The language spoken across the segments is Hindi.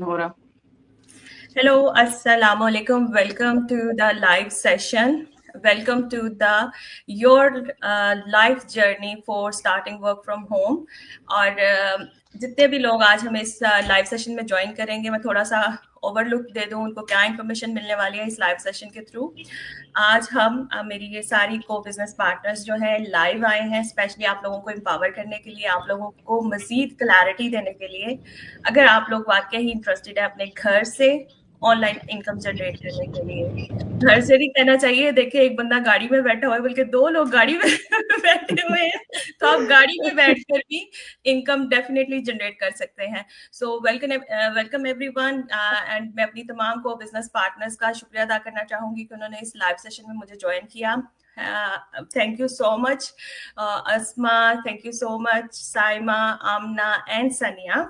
हो रहा। Hello, Assalamu alaikum. Welcome to the live session. Welcome to the your life journey for starting work from home. और जितने भी लोग आज हमें इस लाइव सेशन में ज्वाइन करेंगे, मैं थोड़ा सा ओवरलुक दे दूं उनको क्या इन्फॉर्मेशन मिलने वाली है इस लाइव सेशन के थ्रू। आज हम मेरी ये सारी को बिजनेस पार्टनर्स जो है लाइव आए हैं स्पेशली आप लोगों को एम्पावर करने के लिए, आप लोगों को मजीद क्लैरिटी देने के लिए। अगर आप लोग वाकई ही इंटरेस्टेड है अपने घर से ऑनलाइन इनकम जनरेट करने के लिए, घर से नहीं कहना चाहिए। देखिए एक बंदा गाड़ी में बैठा हुआ है, बल्कि दो लोग गाड़ी में बैठे हुए हैं, तो आप गाड़ी में बैठकर भी इनकम डेफिनेटली जनरेट कर सकते हैं। सो वेलकम एवरीवन एंड मैं अपनी तमाम को बिजनेस पार्टनर्स का शुक्रिया अदा करना चाहूंगी कि उन्होंने इस लाइव सेशन में मुझे ज्वाइन किया। Thank you so much, Asma. Thank you so much, Saima, Amna, and Sania.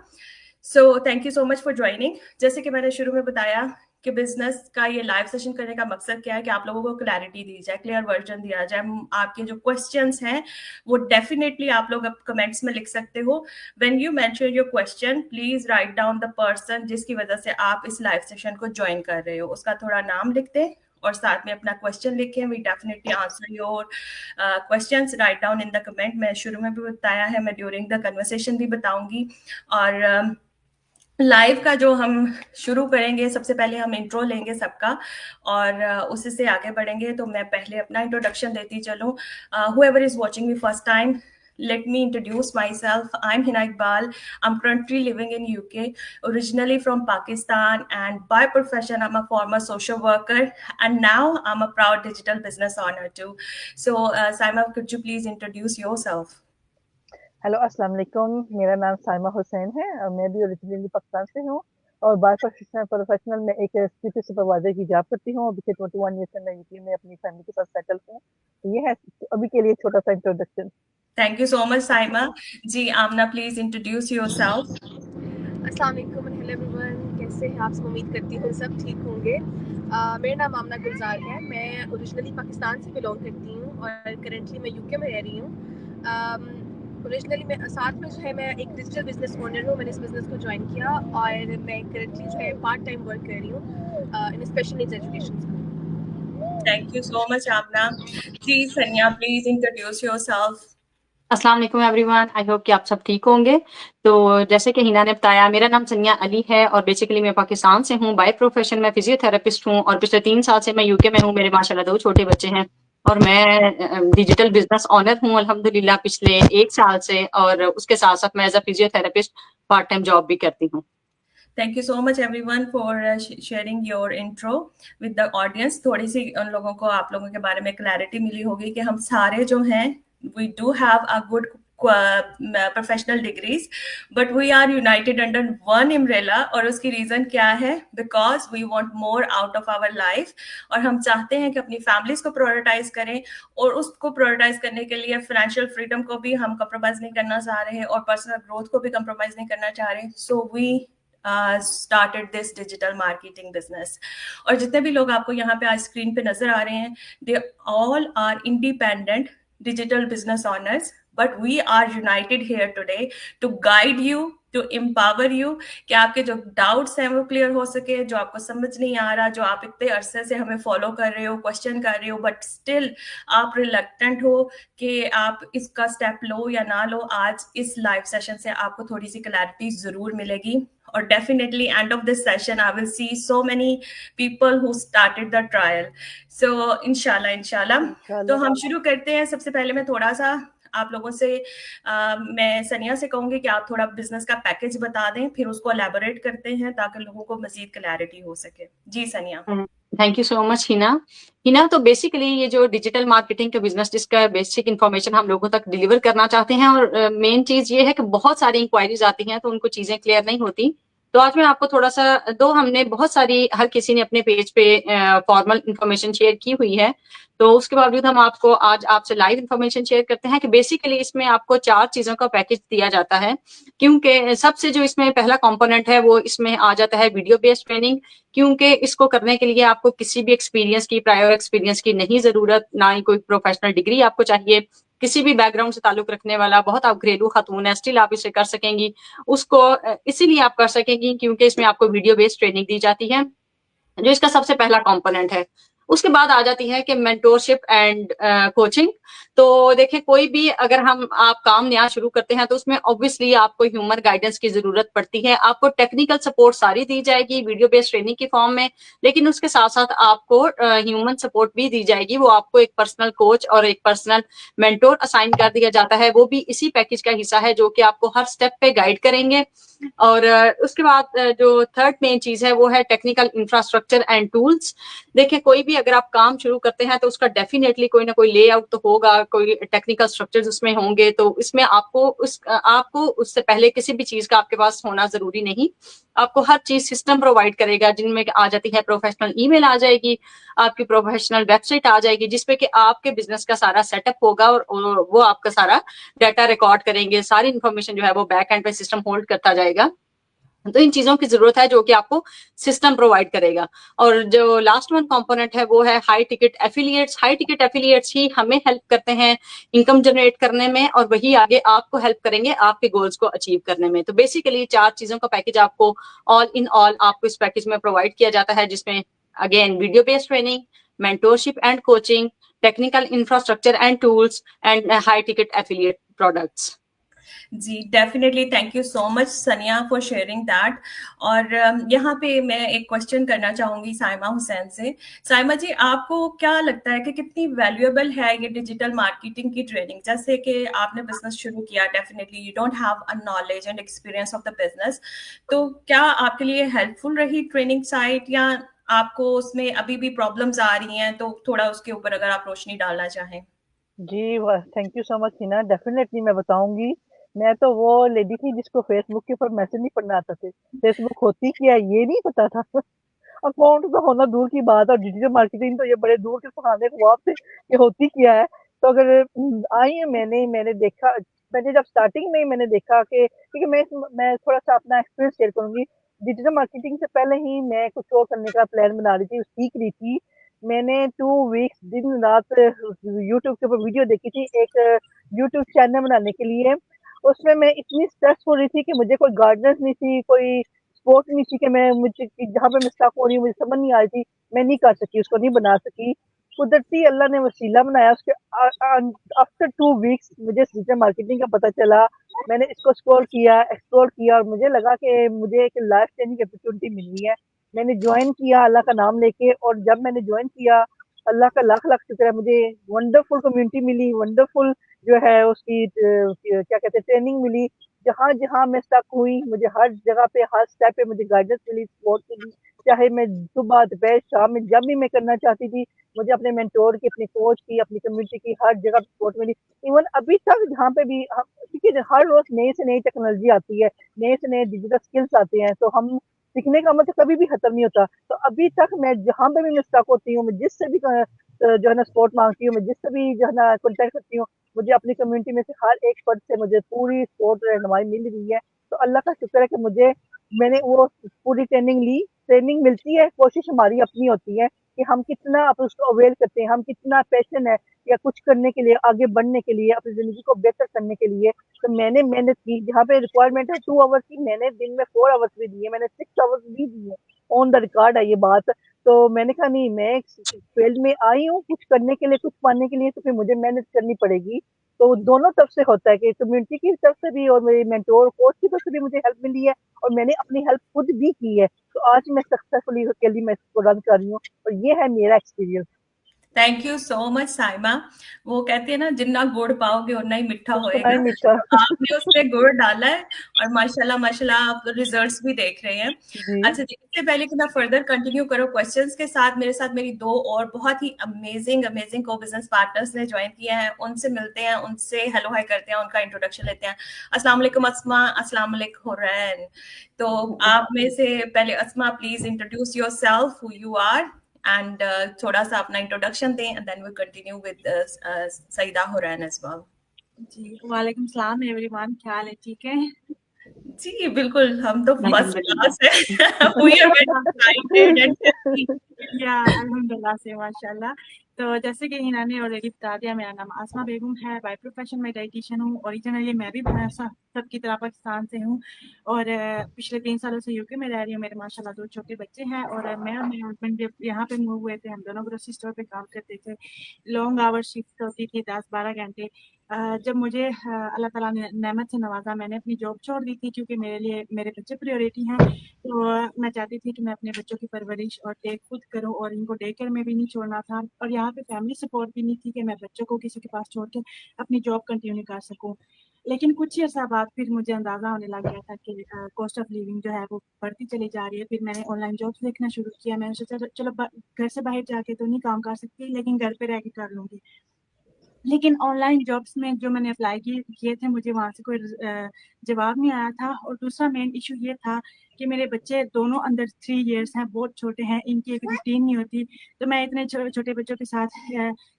So thank you so much for joining. जैसे कि मैंने शुरू में बताया कि बिजनेस का ये लाइव सेशन करने का मकसद क्या है कि आप लोगों को क्लैरिटी दी जाए, क्लियर वर्जन दिया जाए। आपके जो क्वेश्चंस हैं वो डेफिनेटली आप लोग अब कमेंट्स में लिख सकते हो। When you mention your question please write down the person जिसकी वजह से आप इस लाइव सेशन को ज्वाइन कर रहे हो, उसका थोड़ा नाम लिख दें और साथ में अपना क्वेश्चन लिखें। We definitely answer your questions, write down in the comment. मैं शुरू में भी बताया है, मैं ड्यूरिंग द कन्वर्सेशन भी बताऊंगी। और लाइव का जो हम शुरू करेंगे, सबसे पहले हम इंट्रो लेंगे सबका और उसी से आगे बढ़ेंगे। तो मैं पहले अपना इंट्रोडक्शन देती चलूँ। whoever is watching me first time, let me introduce myself. I'm Hina Iqbal. I'm currently living in UK, originally from Pakistan, and by profession I'm a former social worker, and now I'm a proud digital business owner too. So Saima, could you please introduce yourself? Hello अस्सलाम वालेकुम, मेरा नाम साइमा हुसैन है और मैं भी ओरिजिनली पाकिस्तान से हूँ और बाय प्रोफेशनल में एक सिटी सुपरवाइजर की जॉब करती हूँ। अभी 21 ईयर से मैं यूपी में अपनी फैमिली के साथ सेटल हूँ। तो ये है अभी के लिए छोटा सा introduction. Thank you so much Saima ji. Amna, please introduce yourself. अस्सलाम वालेकुम, हेलो एवरीवन, कैसे हैं आप सब? उम्मीद करती हूँ सब ठीक होंगे। मेरा नाम आमना गुलजार है। मैं ओरिजिनली पाकिस्तान से बिलोंग करती हूँ और करंटली मैं यूके में रह रही हूँ। ओरिजिनली मैं साथ में जो है मैं एक डिजिटल बिजनेस ओनर हूँ। मैंने इस बिजनेस को ज्वाइन किया और मैं करंटली जो है पार्ट टाइम वर्क कर रही हूँ in special needs education. Thank you so much Aamna ji. Sania, please introduce yourself. अस्सलाम वालेकुम एवरीवन, आई होप कि आप सब ठीक होंगे। तो जैसे कि हिना ने बताया, मेरा नाम सनिया अली है और बेसिकली मैं पाकिस्तान से हूँ। बाय प्रोफेशन मैं फिजियोथेरेपिस्ट हूँ और पिछले 3 साल से मैं यूके में हूँ। मेरे माशाल्लाह 2 छोटे बच्चे हैं और मैं डिजिटल बिजनेस ओनर हूँ अल्हम्दुलिल्लाह पिछले 1 साल से, और उसके साथ साथ मैं as a physiotherapist part time job भी करती हूँ। Thank you so much everyone for sharing your intro with the audience. थोड़ी सी उन लोगों को आप लोगों के बारे में क्लैरिटी मिली होगी कि हम सारे जो हैं we do have a good professional degrees, but we are united under one umbrella. और उसकी रीजन क्या है? Because we want more out of our life, और हम चाहते हैं कि अपनी फैमिलीज को प्रायोरिटाइज करें और उसको प्रायोरिटाइज करने के लिए फाइनेंशियल फ्रीडम को भी हम कंप्रोमाइज नहीं करना चाह रहे हैं और पर्सनल ग्रोथ को भी कंप्रोमाइज नहीं करना चाह रहे। So we started this digital marketing business। और जितने भी लोग आपको यहाँ पे आज स्क्रीन पे नजर आ रहे हैं, they all are independent digital business owners, but we are united here today to guide you, to empower you, कि आपके जो डाउट्स हैं वो क्लियर हो सके, जो आपको समझ नहीं आ रहा, जो आप इतने अरसे से हमें फॉलो कर रहे हो, क्वेश्चन कर रहे हो, बट स्टिल आप रिलक्टेंट हो कि आप इसका स्टेप लो या ना लो। आज इस लाइव सेशन से आपको थोड़ी सी क्लैरिटी जरूर मिलेगी और definitely end of this session I will see so many people who started the trial. So इंशाल्लाह तो हम शुरू करते हैं। सबसे पहले मैं थोड़ा सा आप लोगों से मैं सनिया से कहूंगी कि आप थोड़ा बिजनेस का पैकेज बता दें, फिर उसको एलैबोरेट करते हैं ताकि लोगों को मजीद क्लैरिटी हो सके। जी सनिया। Thank you so much Hina. तो बेसिकली ये जो डिजिटल मार्केटिंग का बिजनेस जिसका बेसिक इन्फॉर्मेशन हम लोगों तक डिलीवर करना चाहते हैं, और मेन चीज ये है कि बहुत सारी इंक्वायरीज आती हैं तो उनको चीजें क्लियर नहीं होती। तो आज मैं आपको थोड़ा सा हमने बहुत सारी, हर किसी ने अपने पेज पे फॉर्मल इन्फॉर्मेशन शेयर की हुई है, तो उसके बावजूद हम आपको आज आपसे लाइव इन्फॉर्मेशन शेयर करते हैं कि बेसिकली इसमें आपको 4 चीजों का पैकेज दिया जाता है। क्योंकि सबसे जो इसमें पहला कंपोनेंट है वो इसमें आ जाता है वीडियो बेस्ड ट्रेनिंग। क्योंकि इसको करने के लिए आपको किसी भी एक्सपीरियंस की, प्रायर एक्सपीरियंस की नहीं जरूरत, ना ही कोई प्रोफेशनल डिग्री आपको चाहिए। किसी भी बैकग्राउंड से ताल्लुक रखने वाला, बहुत आप घरेलू खातून है, स्टिल आप इसे कर सकेंगी। उसको इसीलिए आप कर सकेंगी क्योंकि इसमें आपको वीडियो बेस्ड ट्रेनिंग दी जाती है, जो इसका सबसे पहला कंपोनेंट है। उसके बाद आ जाती है कि मेंटोरशिप एंड कोचिंग। तो देखिए, कोई भी अगर आप काम नया शुरू करते हैं तो उसमें ऑब्वियसली आपको ह्यूमन गाइडेंस की जरूरत पड़ती है। आपको टेक्निकल सपोर्ट सारी दी जाएगी वीडियो बेस्ड ट्रेनिंग की फॉर्म में, लेकिन उसके साथ साथ आपको ह्यूमन सपोर्ट भी दी जाएगी। वो आपको एक पर्सनल कोच और एक पर्सनल मेंटोर असाइन कर दिया जाता है, वो भी इसी पैकेज का हिस्सा है, जो कि आपको हर स्टेप पे गाइड करेंगे। और उसके बाद जो थर्ड मेन चीज है वो है टेक्निकल इंफ्रास्ट्रक्चर एंड टूल्स। देखिए, कोई भी अगर आप काम शुरू करते हैं तो उसका डेफिनेटली कोई ना कोई लेआउट तो होगा, कोई टेक्निकल स्ट्रक्चर्स उसमें होंगे, तो इसमें आपको उससे पहले किसी भी चीज का आपके पास होना जरूरी नहीं। आपको हर चीज सिस्टम प्रोवाइड करेगा, जिनमें आ जाती है प्रोफेशनल ईमेल आ जाएगी, आपकी प्रोफेशनल वेबसाइट आ जाएगी, जिसपे कि आपके बिजनेस का सारा सेटअप होगा और वो आपका सारा डाटा रिकॉर्ड करेंगे। सारी इन्फॉर्मेशन जो है वो बैक एंड पे सिस्टम होल्ड करता जाएगा। तो इन चीजों की जरूरत है जो कि आपको सिस्टम प्रोवाइड करेगा। और जो लास्ट वन कंपोनेंट है वो है high ticket affiliates. High ticket affiliates ही हमें हेल्प करते हैं इनकम जनरेट करने में, और वही आगे आपको हेल्प करेंगे आपके गोल्स को अचीव करने में। तो बेसिकली 4 चीजों का पैकेज आपको ऑल इन ऑल आपको इस पैकेज में प्रोवाइड किया जाता है, जिसमें again video based training, mentorship and coaching, technical infrastructure and tools and high ticket affiliate products. जी definitely, thank you so much Sania for sharing that. और यहाँ पे मैं एक क्वेश्चन करना चाहूंगी साइमा हुसैन से। साइमा जी, आपको क्या लगता है कि कितनी वैल्यूएबल है ये डिजिटल मार्केटिंग की ट्रेनिंग? जैसे कि आपने बिजनेस शुरू किया, definitely you don't have a knowledge and experience of the business, तो क्या आपके लिए हेल्पफुल रही ट्रेनिंग साइट, या आपको उसमें अभी भी प्रॉब्लम्स आ रही हैं? तो थोड़ा उसके ऊपर अगर आप रोशनी डालना चाहें। जी, thank you so much Hina. Definitely मैं बताऊंगी। मैं तो वो लेडी थी जिसको फेसबुक के ऊपर मैसेज नहीं पढ़ना आते थे। फेसबुक होती क्या है ये नहीं पता था। अकाउंट तो होना दूर की बात, और डिजिटल मार्केटिंग तो ये बड़े दूर के सहारे ख्वाब थे कि होती क्या है। तो अगर आई है, मैंने देखा, मैंने जब स्टार्टिंग में ही मैंने देखा कि, क्योंकि मैं थोड़ा सा अपना एक्सपीरियंस शेयर करूंगी। डिजिटल मार्केटिंग से पहले ही मैं कुछ और करने का प्लान बना रही थी, सीख रही थी। मैंने 2 वीक्स दिन रात यूट्यूब के ऊपर वीडियो देखी थी, एक यूट्यूब चैनल बनाने के लिए। उसमें मैं इतनी स्ट्रेस हो रही थी कि मुझे कोई गाइडेंस नहीं थी, कोई सपोर्ट नहीं थी, कि मुझे जहाँ पे मैं स्टक हो रही हूँ, मुझे समझ नहीं आ रही थी, मैं नहीं कर सकी, उसको नहीं बना सकी। कुदरती अल्लाह ने वसीला बनाया। उसके आफ्टर 2 वीक्स मुझे डिजिटल मार्केटिंग का पता चला। मैंने इसको एक्सप्लोर किया और मुझे लगा कि मुझे एक लाइफ चेंजिंग अपॉर्चुनिटी मिली है। मैंने ज्वाइन किया अल्लाह का नाम लेके, और जब मैंने ज्वाइन किया, अल्लाह का लाख लाख शुक्र है, मुझे वंडरफुल कम्युनिटी मिली, वंडरफुल जो है उसकी क्या कहते हैं ट्रेनिंग मिली। जहाँ जहाँ मैं स्टक हुई, मुझे हर जगह पे हर स्टेप पे मुझे गाइडेंस मिली, सपोर्ट मिली। चाहे मैं सुबह दोपहर शाम में जब भी मैं करना चाहती थी, मुझे अपने मेंटोर की, अपने कोच की, अपनी कम्युनिटी की हर जगह सपोर्ट मिली। इवन अभी तक जहाँ पे भी क्योंकि हर रोज नई से नई टेक्नोलॉजी आती है, नए से नए डिजिटल स्किल्स आते हैं, तो हम सीखने का मतलब कभी भी खत्म नहीं होता। तो अभी तक मैं जहाँ पे भी मैं स्टक होती हूँ, मैं जिससे भी जो है ना सपोर्ट मांगती हूँ, मैं जिससे भी जो है ना कॉन्टेक्ट करती हूँ, मुझे अपनी कम्युनिटी में से हर एक फर्द से मुझे पूरी सपोर्ट रहनुमाई मिल रही है। तो अल्लाह का शुक्र है कि मैंने वो पूरी ट्रेनिंग ली। ट्रेनिंग मिलती है, कोशिश हमारी अपनी होती है कि हम कितना अब उसको अवेयर करते हैं, हम कितना पैशन है या कुछ करने के लिए, आगे बढ़ने के लिए, अपनी जिंदगी को बेहतर करने के लिए। तो मैंने मेहनत की। जहाँ पे रिक्वायरमेंट है 2 आवर्स की, मैंने दिन में 4 आवर्स भी दिए, मैंने 6 आवर्स भी दिए। ऑन द रिकॉर्ड है ये बात। तो मैंने कहा नहीं, मैं फील्ड में आई हूँ कुछ करने के लिए, कुछ पाने के लिए, तो फिर मुझे मेहनत करनी पड़ेगी। तो दोनों तरफ से होता है कि कम्युनिटी की तरफ से भी और मेरे मेंटोर कोच की तरफ से भी मुझे हेल्प मिली है, और मैंने अपनी हेल्प खुद भी की है। तो आज मैं सक्सेसफुली अकेली मैं इसको रन कर रही हूँ, और ये है मेरा experience. Thank you so much Saima. वो कहते हैं ना, जितना गुड़ पाओगे उतना ही मीठा उतना ही होएगा। मीठा। तो आपने उसमें गुड़ डाला है, और माशाल्लाह माशाल्लाह आप रिजल्ट्स भी देख रहे हैं। जी अच्छा जी, इससे पहले कि मैं फर्दर कंटिन्यू करूँ क्वेश्चंस के साथ, मेरे साथ मेरी 2 और बहुत ही अमेजिंग अमेजिंग को बिजनेस पार्टनर्स ने ज्वाइन किया है। उनसे मिलते हैं, उनसे हेलो हाय करते हैं, उनका इंट्रोडक्शन लेते हैं। अस्सलाम वालेकुम अस्मा, अस्सलाम वालेकुम हुरैन। तो आप में से पहले Asma, please introduce yourself, who you are, and थोड़ा सा अपना इंट्रोडक्शन दें, and then we'll continue with Saeeda Hurain as well. जी वालेकुम सलाम एवरीवन, क्या हाल है? ठीक है जी बिल्कुल, हम तो फर्स्ट अल्हम्दुलिल्लाह। क्लास है। We are very excited and happy. या अल्हम्दुलिल्लाह से माशाल्लाह। तो जैसे कि हिना ने ऑलरेडी बता दिया, मेरा नाम आसमा बेगम है, बाय प्रोफेशन मैं डाइटिशियन हूँ। ओरिजिनली मैं भी सबकी तरह पाकिस्तान से हूँ और पिछले 3 सालों से यूके में रह रही हूँ। मेरे माशाल्लाह 2 छोटे बच्चे हैं और मैं और मेरे हस्बैंड जब यहाँ पे मूव हुए थे, हम दोनों ग्रोसरी स्टोर पे काम करते थे। लॉन्ग आवर शिफ्ट होती थी, 10-12 घंटे। जब मुझे अल्लाह ताला ने नेमत से नवाजा, मैंने अपनी जॉब छोड़ दी थी क्योंकि मेरे लिए मेरे बच्चे प्रायोरिटी हैं। तो मैं चाहती थी कि मैं अपने बच्चों की परवरिश और टेक खुद करूं और इनको डे केयर में भी नहीं छोड़ना था और यहाँ पे फैमिली सपोर्ट भी नहीं थी कि मैं बच्चों को किसी के पास छोड़ के अपनी जॉब कंटिन्यू कर सकूं। लेकिन कुछ ही अर्सा बाद फिर मुझे अंदाज़ा होने लग गया था कि कॉस्ट ऑफ लिविंग जो है वो बढ़ती चली जा रही है। फिर मैंने ऑनलाइन जॉब्स देखना शुरू किया। मैंने सोचा चलो घर से बाहर जाके तो नहीं काम कर सकती, लेकिन घर पे रह के कर लूँगी। लेकिन ऑनलाइन जॉब्स में जो मैंने अप्लाई किए थे, मुझे वहाँ से कोई जवाब नहीं आया था। और दूसरा मेन इशू ये था कि मेरे बच्चे दोनों अंडर 3 इयर्स हैं, बहुत छोटे हैं, इनकी एक रूटीन नहीं होती। तो मैं इतने छोटे बच्चों के साथ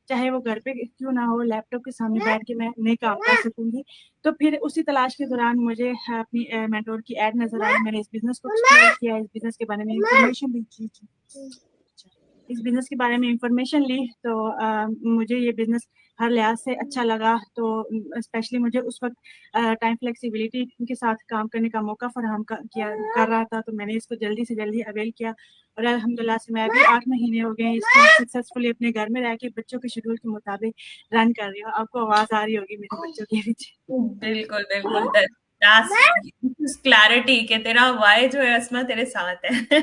चाहे वो घर पे क्यों ना हो, लैपटॉप के सामने बैठ के मैं नहीं काम कर सकूँगी। तो फिर उसी तलाश के दौरान मुझे अपनी मेंटोर की ऐड नज़र आई। मैंने इस बिज़नेस को एक्सप्लोर किया, इस बिज़नेस के बारे में इंफॉर्मेशन भी इस बिज़नेस के बारे में इंफॉर्मेशन ली। तो मुझे ये बिज़नेस हर लिहाज से अच्छा लगा। तो स्पेशली मुझे उस वक्त टाइम फ्लेक्सिबिलिटी के साथ काम करने का मौका फराहम कर रहा था। तो मैंने इसको जल्दी से जल्दी अवेल किया और अल्हम्दुलिल्लाह से मैं भी 8 महीने हो गए इसको सक्सेसफुली अपने घर में रह के बच्चों के शेड्यूल के मुताबिक रन कर रही हूँ। आपको आवाज़ आ रही होगी मेरे बच्चों के पीछे। बिल्कुल बिल्कुल, दैट्स क्लैरिटी कि तेरा वाई जो है अस्मा तेरे साथ है।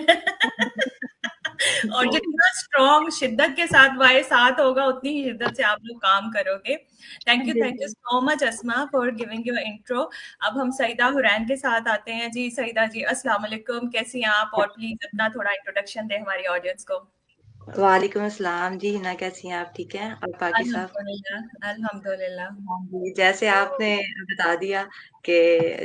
और जितना स्ट्रॉन्ग शिद्दत के साथ वाई साथ होगा, उतनी ही शिद्दत से आप लोग काम करोगे। Thank you so much Asma for giving your intro. अब हम सईदा हुरैन के साथ आते हैं। जी सईदा जी, अस्सलाम वालेकुम, कैसी हैं आप? और प्लीज अपना थोड़ा इंट्रोडक्शन दें हमारी ऑडियंस को। वालेकुम अस्सलाम जी। हिना कैसी हैं आप? ठीक हैं? और पाकि साहब? अल्हम्दुलिल्लाह अल्हम्दुलिल्लाह। हाँ जी, जैसे आपने बता दिया कि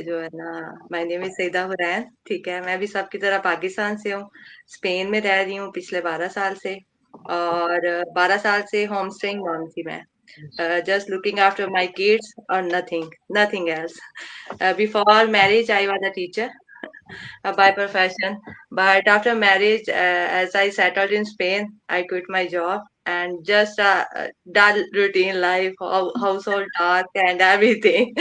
जो है ना, my name is Saeeda Hurain. ठीक है, मैं भी सबकी तरह पाकिस्तान से हूँ, स्पेन में रह रही हूँ पिछले 12 साल से। और 12 साल से होम स्टेइंग मॉम थी मैं, just looking after my kids or nothing else. Before marriage, I was a teacher by profession, but after marriage, as I settled in Spain, I quit my job and just a dull routine life, household tasks and everything.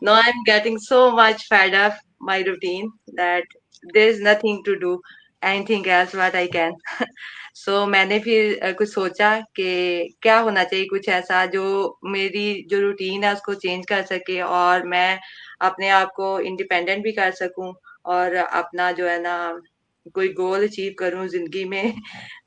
Now I'm getting so much fed up my routine that there's nothing to do, anything else what I can. सो मैंने फिर कुछ सोचा कि क्या होना चाहिए, कुछ ऐसा जो मेरी जो रूटीन है उसको चेंज कर सके और मैं अपने आप को इंडिपेंडेंट भी कर सकूं और अपना जो है ना कोई गोल अचीव करूं जिंदगी में।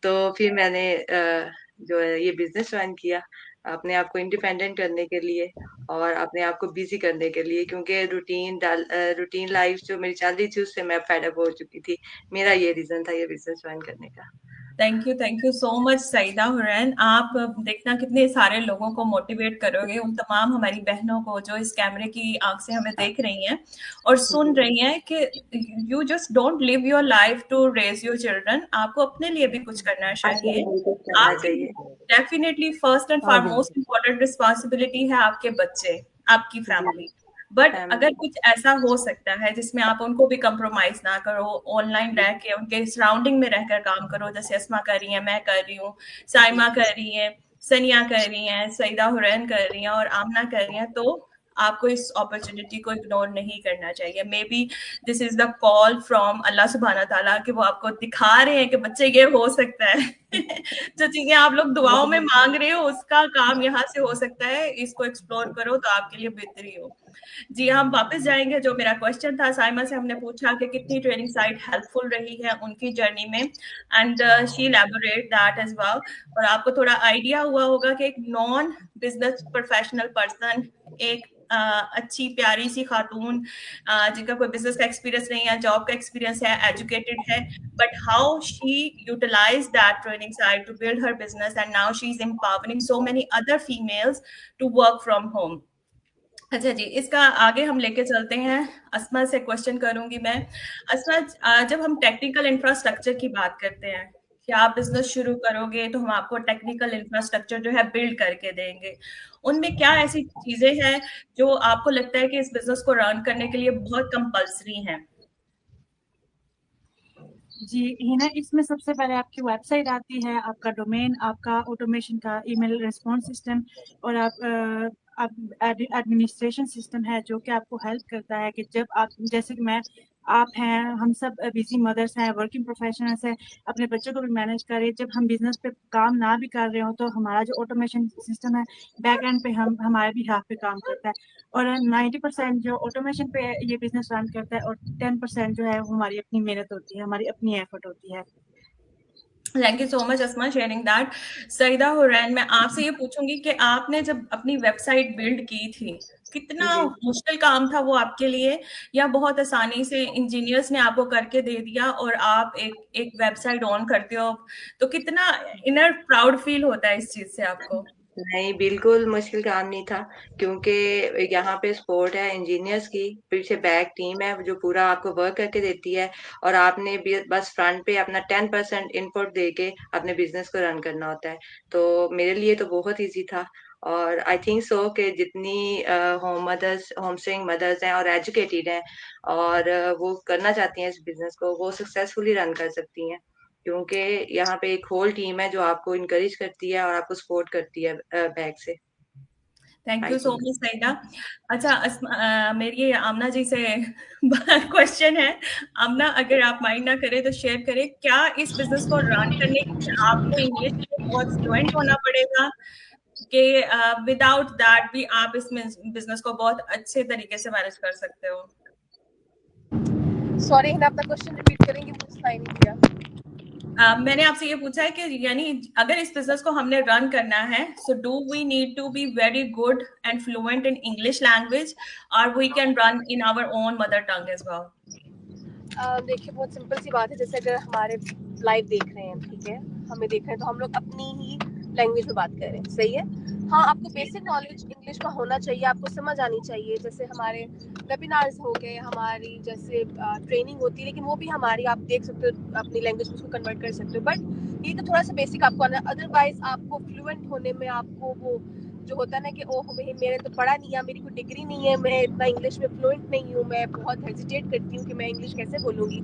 तो फिर मैंने जो है ये बिजनेस ज्वाइन किया अपने आप को इंडिपेंडेंट करने के लिए और अपने आप को बिजी करने के लिए, क्योंकि रूटीन लाइफ जो मेरी चल रही थी उससे मैं फेड अप हो चुकी थी। मेरा ये रीजन था ये बिजनेस ज्वाइन करने का। Thank you so much Saeeda Hurain. आप देखना कितने सारे लोगों को मोटिवेट करोगे, उन तमाम हमारी बहनों को जो इस कैमरे की आंख से हमें देख रही हैं और सुन रही हैं कि you just don't live your life to raise your children. आपको अपने लिए भी कुछ करना चाहिए। आपकी definitely first and foremost important responsibility है आपके बच्चे, आपकी फैमिली। बट अगर कुछ ऐसा हो सकता है जिसमें आप उनको भी कंप्रोमाइज ना करो, ऑनलाइन रह के उनके सराउंडिंग में रहकर काम करो, जैसे अस्मा कर रही है, मैं कर रही हूँ, साइमा कर रही है, सनिया कर रही है, सईदा हुरैन कर रही है और आमना कर रही है, तो आपको इस अपॉर्चुनिटी को इग्नोर नहीं करना चाहिए। Maybe this is the call from अल्लाह सुब्हाना ताला कि वो आपको दिखा रहे हैं कि बच्चे ये हो सकता है। जो चीजें आप लोग दुआओं में मांग रहे हो उसका काम यहाँ से हो सकता है, इसको एक्सप्लोर करो तो आपके लिए बेहतरी हो। जी, हम वापस जाएंगे। जो मेरा क्वेश्चन था, साइमा से हमने पूछा कि कितनी ट्रेनिंग साइट हेल्पफुल रही है उनकी जर्नी में, and she elaborate that as well. और आपको थोड़ा आइडिया हुआ होगा कि एक नॉन बिजनेस प्रोफेशनल पर्सन, एक अच्छी प्यारी सी खातून जिनका कोई बिजनेस का एक्सपीरियंस नहीं है, जॉब का एक्सपीरियंस है, एजुकेटेड है, but how she utilize that training site to build her business and now she is empowering so many other females to work from home. अच्छा जी, इसका आगे हम लेके चलते हैं। अस्मा से क्वेश्चन करूंगी मैं। अस्मा, जब हम टेक्निकल इंफ्रास्ट्रक्चर की बात करते हैं कि आप बिजनेस शुरू करोगे तो हम आपको टेक्निकल इंफ्रास्ट्रक्चर जो है बिल्ड करके देंगे, उनमें क्या ऐसी चीजें हैं जो आपको लगता है कि इस बिजनेस को रन करने के लिए बहुत कंपल्सरी हैं? जी हिना, इसमें सबसे पहले आपकी वेबसाइट आती है, आपका डोमेन, आपका ऑटोमेशन का ईमेल रिस्पॉन्स सिस्टम, और आप एडमिनिस्ट्रेशन सिस्टम है जो कि आपको हेल्प करता है कि जब आप, जैसे कि आप हैं, हम सब बिजी मदर्स हैं, वर्किंग प्रोफेशनल्स हैं, अपने बच्चों को भी मैनेज करें, जब हम बिजनेस पे काम ना भी कर रहे हो तो हमारा जो ऑटोमेशन सिस्टम है बैक एंड पे हमारे भी हाथ पे काम करता है, और 90% जो ऑटोमेशन पे ये बिजनेस रन करता है, और 10% जो है वो हमारी अपनी मेहनत होती है, हमारी अपनी एफर्ट होती है। Thank you so much Asma sharing that. Saeeda Hurain, मैं आपसे ये पूछूंगी कि आपने जब अपनी वेबसाइट बिल्ड की थी, कितना जी। मुश्किल काम था वो आपके लिए, या बहुत आसानी से इंजीनियर्स ने आपको करके दे दिया और आप एक वेबसाइट ऑन करते हो, तो कितना इनर प्राउड फील होता है इस चीज से आपको? नहीं, बिल्कुल मुश्किल काम नहीं था, क्योंकि यहाँ पे सपोर्ट है इंजीनियर्स की, पीछे बैक टीम है जो पूरा आपको वर्क करके देती है, और आपने बस फ्रंट पे अपना 10% इनपुट देके अपने बिजनेस को रन करना होता है। तो मेरे लिए तो बहुत इजी था, और आई थिंक सो कि जितनी होम स्टेइंग मदर्स हैं और एजुकेटेड हैं और वो करना चाहती हैं इस बिजनेस को, वो सक्सेसफुली रन कर सकती हैं, क्योंकि यहाँ पे एक होल टीम है जो आपको इनकरेज करती है और आपको सपोर्ट करती है बैक से। Thank I you so think. Much Saeeda. अच्छा मेरी आमना जी से क्वेश्चन है। आमना, अगर आप माइंड ना करें तो शेयर करें, क्या इस बिजनेस को रन करने के लिए आपको इंग्लिश में बहुत फ्लुएंट होना पड़ेगा, कि विदाउट दैट भी आप इस बिजनेस को बहुत अच्छे तरीके से मैनेज कर सकते हो? सॉरी हिना, अपना क्वेश्चन रिपीट करेंगे, मुझे सुनाई नहीं दिया। मैंने आपसे ये पूछा है कि यानी अगर इस बिजनेस को हमने रन करना है, so do we need to be very good and fluent in English language, और we can run in our own mother tongue as well? देखिए, बहुत सिंपल सी बात है, जैसे अगर हमारे लाइव देख रहे हैं, ठीक है, हमें देख रहे हैं, तो हम लोग अपनी ही लैंग्वेज में बात कर रहे हैं, सही है। हाँ, आपको बेसिक नॉलेज इंग्लिश का होना चाहिए, आपको समझ आनी चाहिए, जैसे हमारे वेबिनार्स हो गए, हमारी जैसे ट्रेनिंग होती है, लेकिन वो भी हमारी, आप देख सकते हो, अपनी लैंग्वेज में उसको कन्वर्ट कर सकते हो, बट ये तो थोड़ा सा बेसिक आपको आना है। अदरवाइज आपको फ्लुएंट होने में आपको वो जो होता है ना कि ओह भाई मैंने तो पढ़ा नहीं है, मेरी कोई डिग्री नहीं है, मैं इतना इंग्लिश में फ्लुएंट नहीं हूँ, मैं बहुत हेजिटेट करती हूँ कि मैं इंग्लिश कैसे बोलूँगी,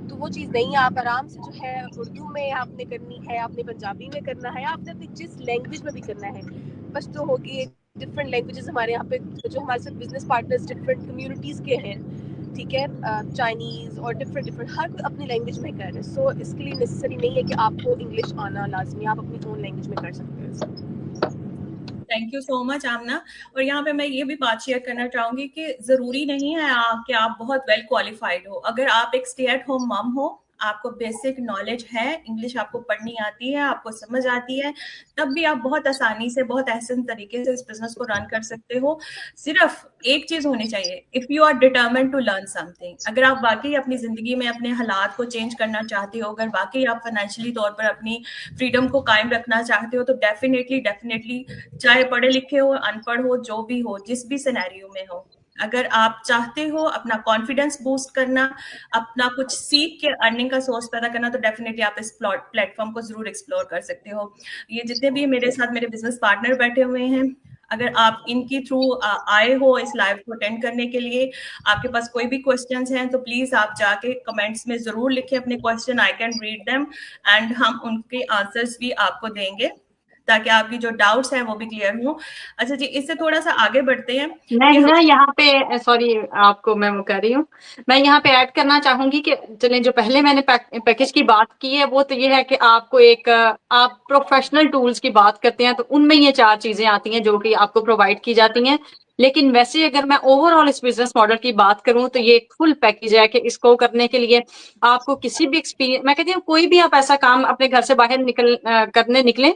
तो वो चीज़ नहीं है। आप आराम से जो है उर्दू में आपने करनी है, आपने पंजाबी में करना है, आपने अपनी जिस लैंग्वेज में भी करना है, बस तो होगी डिफरेंट लैंग्वेजेस। हमारे यहाँ पे जो हमारे साथ बिजनेस पार्टनर्स डिफरेंट कम्युनिटीज़ के हैं, ठीक है, चाइनीज़ और डिफरेंट हर कोई अपनी लैंग्वेज में कर रहे हैं, सो इसके लिए नेसेसरी नहीं है कि आपको इंग्लिश आना लाजमी, आप अपनी ओन लैंग्वेज में कर सकते हो। थैंक यू सो मच आमना। और यहाँ पे मैं ये भी बात शेयर करना चाहूंगी कि जरूरी नहीं है कि आप बहुत वेल क्वालिफाइड हो। अगर आप एक स्टे एट होम मम हो, आपको बेसिक नॉलेज है, इंग्लिश आपको पढ़नी आती है, आपको समझ आती है, तब भी आप बहुत आसानी से, बहुत एहसन तरीके से इस बिजनेस को रन कर सकते हो। सिर्फ एक चीज होनी चाहिए, if you are determined to learn something, अगर आप वाकई अपनी जिंदगी में अपने हालात को चेंज करना चाहते हो, अगर वाकई आप फाइनेंशियली तौर पर अपनी फ्रीडम को कायम रखना चाहते हो, तो डेफिनेटली चाहे पढ़े लिखे हो, अनपढ़ हो, जो भी हो, जिस भी सिनेरियो में हो, अगर आप चाहते हो अपना कॉन्फिडेंस बूस्ट करना, अपना कुछ सीख के अर्निंग का सोर्स पैदा करना, तो डेफिनेटली आप इस प्लेटफॉर्म को जरूर एक्सप्लोर कर सकते हो। ये जितने भी मेरे साथ मेरे बिजनेस पार्टनर बैठे हुए हैं, अगर आप इनकी थ्रू आए हो इस लाइव को अटेंड करने के लिए, आपके पास कोई भी क्वेश्चंस हैं, तो प्लीज आप जाके कमेंट्स में जरूर लिखें अपने question, I can read them and हम उनके आंसर्स भी आपको देंगे, ताकि आपकी जो डाउट्स हैं वो भी क्लियर हो। अच्छा जी, इससे थोड़ा सा आगे बढ़ते हैं। मैं ना यहाँ पे सॉरी आपको मैं वो कर रही हूँ, मैं यहाँ पे ऐड करना चाहूंगी कि चलें, जो पहले मैंने पैकेज की बात की है वो तो ये है कि आपको एक आप प्रोफेशनल टूल्स की बात करते हैं तो उनमें ये 4 चीजें आती हैं जो कि आपको प्रोवाइड की जाती हैं। लेकिन वैसे अगर मैं ओवरऑल इस बिजनेस मॉडल की बात करूं तो ये एक फुल पैकेज है कि इसको करने के लिए आपको किसी भी एक्सपीरियंस, मैं कहती हूँ कोई भी आप ऐसा काम अपने घर से बाहर करने निकले,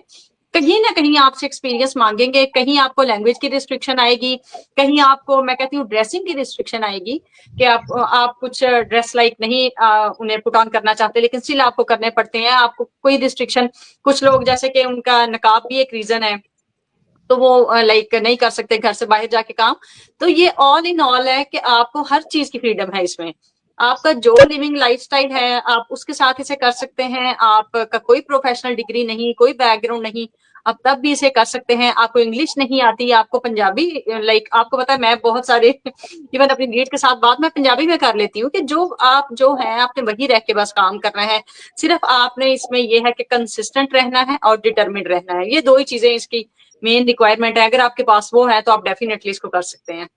कहीं ना कहीं आपसे एक्सपीरियंस मांगेंगे, कहीं आपको लैंग्वेज की रिस्ट्रिक्शन आएगी, कहीं आपको मैं कहती हूँ ड्रेसिंग की रिस्ट्रिक्शन आएगी कि आप कुछ ड्रेस लाइक नहीं उन्हें पुट ऑन करना चाहते, लेकिन स्टिल आपको करने पड़ते हैं, आपको कोई रिस्ट्रिक्शन, कुछ लोग जैसे कि उनका नकाब भी एक रीजन है, तो वो लाइक नहीं कर सकते घर से बाहर जाके काम। तो ये ऑल इन ऑल है कि आपको हर चीज की फ्रीडम है इसमें, आपका जो लिविंग लाइफस्टाइल है आप उसके साथ इसे कर सकते हैं, आपका कोई प्रोफेशनल डिग्री नहीं, कोई बैकग्राउंड नहीं, आप तब भी इसे कर सकते हैं। आपको इंग्लिश नहीं आती, आपको पंजाबी, लाइक आपको पता है मैं बहुत सारे इवन अपनी नीट के साथ बात मैं पंजाबी में कर लेती हूँ कि जो है आपने वही रह के बस काम करना है। सिर्फ आपने इसमें ये है कि कंसिस्टेंट रहना है और डिटर्मिन्ड रहना है। ये दो ही चीजें इसकी मेन रिक्वायरमेंट है। अगर आपके पास वो है तो आप डेफिनेटली इसको कर सकते हैं।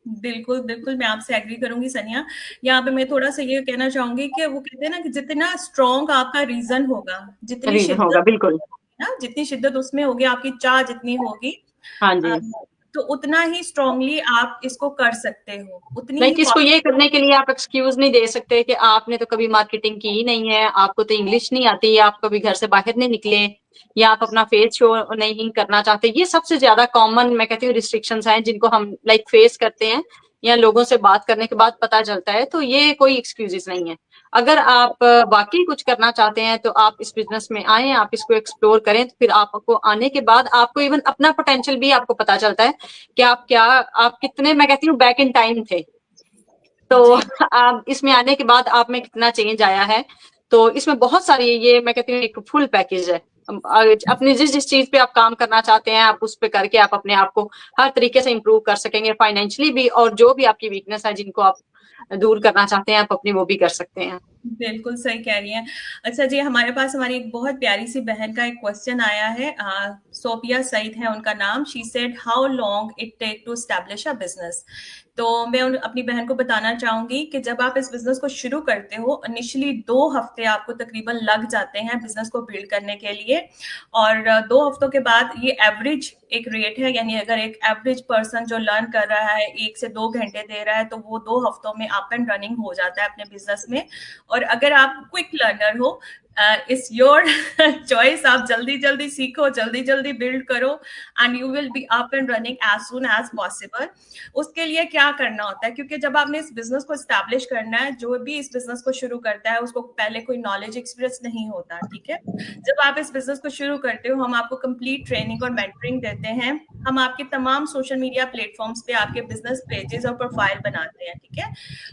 बिल्कुल बिल्कुल, मैं आपसे एग्री करूंगी सनिया। यहाँ पे मैं थोड़ा सा ये कहना चाहूंगी कि वो कहते हैं ना कि जितना स्ट्रॉन्ग आपका रीजन होगा, जितनी रीजन होगा, शिद्दत बिल्कुल। ना, जितनी शिद्दत उसमें होगी, आपकी चाह जितनी होगी, हाँ जी। तो उतना ही स्ट्रांगली आप इसको कर सकते हो, उतनी ही लाइक इसको ये करने के लिए आप एक्सक्यूज नहीं दे सकते कि आपने तो कभी मार्केटिंग की ही नहीं है, आपको तो इंग्लिश नहीं आती, आप कभी घर से बाहर नहीं निकले, या आप अपना फेस शो नहीं करना चाहते। ये सबसे ज्यादा कॉमन मैं कहती हूँ रिस्ट्रिक्शंस हैं जिनको हम लाइक फेस करते हैं या लोगों से बात करने के बाद पता चलता है। तो ये कोई एक्सक्यूजेस नहीं है। अगर आप वाकई कुछ करना चाहते हैं तो आप इस बिजनेस में आए, आप इसको एक्सप्लोर करें, तो फिर आपको आने के बाद आपको इवन अपना पोटेंशियल भी आपको पता चलता है कि आप कितने मैं कहती हूँ बैक इन टाइम थे। तो आप इसमें आने के बाद आप में कितना चेंज आया है। तो इसमें बहुत सारी, ये मैं कहती हूँ एक फुल पैकेज है। अपनी जिस चीज पे आप काम करना चाहते हैं आप उस पे करके आप अपने आप को हर तरीके से इम्प्रूव कर सकेंगे, फाइनेंशियली भी, और जो भी आपकी वीकनेस है जिनको आप दूर करना चाहते हैं आप अपनी वो भी कर सकते हैं। बिल्कुल सही कह रही हैं। अच्छा जी, हमारे पास हमारी एक बहुत प्यारी सी बहन का एक क्वेश्चन आया है। सोफिया सईद है उनका नाम। She said how long it take to establish a business. तो मैं अपनी बहन को बताना चाहूंगी कि जब आप इस बिजनेस को शुरू करते हो, इनिशियली 2 हफ्ते आपको तकरीबन लग जाते हैं बिजनेस को बिल्ड करने के लिए, और 2 हफ्तों के बाद ये एवरेज एक रेट है, यानी अगर एक एवरेज पर्सन जो लर्न कर रहा है 1 से 2 घंटे दे रहा है तो वो 2 हफ्तों में अप एंड रनिंग हो जाता है अपने बिजनेस में। और अगर आप क्विक लर्नर हो, इट्स योर चॉइस, आप जल्दी जल्दी सीखो, जल्दी जल्दी बिल्ड करो, and you will be up and running as soon as possible. उसके लिए क्या करना होता है, क्योंकि जब आपने इस बिजनेस को एस्टैब्लिश करना है, जो भी इस बिजनेस को शुरू करता है उसको पहले कोई नॉलेज एक्सपीरियंस नहीं होता, ठीक है। जब आप इस बिजनेस को शुरू करते हो, हम आपको कंप्लीट ट्रेनिंग और मेंटरिंग देते हैं। हम आपके तमाम सोशल मीडिया प्लेटफॉर्म्स पे आपके बिजनेस पेजेस और प्रोफाइल बनाते हैं, ठीक है।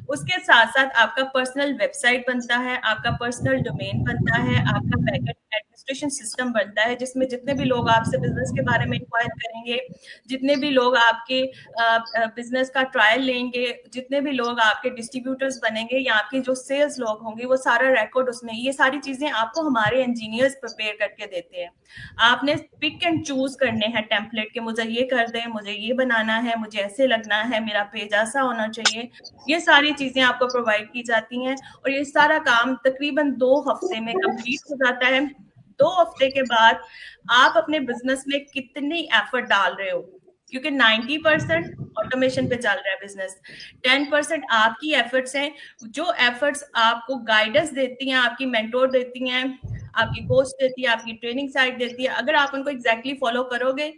उसके साथ साथ आपका पर्सनल वेबसाइट बनता है, आपका पर्सनल डोमेन बनता है, आपका बैकएंड एडमिनिस्ट्रेशन सिस्टम बनता है, जिसमें जितने भी लोग आपसे बिजनेस के बारे में इंक्वायर करेंगे, जितने भी लोग आपके बिजनेस का ट्रायल लेंगे, जितने भी लोग आपके डिस्ट्रीब्यूटर्स बनेंगे या आपके जो सेल्स लोग होंगे, वो सारा रिकॉर्ड उसमें, ये सारी चीजें आपको हमारे इंजीनियर्स प्रिपेयर करके देते हैं। आपने पिक एंड चूज करने हैं टेम्पलेट के, मुझे ये कर दें, मुझे ये बनाना है, मुझे ऐसे लगना है, मेरा पेज ऐसा होना चाहिए। ये सारी चीजें आपको प्रोवाइड की जाती हैं और ये सारा काम तकरीबन 2 हफ्ते में कंप्लीट हो जाता है। 2 हफ्ते के बाद आप अपने बिजनेस में कितनी एफर्ट डाल रहे हो, क्योंकि 90% ऑटोमेशन पे चल रहा है बिजनेस, 10% आपकी एफर्ट्स हैं। जो एफर्ट्स आपको गाइडेंस देती हैं, आपकी मेंटोर देती हैं, आपकी कोच देती है, आपकी ट्रेनिंग साइट देती है, अगर आप उनको एग्जैक्टली फॉलो करोगे,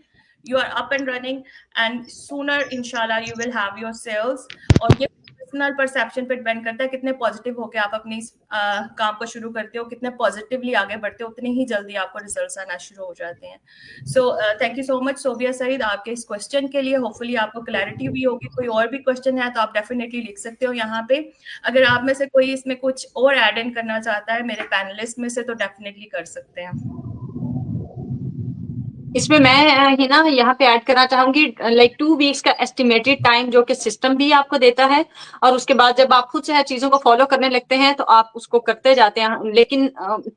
you are up and running and sooner inshallah you will have your sales। और ये पर्सनल परसेप्शन पे डिपेंड करता है, कितने पॉजिटिव होके आप अपनी काम को शुरू करते हो, कितने पॉजिटिवली आगे बढ़ते हो, उतनी ही जल्दी आपको रिजल्ट्स आना शुरू हो जाते हैं। So thank you so much Sofia Saeed आपके इस क्वेश्चन के लिए। होपफुली आपको क्लैरिटी भी होगी। कोई और भी क्वेश्चन है तो आप डेफिनेटली लिख सकते हो यहाँ पे। अगर आप में से कोई इसमें कुछ और एड इन करना चाहता है मेरे पैनलिस्ट में से, तो डेफिनेटली कर सकते हैं। इसमें मैं ही ना यहाँ पे ऐड करना चाहूंगी लाइक 2 वीक्स का एस्टिमेटेड टाइम जो कि सिस्टम भी आपको देता है, और उसके बाद जब आप खुद से चीजों को फॉलो करने लगते हैं तो आप उसको करते जाते हैं। लेकिन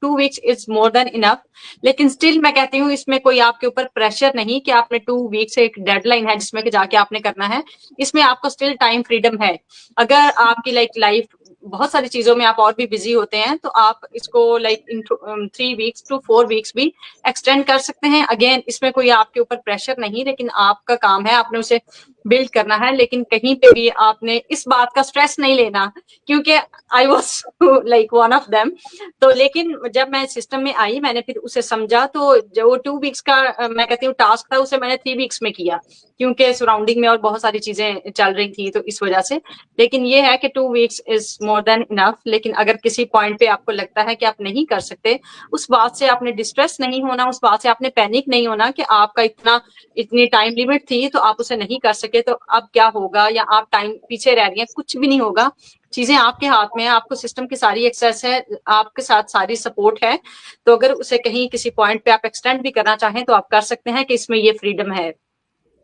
2 weeks is more than enough. लेकिन स्टिल मैं कहती हूँ इसमें कोई आपके ऊपर प्रेशर नहीं कि आपने 2 वीक्स से एक डेडलाइन है जिसमें कि जाके आपने करना है। इसमें आपको स्टिल टाइम फ्रीडम है। अगर आपकी लाइफ बहुत सारी चीजों में आप और भी बिजी होते हैं तो आप इसको like in 3 weeks to 4 weeks भी एक्सटेंड कर सकते हैं। अगेन इसमें कोई आपके ऊपर प्रेशर नहीं, लेकिन आपका काम है, आपने उसे बिल्ड करना है। लेकिन कहीं पे भी आपने इस बात का स्ट्रेस नहीं लेना, क्योंकि I was like one of them. तो लेकिन जब मैं सिस्टम में आई, मैंने फिर उसे समझा, तो जो 2 वीक्स का मैं कहती हूँ टास्क था उसे मैंने 3 वीक्स में किया, क्योंकि सराउंडिंग में और बहुत सारी चीजें चल रही थी तो इस वजह से। लेकिन ये है कि 2 weeks is more than enough. लेकिन अगर किसी पॉइंट पे आपको लगता है कि आप नहीं कर सकते, उस बात से आपने डिस्ट्रेस नहीं होना, उस बात से आपने पैनिक नहीं होना कि आपका इतनी टाइम लिमिट थी तो आप उसे नहीं कर सकते। सके तो अब क्या होगा, या आप टाइम पीछे रह रही हैं, कुछ भी नहीं होगा। चीजें आपके हाथ में है, आपको सिस्टम की सारी एक्सेस है, आपके साथ सारी सपोर्ट है। तो अगर उसे कहीं किसी पॉइंट पे आप एक्सटेंड भी करना चाहें तो आप कर सकते हैं, कि इसमें ये फ्रीडम है।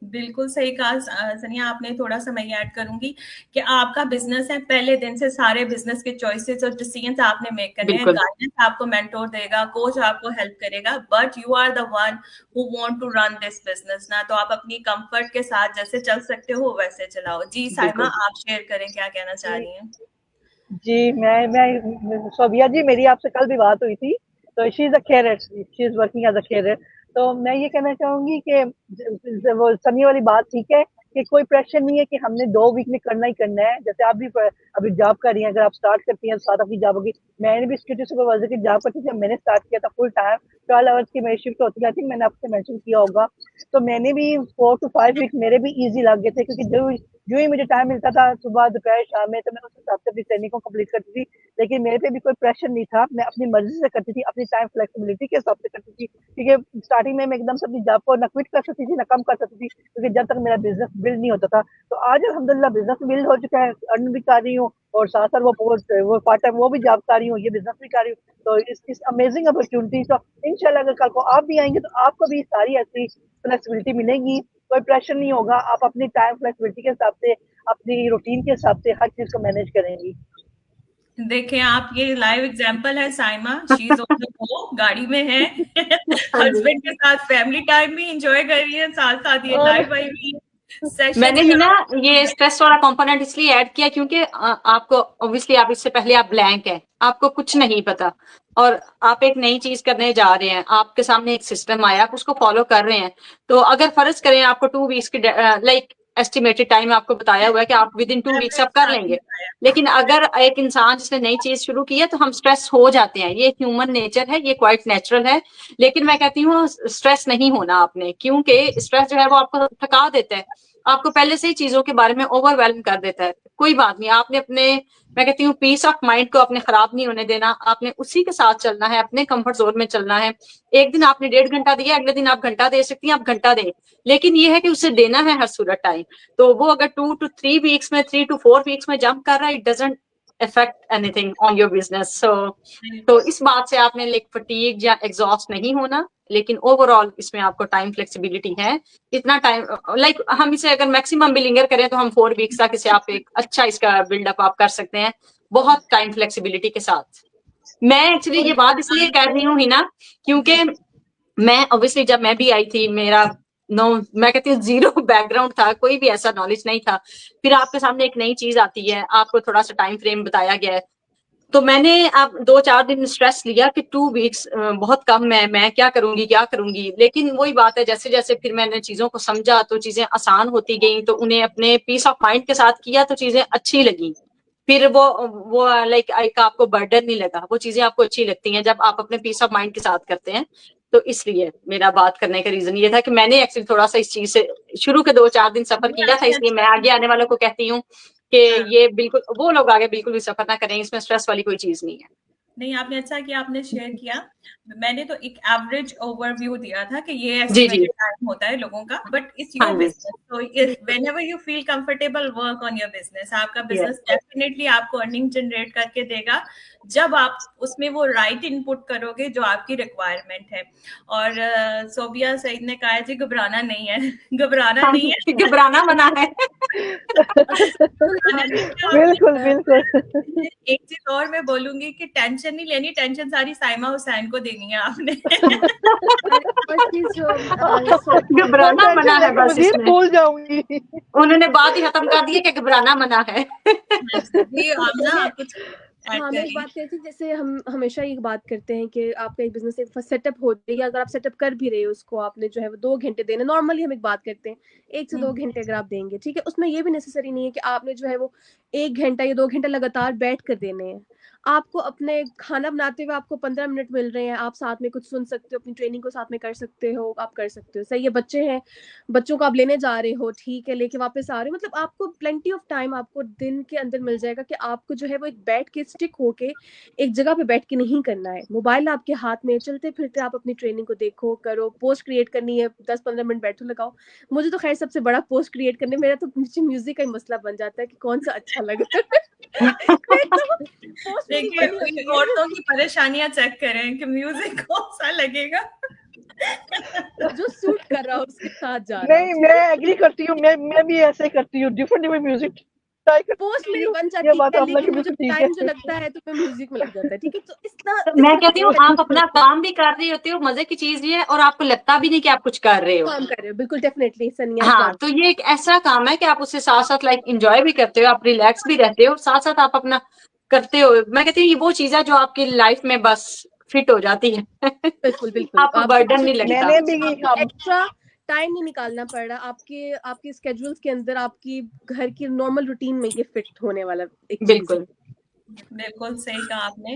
बिल्कुल सही कहा सनिया आपने। थोड़ा सा मैं ऐड करूंगी कि आपका बिजनेस है, पहले दिन से सारे बिजनेस के चॉइसेस और डिसीजंस आपने मेक करने हैं। बिल्कुल गाइडेंस आपको मेंटोर देगा, कोच आपको हेल्प करेगा, but you are the one who want to run this business ना। तो आप अपनी कंफर्ट के साथ जैसे चल सकते हो वैसे चलाओ। जी साइमा, बिल्कुल। आप शेयर करें क्या कहना चाह रही हैं। जी, मैं सोबिया जी, मेरी आपसे कल भी बात हुई थी। तो she is a carrier, she is working as a carrier. तो मैं ये कहना चाहूँगी कि वो सनी वाली बात ठीक है कि कोई प्रेशर नहीं है कि हमने 2 वीक में करना ही करना है। जैसे आप भी अभी जॉब कर रही हैं, अगर आप स्टार्ट करती हैं, साथ आपकी जॉब होगी। मैंने भी सिक्योरिटी सुपरवाइज़र की जॉब करती थी, जब मैंने स्टार्ट किया था फुल टाइम 12 आवर्स की मेरी शिफ्ट होती थी। आई थिंक मैंने आपसे मेंशन किया होगा। तो मैंने भी 4 टू 5 वीक मेरे भी ईज़ी लग गए थे, क्योंकि जो ही मुझे टाइम मिलता था, सुबह, दोपहर, शाम में, तो मैं उस हिसाब से अपनी ट्रेनिंग को कंप्लीट करती थी। लेकिन मेरे पे भी कोई प्रेशर नहीं था, मैं अपनी मर्ज़ी से करती थी, अपनी टाइम फ्लेक्सिबिलिटी के हिसाब से करती थी। क्योंकि स्टार्टिंग में मैं एकदम से अपनी जॉब को ना क्विट कर सकती थी, ना कम कर सकती थी, क्योंकि जब तक मेरा बिज़नेस बिल्ड नहीं होता था। तो आज अल्हम्दुलिल्लाह बिज़नेस बिल्ड हो चुका है, अर्न भी कर रही हूँ, और साथ-साथ वो पार्ट टाइम वो भी जॉब कर रही हूँ, ये बिज़नेस भी कर रही हूँ। तो इस अमेज़िंग अपॉर्च्युनिटी, तो इंशाल्लाह अगर कल को आप भी आएँगे, तो आपको भी सारी ऐसी फ्लेक्सिबिलिटी मिलेगी, कोई प्रेशर नहीं होगा। आप अपनी टाइम फ्लेक्सिबिलिटी के हिसाब से, अपनी रूटीन के हिसाब से हर चीज़ को मैनेज करेंगी। देखें आप, ये लाइव एग्जांपल है Saima. She is on the go, गाड़ी में है हाँ जी। हस्बैंड के साथ फैमिली टाइम भी एंजॉय कर रही है, साथ साथ ये और लाइव आई हुई सेशन मैंने में ही ना आप ये स्ट्रेस वाला कंपोनेंट इसलिए ऐड किया क्योंकि आपको ऑब्वियसली आप इससे पहले आप ब्लैंक हैं, आपको कुछ नहीं पता, और आप एक नई चीज करने जा रहे हैं, आपके सामने एक सिस्टम आया, आप उसको फॉलो कर रहे हैं। तो अगर फर्ज करें आपको 2 वीक्स की लाइक एस्टिमेटेड टाइम आपको बताया हुआ है कि आप विद इन 2 वीक्स एवरेज आप कर टाइम लेंगे, बताया। लेकिन अगर एक इंसान जिसने नई चीज शुरू की है तो हम स्ट्रेस हो जाते हैं, ये ह्यूमन नेचर है, ये क्वाइट नेचुरल है। लेकिन मैं कहती हूँ स्ट्रेस नहीं होना आपने, क्योंकि स्ट्रेस जो है वो आपको थका देता है, आपको पहले से ही चीजों के बारे में ओवरवेलम कर देता है। कोई बात नहीं, आपने अपने, मैं कहती हूँ पीस ऑफ माइंड को अपने खराब नहीं होने देना, आपने उसी के साथ चलना है, अपने कंफर्ट जोन में चलना है। एक दिन आपने 1.5 घंटा दिया, अगले दिन आप घंटा दे सकती हैं, आप घंटा दें, लेकिन ये है कि उसे देना है हर सूरत टाइम। तो वो अगर 2 to 3 वीक्स में, 3 to 4 वीक्स में जंप कर रहा है, it doesn't affect anything on your business. तो इस बात से आपने लाइक फटीग या एग्जॉस्ट नहीं होना, लेकिन ओवरऑल इसमें आपको टाइम फ्लेक्सिबिलिटी है। इतना टाइम लाइक हम इसे अगर मैक्सिमम बिलिंगर करें तो हम 4 वीक्स तक इसे आप एक अच्छा इसका बिल्डअप आप कर सकते हैं, बहुत टाइम फ्लेक्सिबिलिटी के साथ। मैं एक्चुअली ये बात इसलिए कर रही हूँ हिना, क्योंकि मैं ऑब्वियसली जब मैं भी आई थी, मेरा नो, मैं कहती हूँ जीरो बैकग्राउंड था, कोई भी ऐसा नॉलेज नहीं था। फिर आपके सामने एक नई चीज आती है, आपको थोड़ा सा टाइम फ्रेम बताया गया है, तो मैंने अब 2-4 दिन स्ट्रेस लिया कि 2 वीक्स बहुत कम है, मैं क्या करूंगी। लेकिन वही बात है, जैसे जैसे फिर मैंने चीजों को समझा तो चीजें आसान होती गई, तो उन्हें अपने पीस ऑफ माइंड के साथ किया तो चीजें अच्छी लगी। फिर वो लाइक एक आपको बर्डन नहीं लगा, वो चीजें आपको अच्छी लगती हैं जब आप अपने पीस ऑफ माइंड के साथ करते हैं। तो इसलिए मेरा बात करने का रीजन ये था कि मैंने एक्चुअली थोड़ा सा इस चीज से शुरू के 2-4 दिन सफर किया था, इसलिए मैं आगे आने वालों को कहती हूँ कि ये बिल्कुल, वो लोग आगे बिल्कुल भी सफर ना करें, इसमें स्ट्रेस वाली कोई चीज नहीं है। नहीं, आपने अच्छा किया, आपने शेयर किया। मैंने तो एक एवरेज ओवरव्यू दिया था कि ये जी जी। एस्टिमेटेड टाइम होता है लोगों का, बट इट्स हाँ योर जी। बिजनेस, तो whenever you feel comfortable work on your business. आपका बिजनेस यस। डेफिनेटली आपको अर्निंग जनरेट करके देगा जब आप उसमें वो राइट इनपुट करोगे जो आपकी रिक्वायरमेंट है। और सोबिया सईद ने कहा है जी घबराना नहीं है घबराना नहीं है घबराना मना है। बिल्कुल, बिल्कुल। एक चीज और मैं बोलूंगी कि टेंशन नहीं लेनी, टेंशन सारी साइमा हुसैन को देनी है आपने और चीज जो घबराना मना है बस मजीद इसमें, भूल जाऊंगी। उन्होंने बात ही खत्म कर दी है कि घबराना मना है। जी आमना, आप कुछ ऐड हाँ, मैं एक करिए। बात कहती थी, जैसे हम हमेशा एक बात करते हैं कि आपका एक बिजनेस एक सेटअप हो जाए, या अगर आप सेटअप कर भी रहे हो उसको, आपने जो है वो 2 घंटे देने, नॉर्मली हम एक बात करते हैं 1 से 2 घंटे अगर आप देंगे, ठीक है, उसमें ये भी नेसेसरी नहीं है कि आपने जो है वो 1 घंटा या 2 घंटे लगातार बैठ कर देने हैं। आपको अपने खाना बनाते हुए आपको 15 मिनट मिल रहे हैं, आप साथ में कुछ सुन सकते हो, अपनी ट्रेनिंग को साथ में कर सकते हो, आप कर सकते हो। सही है, बच्चे हैं, बच्चों को आप लेने जा रहे हो, ठीक है, लेके वापस आ रहे हो, मतलब आपको प्लेंटी ऑफ टाइम आपको दिन के अंदर मिल जाएगा कि आपको जो है वो एक बैठ के स्टिक होके एक जगह पे बैठ के नहीं करना है। मोबाइल आपके हाथ में, चलते फिरते आप अपनी ट्रेनिंग को देखो, करो, पोस्ट क्रिएट करनी है, 10-15 मिनट बैठो, लगाओ। मुझे तो खैर सबसे बड़ा पोस्ट क्रिएट करने, मेरा तो म्यूजिक का ही मसला बन जाता है कि कौन सा अच्छा लग रहा है। पोस्ट मेरी देखिए बनी हुई है। औरतों की परेशानियां चेक करें कि म्यूजिक कौन सा लगेगा जो सूट कर रहा हो उसके साथ जा रहा हो। नहीं, मैं एग्री करती हूँ, मैं भी ऐसे करती हूँ, डिफरेंट म्यूजिक ट्राई पोस्ट करती मेरी हूँ। बन ये जाती बात है, आप लोग की लेकिन मुझे बिल्कुल ठीक टाइम जो है। लगता है तो मैं म्यूजिक में लग जाता है, ठीक है। तो इस तो मैं कहती हूँ आप अपना तरह काम भी कर रही होती हो, मजे की चीज ये है, और आपको लगता भी नहीं कि आप कुछ कर रहे हो। काम कर रहे हो, बिल्कुल डेफिनेटली सनिया हाँ, बात। तो ये एक ऐसा काम है कि आप उससे साथ साथ लाइक एंजॉय भी करते हो, आप रिलैक्स भी रहते हो, साथ साथ आप अपना करते हो। मैं कहती हूँ ये वो चीज है जो आपकी लाइफ में बस फिट हो जाती है। बिल्कुल बिल्कुल, आपको बर्डन नहीं लगता। मैंने भी आपको एक्स्ट्रा टाइम नहीं निकालना पड़ रहा, आपके आपके स्केड्यूल्स के अंदर, आपकी घर की नॉर्मल रूटीन में ये फिट होने वाला एक चीज है। बिल्कुल बिल्कुल सही कहा आपने।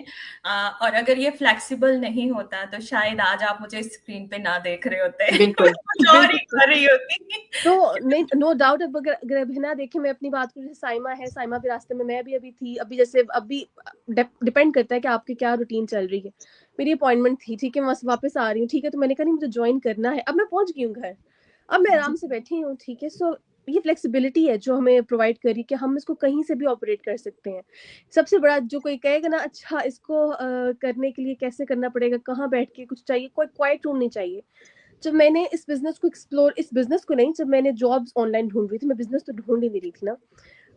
और अगर ये फ्लेक्सिबल नहीं होता तो शायद आज आप मुझे स्क्रीन पे ना देख रहे होते बिल्कुल कुछ और ही कर रही होती। तो नहीं, नो डाउट, अगर बिना देखे मैं अपनी बात करूँ, जैसे साइमा है, साइमा भी रास्ते में, मैं भी अभी थी, अभी जैसे अभी डिपेंड करता है कि आपकी क्या रूटीन चल रही है। मेरी अपॉइंटमेंट थी, ठीक है, मैं वापस आ रही हूँ, ठीक है, तो मैंने कहा नहीं मुझे ज्वाइन करना है, अब मैं पहुंच गई हूँ घर, अब मैं आराम से बैठी हूँ, ठीक है। सो ये फ्लेक्सिबिलिटी है जो हमें प्रोवाइड करी कि हम इसको कहीं से भी ऑपरेट कर सकते हैं। सबसे बड़ा जो कोई कहेगा ना, अच्छा इसको करने के लिए कैसे करना पड़ेगा, कहाँ बैठ के कुछ चाहिए, कोई क्वाइट रूम नहीं चाहिए। जब मैंने इस बिजनेस को एक्सप्लोर, इस बिजनेस को नहीं, जब मैंने जॉब्स ऑनलाइन ढूंढ रही थी, मैं बिजनेस तो ढूंढ ही नहीं रही थी ना,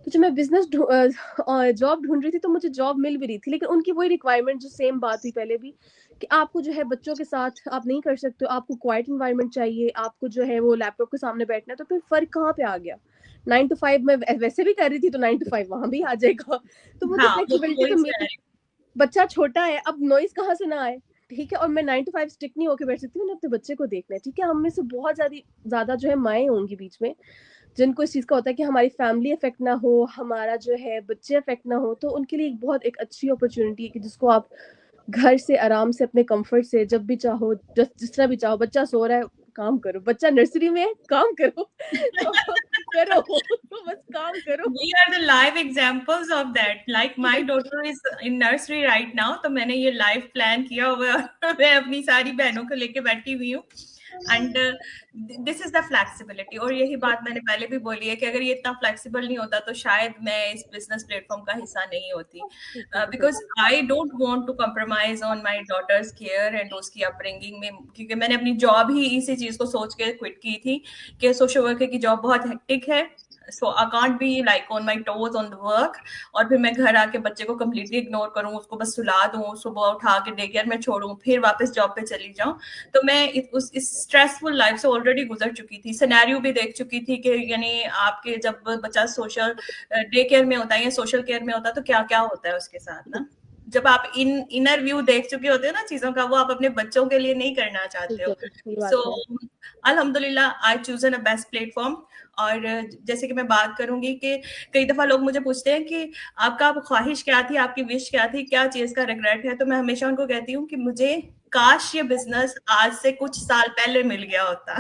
तो जब मैं बिजनेस जॉब ढूंढ रही थी तो मुझे जॉब मिल भी रही थी, लेकिन उनकी वही रिक्वायरमेंट जो सेम बात हुई पहले भी, कि आपको जो है बच्चों के साथ आप नहीं कर सकते हो, आपको क्वाइट इन्वायरमेंट चाहिए, आपको जो है वो लैपटॉप के सामने बैठना है। तो फिर फर्क कहाँ पे आ गया? 9 to 5 मैं वैसे भी कर रही थी, तो 9 to 5 वहां भी आ जाएगा। तो मुझे हाँ, फ्लेक्सिबिलिटी तो मिली। बच्चा छोटा है, अब नॉइज कहाँ से ना आए, ठीक है, और मैं 9 to 5 स्टिक नहीं होकर बैठ सकती, मैंने अपने बच्चे को देखना है, ठीक है। हम में से बहुत ज्यादा जो है माएँ होंगी बीच में, जिनको इस चीज का होता है कि हमारी फैमिली अफेक्ट ना हो, हमारा जो है बच्चे अफेक्ट ना हो, तो उनके लिए एक बहुत एक अच्छी अपॉर्चुनिटी है कि जिसको आप घर से आराम से अपने कंफर्ट से जब भी चाहो, जिस तरह भी चाहो, बच्चा सो रहा है काम करो, बच्चा नर्सरी में है काम करो, तो करो, तो बस काम करो। We are the live examples of that. Like my daughter is in nursery right now, तो मैंने ये live plan किया हुआ है। मैं अपनी सारी बहनों को लेके बैठी हुई हूँ। And this is the flexibility. और यही बात मैंने पहले भी बोली है कि अगर ये इतना फ्लेक्सिबल नहीं होता तो शायद मैं इस बिजनेस प्लेटफॉर्म का हिस्सा नहीं होती, because I don't want to compromise on my daughter's care and उसकी अपब्रिंगिंग में, क्योंकि मैंने अपनी जॉब ही इसी चीज को सोच के क्विट की थी कि सोशल वर्कर की जॉब बहुत हेक्टिक है, so I can't be like on my toes on the work, और फिर मैं घर आके बच्चे को कम्प्लीटली इग्नोर करूँ, उसको बस सुला दूँ, सुबह उठा के डे केयर में छोड़ूँ, फिर वापस जॉब पे चली जाऊँ। तो मैं इस स्ट्रेसफुल लाइफ से ऑलरेडी गुजर चुकी थी, सिनेरियो भी देख चुकी थी कि यानी आपके जब बच्चा सोशल डे केयर में होता है या सोशल केयर में होता है तो क्या क्या होता है उसके साथ ना। जब आप इनर व्यू देख चुके होते हो ना चीजों का, वो आप अपने बच्चों के लिए नहीं करना चाहते हो। सो अल्हम्दुलिल्लाह आई चूजन अ बेस्ट प्लेटफॉर्म। और जैसे कि मैं बात करूंगी कि कई दफा लोग मुझे पूछते हैं कि आपका ख्वाहिश क्या थी, आपकी विश क्या थी, क्या चीज का रिग्रेट है, तो मैं हमेशा उनको कहती हूँ कि मुझे काश ये बिजनेस आज से कुछ साल पहले मिल गया होता।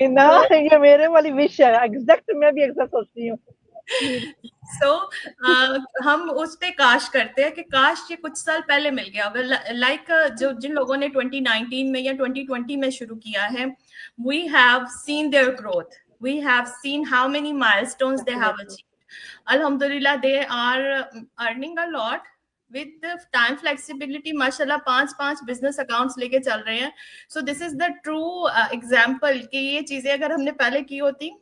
ना, ये मेरे वाली विश है, एग्जैक्ट मैं भी ऐसा सोचती हूँ। सो हम उस पे काश करते हैं कि काश ये कुछ साल पहले मिल गया। लाइक जो जिन लोगों ने 2019 में या 2020 में शुरू किया है, we have seen their growth, we have seen how many milestones they have achieved. Alhamdulillah, they are earning a lot with the time flexibility, माशाल्लाह 5 बिजनेस अकाउंट्स लेके चल रहे हैं। So this is the true example कि ये चीजें अगर हमने पहले की होती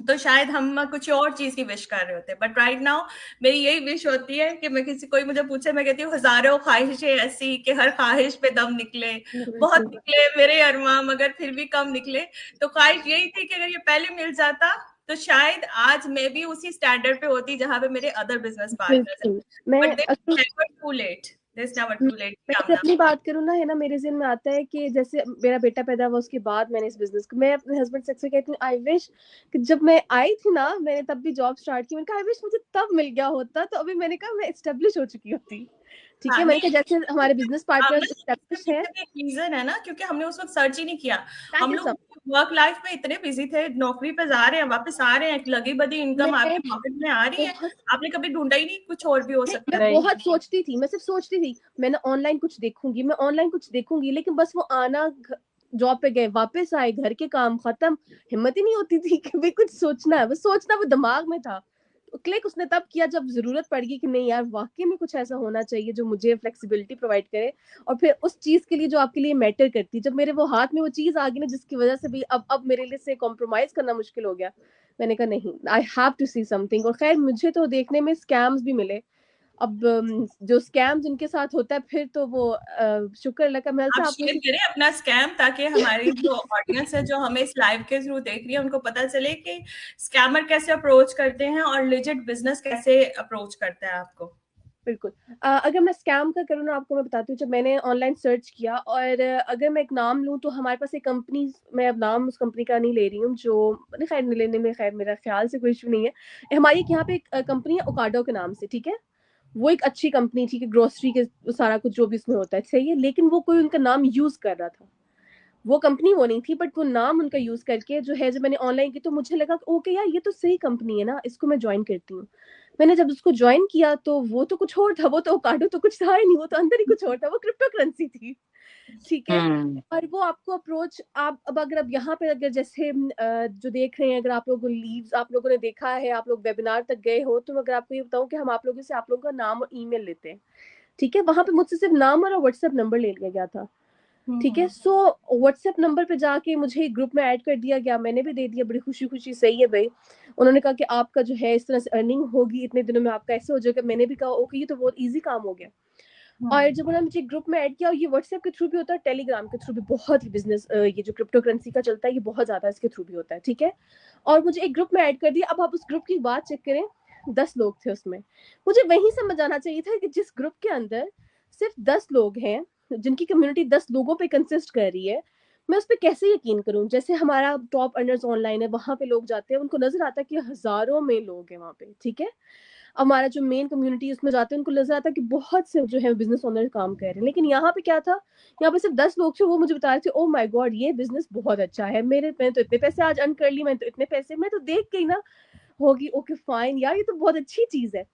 तो शायद हम कुछ और चीज की विश कर रहे होते, बट राइट नाउ मेरी यही विश होती है कि मैं कोई मुझे पूछे, मैं कहती हूँ हजारों ख्वाहिशें ऐसी कि हर ख्वाहिश पे दम निकले, बहुत निकले मेरे अरमान, मगर फिर भी कम निकले। तो ख्वाहिश यही थी कि अगर ये पहले मिल जाता तो शायद आज मैं भी उसी स्टैंडर्ड पे होती जहां पे मेरे अदर बिजनेस पार्टनर्स हैं, but they never too late. There's never too late. मैं अगर अपनी बात करूँ ना, है ना, मेरे ज़हन में आता है कि जैसे मेरा बेटा पैदा हुआ उसके बाद मैंने इस बिजनेस को, मैं अपने हस्बैंड से अक्सर कहती हूँ आई विश कि जब मैं आई थी ना, मैंने तब भी जॉब स्टार्ट की, मैंने कहा आई विश मुझे तब मिल गया होता, तो अभी मैंने कहा मैं एस्टेब्लिश हो चुकी होती। ठीक है, मैंने कहा जैसे हमारे बिजनेस पार्टनर एस्टेब्लिश है, रीजन है ना, क्योंकि हमने उस वक्त सर्च ही नहीं किया। हम लोग सब वर्क लाइफ में इतने बिजी थे, नौकरी पे जा रहे हैं, वापस आ रहे हैं, लगी बदी इनकम आपके पॉकेट में आ रही है, आपने कभी ढूंढा ही नहीं कुछ और भी हो सकता है। मैं बहुत सोचती थी, मैं सिर्फ सोचती थी मैं ना ऑनलाइन कुछ देखूंगी, मैं ऑनलाइन कुछ देखूंगी, लेकिन बस वो आना, जॉब पे गए, वापस आए, घर के काम खत्म, हिम्मत ही नहीं होती थी कि भी कुछ सोचना है, बस सोचना वो दिमाग में था। क्लिक उसने तब किया जब जरूरत पड़ेगी कि नहीं यार वाकई में कुछ ऐसा होना चाहिए जो मुझे फ्लेक्सिबिलिटी प्रोवाइड करे, और फिर उस चीज के लिए जो आपके लिए मैटर करती, जब मेरे वो हाथ में वो चीज आ गई ना, जिसकी वजह से भी अब मेरे लिए से कॉम्प्रोमाइज करना मुश्किल हो गया, मैंने कहा नहीं, I have to see something. और खैर मुझे तो देखने में स्कैम्स भी मिले, अब जो स्कैम जिनके साथ होता है फिर तो वो शुक्र अल्लाह का, आप शेयर करें अपना स्कैम, ताकि हमारी जो ऑडियंस है जो हमें इस लाइव के थ्रू देख रही है उनको पता चले कि स्कैमर कैसे अप्रोच करते हैं और लेजिट बिजनेस कैसे अप्रोच करता है आपको। बिल्कुल। अगर मैं स्कैम का करूँ ना, आपको मैं बताती हूँ, जब मैंने ऑनलाइन सर्च किया, और अगर मैं एक नाम लूँ तो हमारे पास एक कंपनी, मैं अब नाम उस कंपनी का नहीं ले रही हूँ, जो खैर नहीं लेने में खैर मेरा ख्याल से कोई इशू नहीं है, हमारी यहाँ पे एक कंपनी है ओकाडो के नाम से, ठीक है, वो एक अच्छी कंपनी थी कि ग्रोसरी के सारा कुछ जो भी इसमें होता है सही है, लेकिन वो कोई उनका नाम यूज कर रहा था, वो कंपनी वो नहीं थी, बट वो नाम उनका यूज करके जो है, जब मैंने ऑनलाइन की तो मुझे लगा ओके यार ये तो सही कंपनी है ना, इसको मैं ज्वाइन करती हूँ। मैंने जब उसको ज्वाइन किया तो वो तो कुछ और था, वो तो ओकाडो तो कुछ था ही नहीं, वो तो अंदर ही कुछ और था, वो क्रिप्टो करेंसी थी, ठीक है। और वो आपको अप्रोच, आप अब अगर अब यहाँ पे अगर जैसे जो देख रहे हैं, अगर आप लोगों को लीव्स आप लोगों ने देखा है, आप लोग वेबिनार तक गए हो, तो अगर आपको ये बताऊं कि हम आप लोगों से आप लोगों का नाम और ईमेल लेते हैं, ठीक है, वहां पे मुझसे सिर्फ नाम और व्हाट्सएप नंबर ले लिया गया था, ठीक है। सो व्हाट्सएप नंबर पे जाके मुझे एक ग्रुप में ऐड कर दिया गया, मैंने भी दे दिया बड़ी खुशी खुशी, सही है भाई, उन्होंने कहा कि आपका जो है इस तरह से अर्निंग होगी, इतने दिनों में आपका ऐसे हो जाएगा, मैंने भी कहा ओके ये तो बहुत इजी काम हो गया। और जब उन्होंने मुझे ग्रुप में ऐड किया, और ये व्हाट्सएप के थ्रू भी होता है, टेलीग्राम के थ्रू भी बहुत ही बिजनेस, ये जो क्रिप्टो करेंसी का चलता है ये बहुत ज्यादा इसके थ्रू भी होता है, ठीक है। और मुझे एक ग्रुप में ऐड कर दिया, अब आप उस ग्रुप की बात चेक करें, 10 लोग थे उसमें, मुझे वहीं समझ आना चाहिए था कि जिस ग्रुप के अंदर सिर्फ 10 लोग हैं, जिनकी कम्युनिटी 10 लोगों पे कंसिस्ट कर रही है, मैं उस पर कैसे यकीन करूं। जैसे हमारा टॉप अर्नर्स ऑनलाइन है, वहां पे लोग जाते हैं, उनको नजर आता है कि हजारों में लोग हैं वहां पे, ठीक है। हमारा जो मेन कम्युनिटी उसमें जाते हैं, उनको नजर आता है कि बहुत से जो है बिजनेस ओनर काम कर रहे हैं, लेकिन यहाँ पे क्या था, यहाँ पे सिर्फ 10 लोग थे, वो मुझे बता रहे थे ओ माय गॉड ये बिजनेस बहुत अच्छा है, मैंने तो इतने पैसे आज अर्न कर ली, मैंने तो इतने पैसे, मैं तो देख के ही ना होगी ओके फाइन यार ये तो बहुत अच्छी चीज है।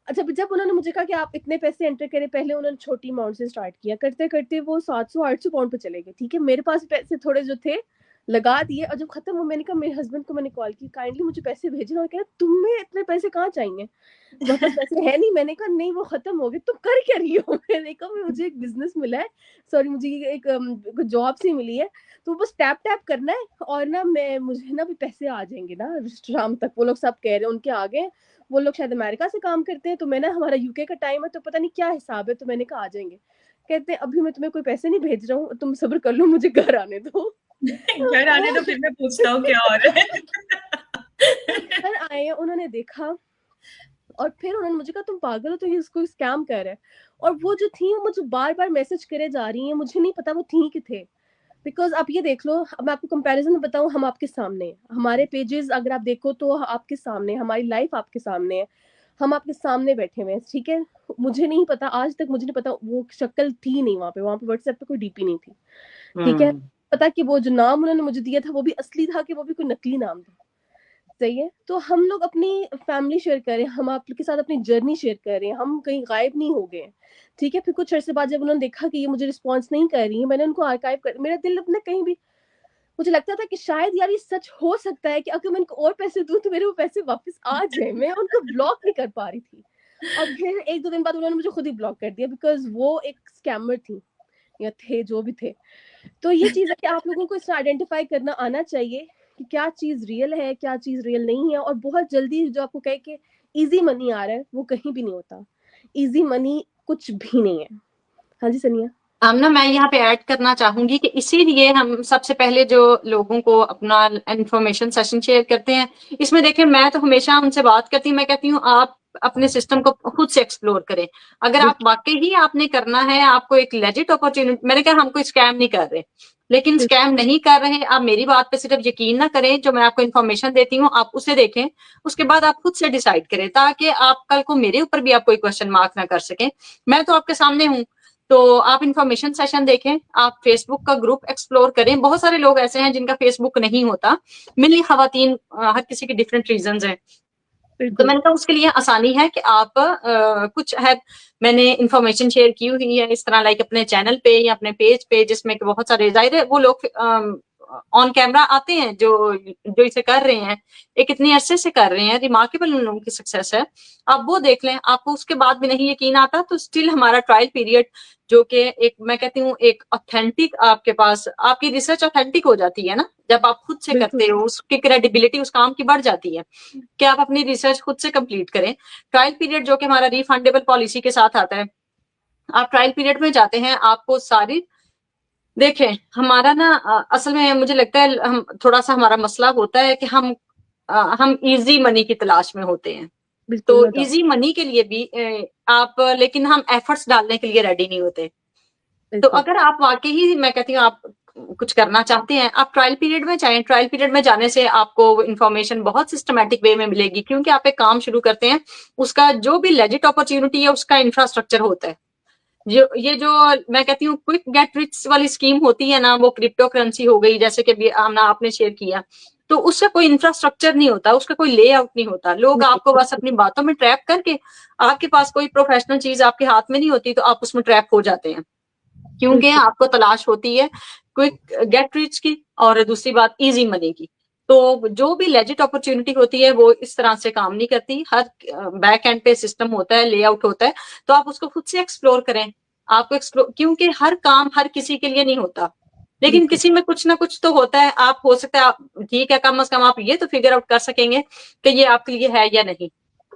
अच्छा, जब उन्होंने मुझे कहा कि आप इतने पैसे एंटर करें, पहले उन्होंने छोटी अमाउंट से स्टार्ट किया, करते करते वो 700-800 पाउंड पे चले गए, ठीक है। मेरे पास पैसे थोड़े जो थे लगा दिए, और जब खत्म हुआ मैंने कहा, मेरे हस्बैंड को मैंने कॉल की, काइंडली मुझे पैसे भेजना, और कह तुम्हें इतने पैसे कहाँ चाहिए, मेरे पास पैसे है नहीं। मैंने कहा नहीं वो खत्म हो गए, तुम कर क्या रही हो। मैंने कहा मुझे एक बिजनेस मिला है, सॉरी मुझे एक जॉब सी मिली है, तो बस टैप टैप करना है, और ना मुझे ना भी पैसे आ जाएंगे ना शाम तक। वो लोग सब कह रहे हैं उनके आगे, वो लोग शायद अमेरिका से काम करते हैं, तो मैं ना हमारा यूके का टाइम है तो पता नहीं क्या हिसाब है, तो मैंने कहा आ जाएंगे। कहते हैं अभी मैं तुम्हें कोई पैसे नहीं भेज रहा हूँ, तुम सब्र कर लो, मुझे घर आने दो। घर आने दो, फिर मैं पूछता हूँ क्या हो रहा है। घर आए, उन्होंने देखा, और फिर उन्होंने मुझे कहा तुम पागल हो, तो ये इसको स्कैम कर रहा है। और वो जो थी वो मुझे बार बार मैसेज करे जा रही हैं, मुझे नहीं पता वो थी कि थे, बिकॉज आप ये देख लो, अब मैं आपको कंपैरिजन में बताऊं, हम आपके सामने हैं, हमारे पेजेस अगर आप देखो तो आपके सामने, हमारी लाइफ आपके सामने है, हम आपके सामने बैठे हुए हैं, ठीक है। मुझे नहीं पता, आज तक मुझे नहीं पता, वो शक्ल थी नहीं वहां पे व्हाट्सएप पे कोई डीपी नहीं थी, ठीक है। पता कि वो जो नाम उन्होंने मुझे दिया था वो भी असली था कि वो भी कोई नकली नाम था, सही है। तो हम लोग अपनी फैमिली शेयर कर रहे हैं, हम आपके साथ अपनी जर्नी शेयर कर रहे हैं, हम कहीं गायब नहीं हो गए, ठीक है। फिर कुछ अर्से बाद जब उन्होंने देखा कि ये मुझे रिस्पॉन्स नहीं कर रही है, मैंने उनको आर्काइव कर, मेरा दिल अपने कहीं भी, मुझे लगता था कि शायद यार ये सच हो सकता है कि अगर मैं उनको और पैसे दूं तो मेरे वो पैसे वापस आ जाए, मैं उनको ब्लॉक नहीं कर पा रही थी। और फिर 1-2 दिन बाद उन्होंने मुझे खुद ही ब्लॉक कर दिया, बिकॉज वो एक स्कैमर थी या थे जो भी थे। तो ये चीज है कि आप लोगों को इसमें आइडेंटिफाई करना आना चाहिए कि क्या चीज रियल है, क्या चीज रियल नहीं है। और बहुत जल्दी जो आपको कहे कि इजी मनी आ रहा है, वो कहीं भी नहीं होता, इजी मनी कुछ भी नहीं है। हाँ जी सनिया। आमना, मैं यहाँ पे ऐड करना चाहूंगी कि इसीलिए हम सबसे पहले जो लोगों को अपना इंफॉर्मेशन सेशन शेयर करते हैं, इसमें देखिए मैं तो हमेशा उनसे बात करती हूँ, मैं कहती हूँ आप अपने सिस्टम को खुद से एक्सप्लोर करें। अगर आप वाकई ही आपने करना है, आपको एक लेजिट अपॉर्चुनिटी, मैंने कहा हम कोई स्कैम नहीं कर रहे, लेकिन स्कैम नहीं कर रहे, आप मेरी बात पे सिर्फ यकीन ना करें, जो मैं आपको इन्फॉर्मेशन देती हूँ आप उसे देखें, उसके बाद आप खुद से डिसाइड करें, ताकि आप कल को मेरे ऊपर भी आप कोई क्वेश्चन मार्क ना कर सकें। मैं तो आपके सामने हूँ, तो आप इन्फॉर्मेशन सेशन देखें, आप फेसबुक का ग्रुप एक्सप्लोर करें। बहुत सारे लोग ऐसे हैं जिनका फेसबुक नहीं होता, मिली खवातीन, हर किसी के डिफरेंट रीजंस हैं, तो मैंने कहा उसके लिए आसानी है कि आप कुछ है, मैंने इन्फॉर्मेशन शेयर की हुई है इस तरह, लाइक अपने चैनल पे या अपने पेज पे, जिसमें कि बहुत सारे, जाहिर है वो लोग ऑन कैमरा आते हैं जो इसे कर रहे हैं, एक इतनी अरसे से कर रहे हैं, रिमार्केबल उन लोगों की सक्सेस है। आप वो देख लें, आपको उसके बाद भी नहीं यकीन आता तो स्टिल हमारा ट्रायल पीरियड, जो कि एक, मैं कहती हूँ एक ऑथेंटिक, आपके पास आपकी रिसर्च ऑथेंटिक हो जाती है ना, जब आप खुद से करते हो, उसकी क्रेडिबिलिटी उस काम की बढ़ जाती है कि आप अपनी रिसर्च खुद से कंप्लीट करें। ट्रायल पीरियड जो कि हमारा रिफंडेबल पॉलिसी के साथ आता है, आप ट्रायल पीरियड में जाते हैं, आपको सारी, देखें हमारा ना असल में मुझे लगता है हम थोड़ा सा, हमारा मसला होता है कि हम इजी मनी की तलाश में होते हैं, तो इजी मनी के लिए भी आप, लेकिन हम एफर्ट्स डालने के लिए रेडी नहीं होते। तो अगर आप वाकई ही, मैं कहती हूँ आप कुछ करना चाहते हैं, आप ट्रायल पीरियड में जाएं। ट्रायल पीरियड में जाने से आपको इन्फॉर्मेशन बहुत सिस्टमैटिक वे में मिलेगी, क्योंकि आप एक काम शुरू करते हैं, उसका जो भी लेजिट अपॉर्चुनिटी है उसका इंफ्रास्ट्रक्चर होता है। ये जो मैं कहती हूँ क्विक गेट रिच वाली स्कीम होती है ना, वो क्रिप्टो करेंसी हो गई, जैसे कि आपने शेयर किया, तो उसका कोई इंफ्रास्ट्रक्चर नहीं होता, उसका कोई लेआउट नहीं होता। लोग आपको बस अपनी बातों में ट्रैप करके, आपके पास कोई प्रोफेशनल चीज आपके हाथ में नहीं होती, तो आप उसमें ट्रैप हो जाते हैं, क्योंकि आपको तलाश होती है क्विक गेट रिच की, और दूसरी बात इजी मनी की। तो जो भी लेजिट अपॉर्चुनिटी होती है वो इस तरह से काम नहीं करती, हर बैक एंड पे सिस्टम होता है, लेआउट होता है, तो आप उसको खुद से एक्सप्लोर करें। आपको एक्सप्लोर, क्योंकि हर काम हर किसी के लिए नहीं होता, लेकिन किसी में कुछ ना कुछ तो होता है। आप हो सकता है, आप ठीक है, कम से कम आप ये तो फिगर आउट कर सकेंगे कि ये आपके लिए है या नहीं,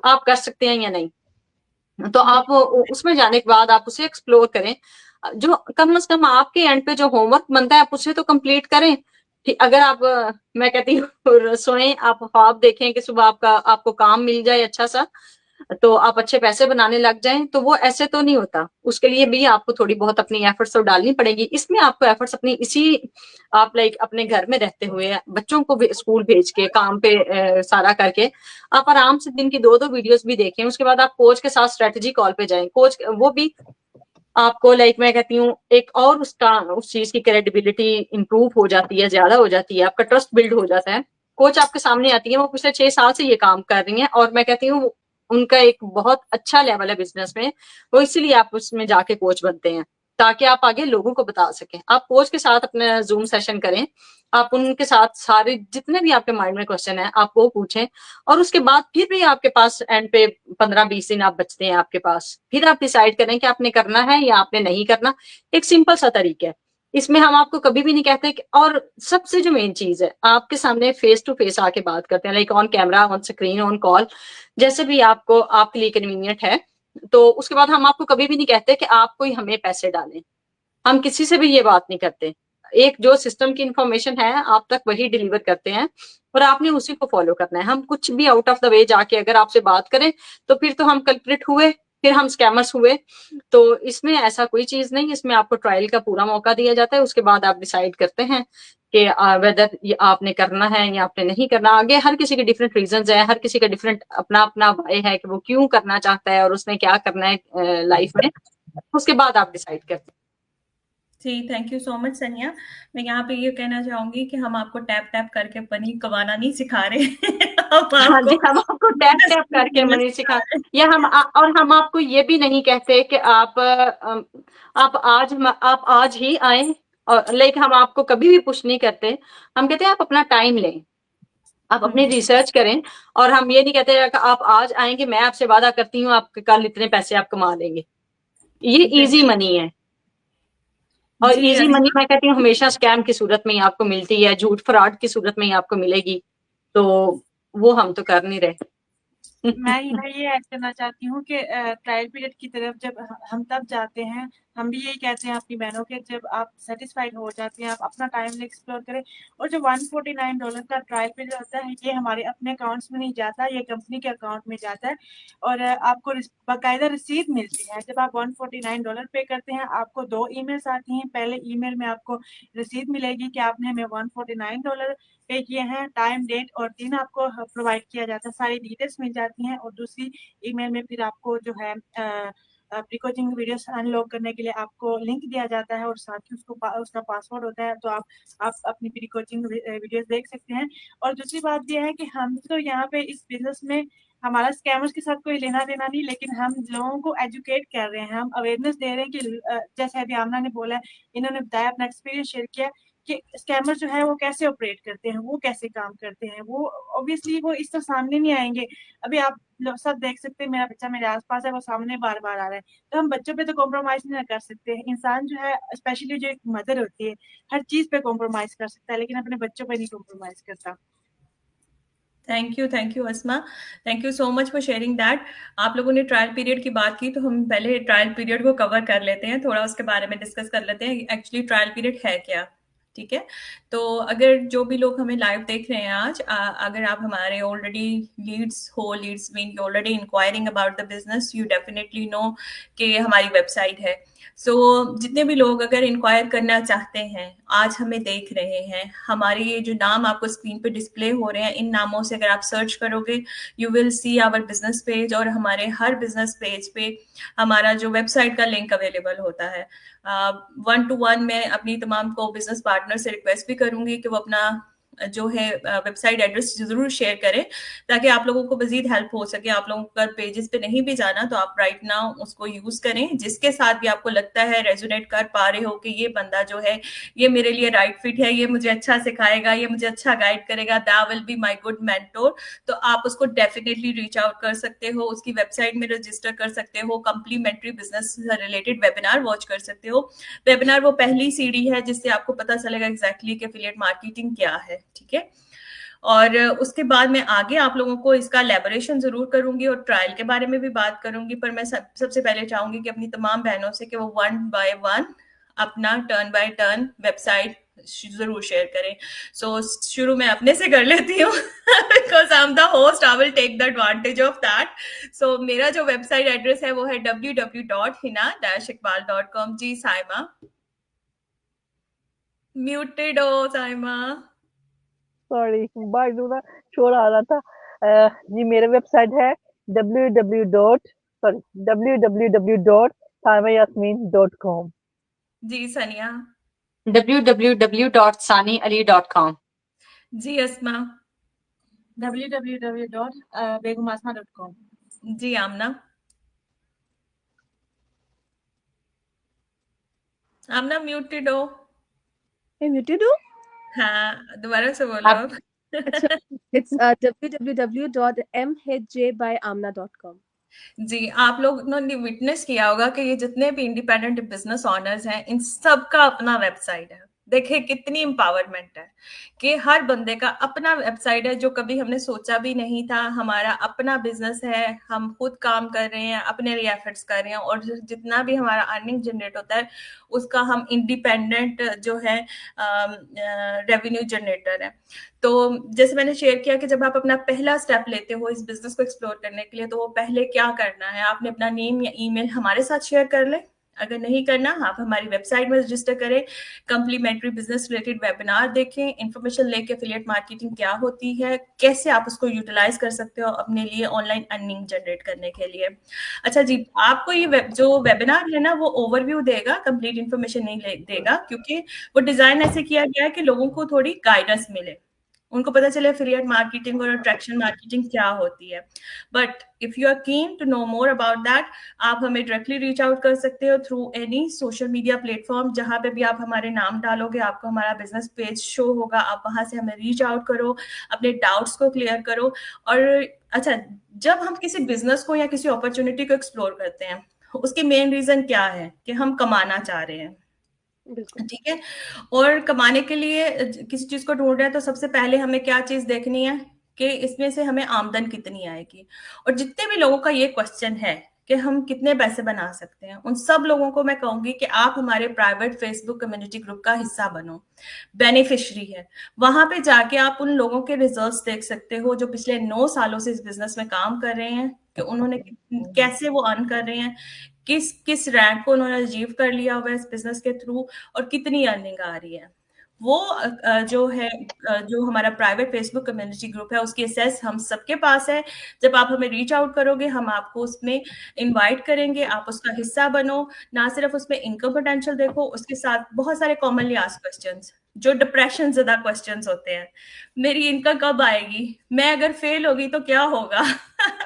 आप कर सकते हैं या नहीं। तो आप उसमें जाने के बाद आप उसे एक्सप्लोर करें, जो कम से कम आपके एंड पे जो होमवर्क बनता है आप उसे तो कंप्लीट करें। अगर आप, मैं कहती हूँ सोएं, आप ख्वाब देखें कि सुबह आपको काम मिल जाए अच्छा सा, तो आप अच्छे पैसे बनाने लग जाएं, तो वो ऐसे तो नहीं होता। उसके लिए भी आपको थोड़ी बहुत अपनी एफर्ट्स तो डालनी पड़ेगी। इसमें आपको एफर्ट्स अपनी आप लाइक अपने घर में रहते हुए, बच्चों को स्कूल भेज के, काम पे सारा करके, आप आराम से दिन की 2-2 वीडियोस भी देखें। उसके बाद आप कोच के साथ स्ट्रेटेजी कॉल पे जाएं, कोच वो भी आपको, लाइक मैं कहती हूँ, एक और उस चीज की क्रेडिबिलिटी इंप्रूव हो जाती है, ज्यादा हो जाती है, आपका ट्रस्ट बिल्ड हो जाता है। कोच आपके सामने आती है, वो पिछले 6 साल से ये काम कर रही हैं, और मैं कहती हूँ उनका एक बहुत अच्छा लेवल है बिजनेस में, वो इसीलिए आप उसमें जाके कोच बनते हैं, ताकि आप आगे लोगों को बता सकें। आप कोच के साथ अपना जूम सेशन करें, आप उनके साथ सारे जितने भी आपके माइंड में क्वेश्चन है आप वो पूछें, और उसके बाद फिर भी आपके पास एंड पे 15-20 दिन आप बचते हैं आपके पास, फिर आप डिसाइड करें कि आपने करना है या आपने नहीं करना। एक सिंपल सा तरीका है, इसमें हम आपको कभी भी नहीं कहते कि, और सबसे जो मेन चीज है, आपके सामने फेस टू फेस आके बात करते हैं, like on camera, on screen, on call, जैसे भी आपको आपके लिए कन्वीनियंट है। तो उसके बाद हम आपको कभी भी नहीं कहते कि आप कोई हमें पैसे डालें, हम किसी से भी ये बात नहीं करते। एक जो सिस्टम की इंफॉर्मेशन है आप तक वही डिलीवर करते हैं, और आपने उसी को फॉलो करना है। हम कुछ भी आउट ऑफ द वे जाके अगर आपसे बात करें तो फिर तो हम कल्प्रिट हुए, फिर हम स्कैमर्स हुए। तो इसमें ऐसा कोई चीज नहीं, इसमें आपको ट्रायल का पूरा मौका दिया जाता है। उसके बाद आप डिसाइड करते हैं कि वेदर ये आपने करना है या आपने नहीं करना। आगे हर किसी के डिफरेंट रीजंस है, हर किसी का डिफरेंट अपना अपना वाई है कि वो क्यों करना चाहता है और उसने क्या करना है लाइफ में, उसके बाद आप डिसाइड करते हैं। जी, थैंक यू सो मच सनिया। मैं यहाँ पे ये कहना चाहूंगी कि हम आपको टैप टैप करके मनी कमाना नहीं सिखा रहे हाँ जी, हम आपको टैप टैप करके मनी सिखा, या और हम आपको ये भी नहीं कहते कि आप आज ही आए, और लाइक हम आपको कभी भी पुश नहीं करते। हम कहते हैं आप अपना टाइम लें, आप अपनी रिसर्च करें, और हम ये नहीं कहते कि आप आज आएंगे, मैं आपसे वादा करती हूँ आप कल इतने पैसे आप कमा लेंगे। ये इजी मनी है, और इजी मनी मैं कहती हूँ हमेशा स्कैम की सूरत में ही आपको मिलती है, झूठ फ्रॉड की सूरत में ही आपको मिलेगी, तो वो हम तो कर नहीं रहे। मैं ये ऐड करना चाहती हूँ कि ट्रायल पीरियड की तरफ जब हम तब जाते हैं, हम भी यही कहते हैं अपनी बहनों के, जब आप सेटिस्फाइड हो जाते हैं आप अपना टाइम एक्सप्लोर करें। और जो $149 का ट्रायल पीरियड होता है ये हमारे अपने अकाउंट्स में नहीं जाता, ये कंपनी के अकाउंट में जाता है और आपको बाकायदा रसीद मिलती है। जब आप $149 पे करते हैं आपको 2 ईमेल्स आती हैं। पहले ईमेल में आपको रसीद मिलेगी कि आपने हमें $149 पे किए हैं, टाइम, डेट और दिन आपको प्रोवाइड किया जाता है, सारी डिटेल्स मिल जाती हैं। और दूसरी ईमेल में फिर आपको जो है प्री कोचिंग वीडियोस अनलॉक करने के लिए आपको लिंक दिया जाता है और साथ ही उसका पासवर्ड होता है, तो आप अपनी प्री कोचिंग वीडियोस देख सकते हैं। और दूसरी बात यह है कि हम तो यहाँ पे इस बिजनेस में हमारा स्कैमर्स के साथ कोई लेना देना नहीं, लेकिन हम लोगों को एजुकेट कर रहे हैं, हम अवेयरनेस दे रहे हैं कि जैसे अभी आमना ने बोला, इन्होंने बताया, अपना एक्सपीरियंस शेयर किया कि स्कैमर जो है वो कैसे ऑपरेट करते हैं, वो कैसे काम करते हैं। वो ऑब्वियसली वो इस तरह सामने नहीं आएंगे। अभी आप लोग सब देख सकते हैं, मेरा बच्चा मेरे आसपास है, वो सामने बार बार आ रहा है, तो हम बच्चों पे तो कॉम्प्रोमाइज नहीं कर सकते। इंसान जो है, स्पेशली जो एक मदर होती है, हर चीज पे कॉम्प्रोमाइज कर सकता है, लेकिन अपने बच्चों पे नहीं कॉम्प्रोमाइज करता। Thank you Asma, thank you so much for sharing that. आप लोगों ने ट्रायल पीरियड की बात की, तो हम पहले ट्रायल पीरियड को कवर कर लेते हैं, थोड़ा उसके बारे में डिस्कस कर लेते हैं एक्चुअली ट्रायल पीरियड है क्या। ठीक है, तो अगर जो भी लोग हमें लाइव देख रहे हैं आज, अगर आप हमारे already leads mean already inquiring about the business, you definitely know कि हमारी वेबसाइट है। जितने भी लोग अगर इंक्वायर करना चाहते हैं, आज हमें देख रहे हैं, हमारे ये जो नाम आपको स्क्रीन पे डिस्प्ले हो रहे हैं, इन नामों से अगर आप सर्च करोगे you will see our business page, और हमारे हर बिजनेस पेज पे हमारा जो वेबसाइट का लिंक अवेलेबल होता है। 1-to-1 मैं अपनी तमाम को बिजनेस पार्टनर से रिक्वेस्ट भी करूंगी कि वो अपना जो है वेबसाइट एड्रेस जरूर शेयर करें, ताकि आप लोगों को मजीद हेल्प हो सके। आप लोगों को पेजेस पे नहीं भी जाना तो आप राइट नाउ उसको यूज करें, जिसके साथ भी आपको लगता है रेजोनेट कर पा रहे हो कि ये बंदा जो है ये मेरे लिए राइट फिट है, ये मुझे अच्छा सिखाएगा, ये मुझे अच्छा गाइड करेगा, that will be my good mentor. तो आप उसको डेफिनेटली रीच आउट कर सकते हो, उसकी वेबसाइट में रजिस्टर कर सकते हो, complimentary business related webinar watch कर सकते हो। वेबिनार वो पहली सीढ़ी है जिससे आपको पता चलेगा एग्जैक्टली कि एफिलिएट मार्केटिंग क्या है। ठीक है, और उसके बाद मैं आगे आप लोगों को इसका एलैबोरेशन जरूर करूंगी और ट्रायल के बारे में भी बात करूंगी। पर मैं सबसे पहले चाहूंगी कि अपनी तमाम बहनों से कि वो 1 by 1 अपना टर्न बाय टर्न वेबसाइट जरूर शेयर करें। शुरू में अपने से कर लेती हूँ because I am the host, I will take the advantage of that. मेरा जो वेबसाइट एड्रेस है वो है www.hina-iqbal.com। जी साइमा, म्यूटेड हो साइमा। सॉरी, बाय दूना शोर आ रहा था। जी मेरा वेबसाइट है www.saimayasmin.com। जी सनिया, www.saniali.com। जी अस्मा, www.begumasma.com। जी आमना, आमना म्यूटेड हो। म्यूटेड हो? हाँ, दोबारा से बोलो आप अब। अच्छा, it's www.mhjbyamna.com। जी, आप लोगों ने विटनेस किया होगा कि ये जितने भी इंडिपेंडेंट बिजनेस ओनर्स हैं, इन सब का अपना वेबसाइट है। देखिए कितनी एम्पावरमेंट है कि हर बंदे का अपना वेबसाइट है, जो कभी हमने सोचा भी नहीं था। हमारा अपना बिजनेस है, हम खुद काम कर रहे हैं, अपने लिए एफर्ट्स कर रहे हैं, और जितना भी हमारा अर्निंग जनरेट होता है उसका हम इंडिपेंडेंट जो है रेवेन्यू जनरेटर है। तो जैसे मैंने शेयर किया कि जब आप अपना पहला स्टेप लेते हो इस बिजनेस को एक्सप्लोर करने के लिए, तो वो पहले क्या करना है, आपने अपना नेम या ईमेल हमारे साथ शेयर कर ले। अगर नहीं करना, आप हमारी वेबसाइट में रजिस्टर करें, कम्प्लीमेंट्री बिजनेस रिलेटेड वेबिनार देखें, इन्फॉर्मेशन लेके एफिलिएट मार्केटिंग क्या होती है, कैसे आप उसको यूटिलाइज कर सकते हो अपने लिए ऑनलाइन अर्निंग जनरेट करने के लिए। अच्छा जी, आपको ये जो वेबिनार है ना वो ओवरव्यू देगा, कंप्लीट इन्फॉर्मेशन नहीं देगा, क्योंकि वो डिजाइन ऐसे किया गया है कि लोगों को थोड़ी गाइडेंस मिले, उनको पता चले एफिलिएट मार्केटिंग और अट्रैक्शन मार्केटिंग क्या होती है। But if you are keen to know more about that, आप हमें डायरेक्टली रीच आउट कर सकते हो through any social media platform. जहां पे भी आप हमारे नाम डालोगे आपको हमारा बिजनेस पेज शो होगा, आप वहां से हमें रीच आउट करो, अपने डाउट्स को क्लियर करो। और अच्छा, जब हम किसी बिजनेस को या किसी अपॉर्चुनिटी को एक्सप्लोर करते हैं, उसके मेन रीजन क्या है कि हम कमाना चाह रहे हैं। ठीक है, और कमाने के लिए किसी चीज को ढूंढ रहे हैं तो सबसे पहले हमें क्या चीज देखनी है कि इसमें से हमें आमदन कितनी आएगी। और जितने भी लोगों का ये क्वेश्चन है कि हम कितने पैसे बना सकते हैं, उन सब लोगों को मैं कहूंगी कि आप हमारे प्राइवेट फेसबुक कम्युनिटी ग्रुप का हिस्सा बनो, बेनिफिशियरी है। वहां पे जाके आप उन लोगों के रिजल्ट्स देख सकते हो जो पिछले 9 सालों से इस बिजनेस में काम कर रहे हैं, कि उन्होंने कैसे वो अर्न कर रहे हैं, किस किस रैंक को उन्होंने अचीव कर लिया हुआ है इस बिजनेस के थ्रू, और कितनी अर्निंग आ रही है। वो जो है जो हमारा प्राइवेट फेसबुक कम्युनिटी ग्रुप है, उसकी एक्सेस हम सबके पास है। जब आप हमें रीच आउट करोगे, हम आपको उसमें इनवाइट करेंगे, आप उसका हिस्सा बनो। ना सिर्फ उसमें इनकम पोटेंशियल देखो, उसके साथ बहुत सारे कॉमनली आस्क्ड क्वेश्चंस, जो डिप्रेशन ज्यादा क्वेश्चंस होते हैं, मेरी इनकम कब आएगी, मैं अगर फेल होगी तो क्या होगा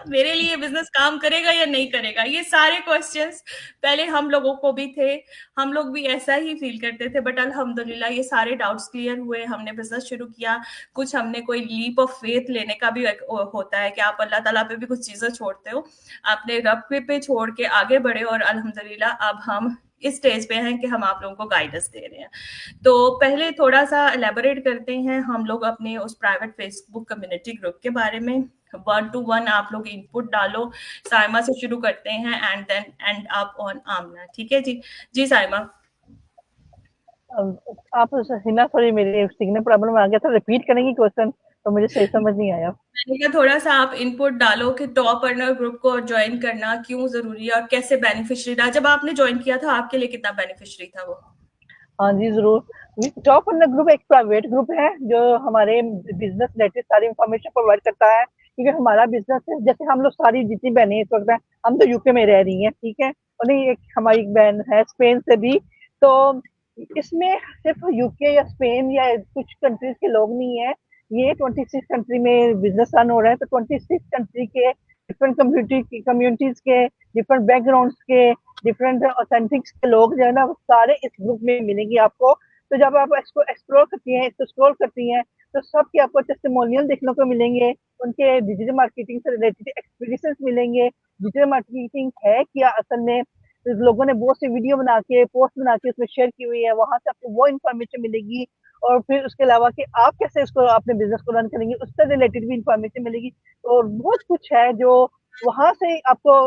मेरे लिए बिजनेस काम करेगा या नहीं करेगा, ये सारे क्वेश्चंस पहले हम लोगों को भी थे, हम लोग भी ऐसा ही फील करते थे। बट अल्हम्दुलिल्लाह ये सारे डाउट्स क्लियर हुए, हमने बिजनेस शुरू किया। कुछ हमने कोई लीप ऑफ फेथ लेने का भी एक होता है कि आप अल्लाह ताला पे भी कुछ चीजें छोड़ते हो, आपने रब पे छोड़ के आगे बढ़े, और अल्हम्दुलिल्लाह अब हम इस स्टेज पे हैं कि हम आप लोगों को गाइडेंस दे रहे हैं। तो पहले थोड़ा सा एलेबोरेट करते हैं हम लोग अपने उस प्राइवेट फेसबुक कम्युनिटी ग्रुप के बारे में। 1 to 1 आप लोग इनपुट डालो। साइमा से शुरू करते हैं and then end up on Aamna. ठीक है जी? जी साइमा। आप हिना, सॉरी मेरे सिग्नल प्रॉब्लम आ गया था, रिपीट करेंगी क्वेश्चन, तो मुझे सही समझ नहीं आया। मैंने कहा थोड़ा सा आप इनपुट डालो कि टॉप अर्नर ग्रुप को ज्वाइन करना क्यों जरूरी है और कैसे बेनिफिशियरी रहा। जब आपने ज्वाइन किया था आपके लिए कितना बेनिफिशियरी था वो? हाँ जी, जरूर। टॉप अर्नर ग्रुप एक प्राइवेट ग्रुप है जो हमारे बिजनेस रिलेटेड सारी इंफॉर्मेशन प्रोवाइड करता है, क्योंकि हमारा बिजनेस है, जैसे हम लोग सारी जितनी बहनें इस वक्त हैं, हम तो यूके में रह रही हैं, ठीक है, और नहीं एक हमारी बहन है स्पेन से भी। तो इसमें सिर्फ यूके या स्पेन या कुछ कंट्रीज के लोग नहीं है, ये 26 कंट्री में बिजनेस रन हो रहा है। तो 26 कंट्री के डिफरेंट कम्युनिटीज के डिफरेंट बैकग्राउंड्स के डिफरेंट ऑथेंटिक्स के लोग जो है ना, वो सारे इस ग्रुप में मिलेंगे आपको। तो जब आप इसको एक्सप्लोर करती हैं, इसको स्क्रॉल करती हैं, तो सबके आपको टेस्टिमोनियल देखने को मिलेंगे, उनके डिजिटल मार्केटिंग से रिलेटेड एक्सपीरियंसेस मिलेंगे। डिजिटल मार्केटिंग है क्या असल में, लोगों ने बहुत सी वीडियो बना के पोस्ट बना के उसमें शेयर की हुई है, वहां से आपको वो इन्फॉर्मेशन मिलेगी। और फिर उसके अलावा कि आप कैसे उसको अपने बिजनेस को रन करेंगे, उससे रिलेटेड भी इंफॉर्मेशन मिलेगी। और बहुत कुछ है जो वहां से आपको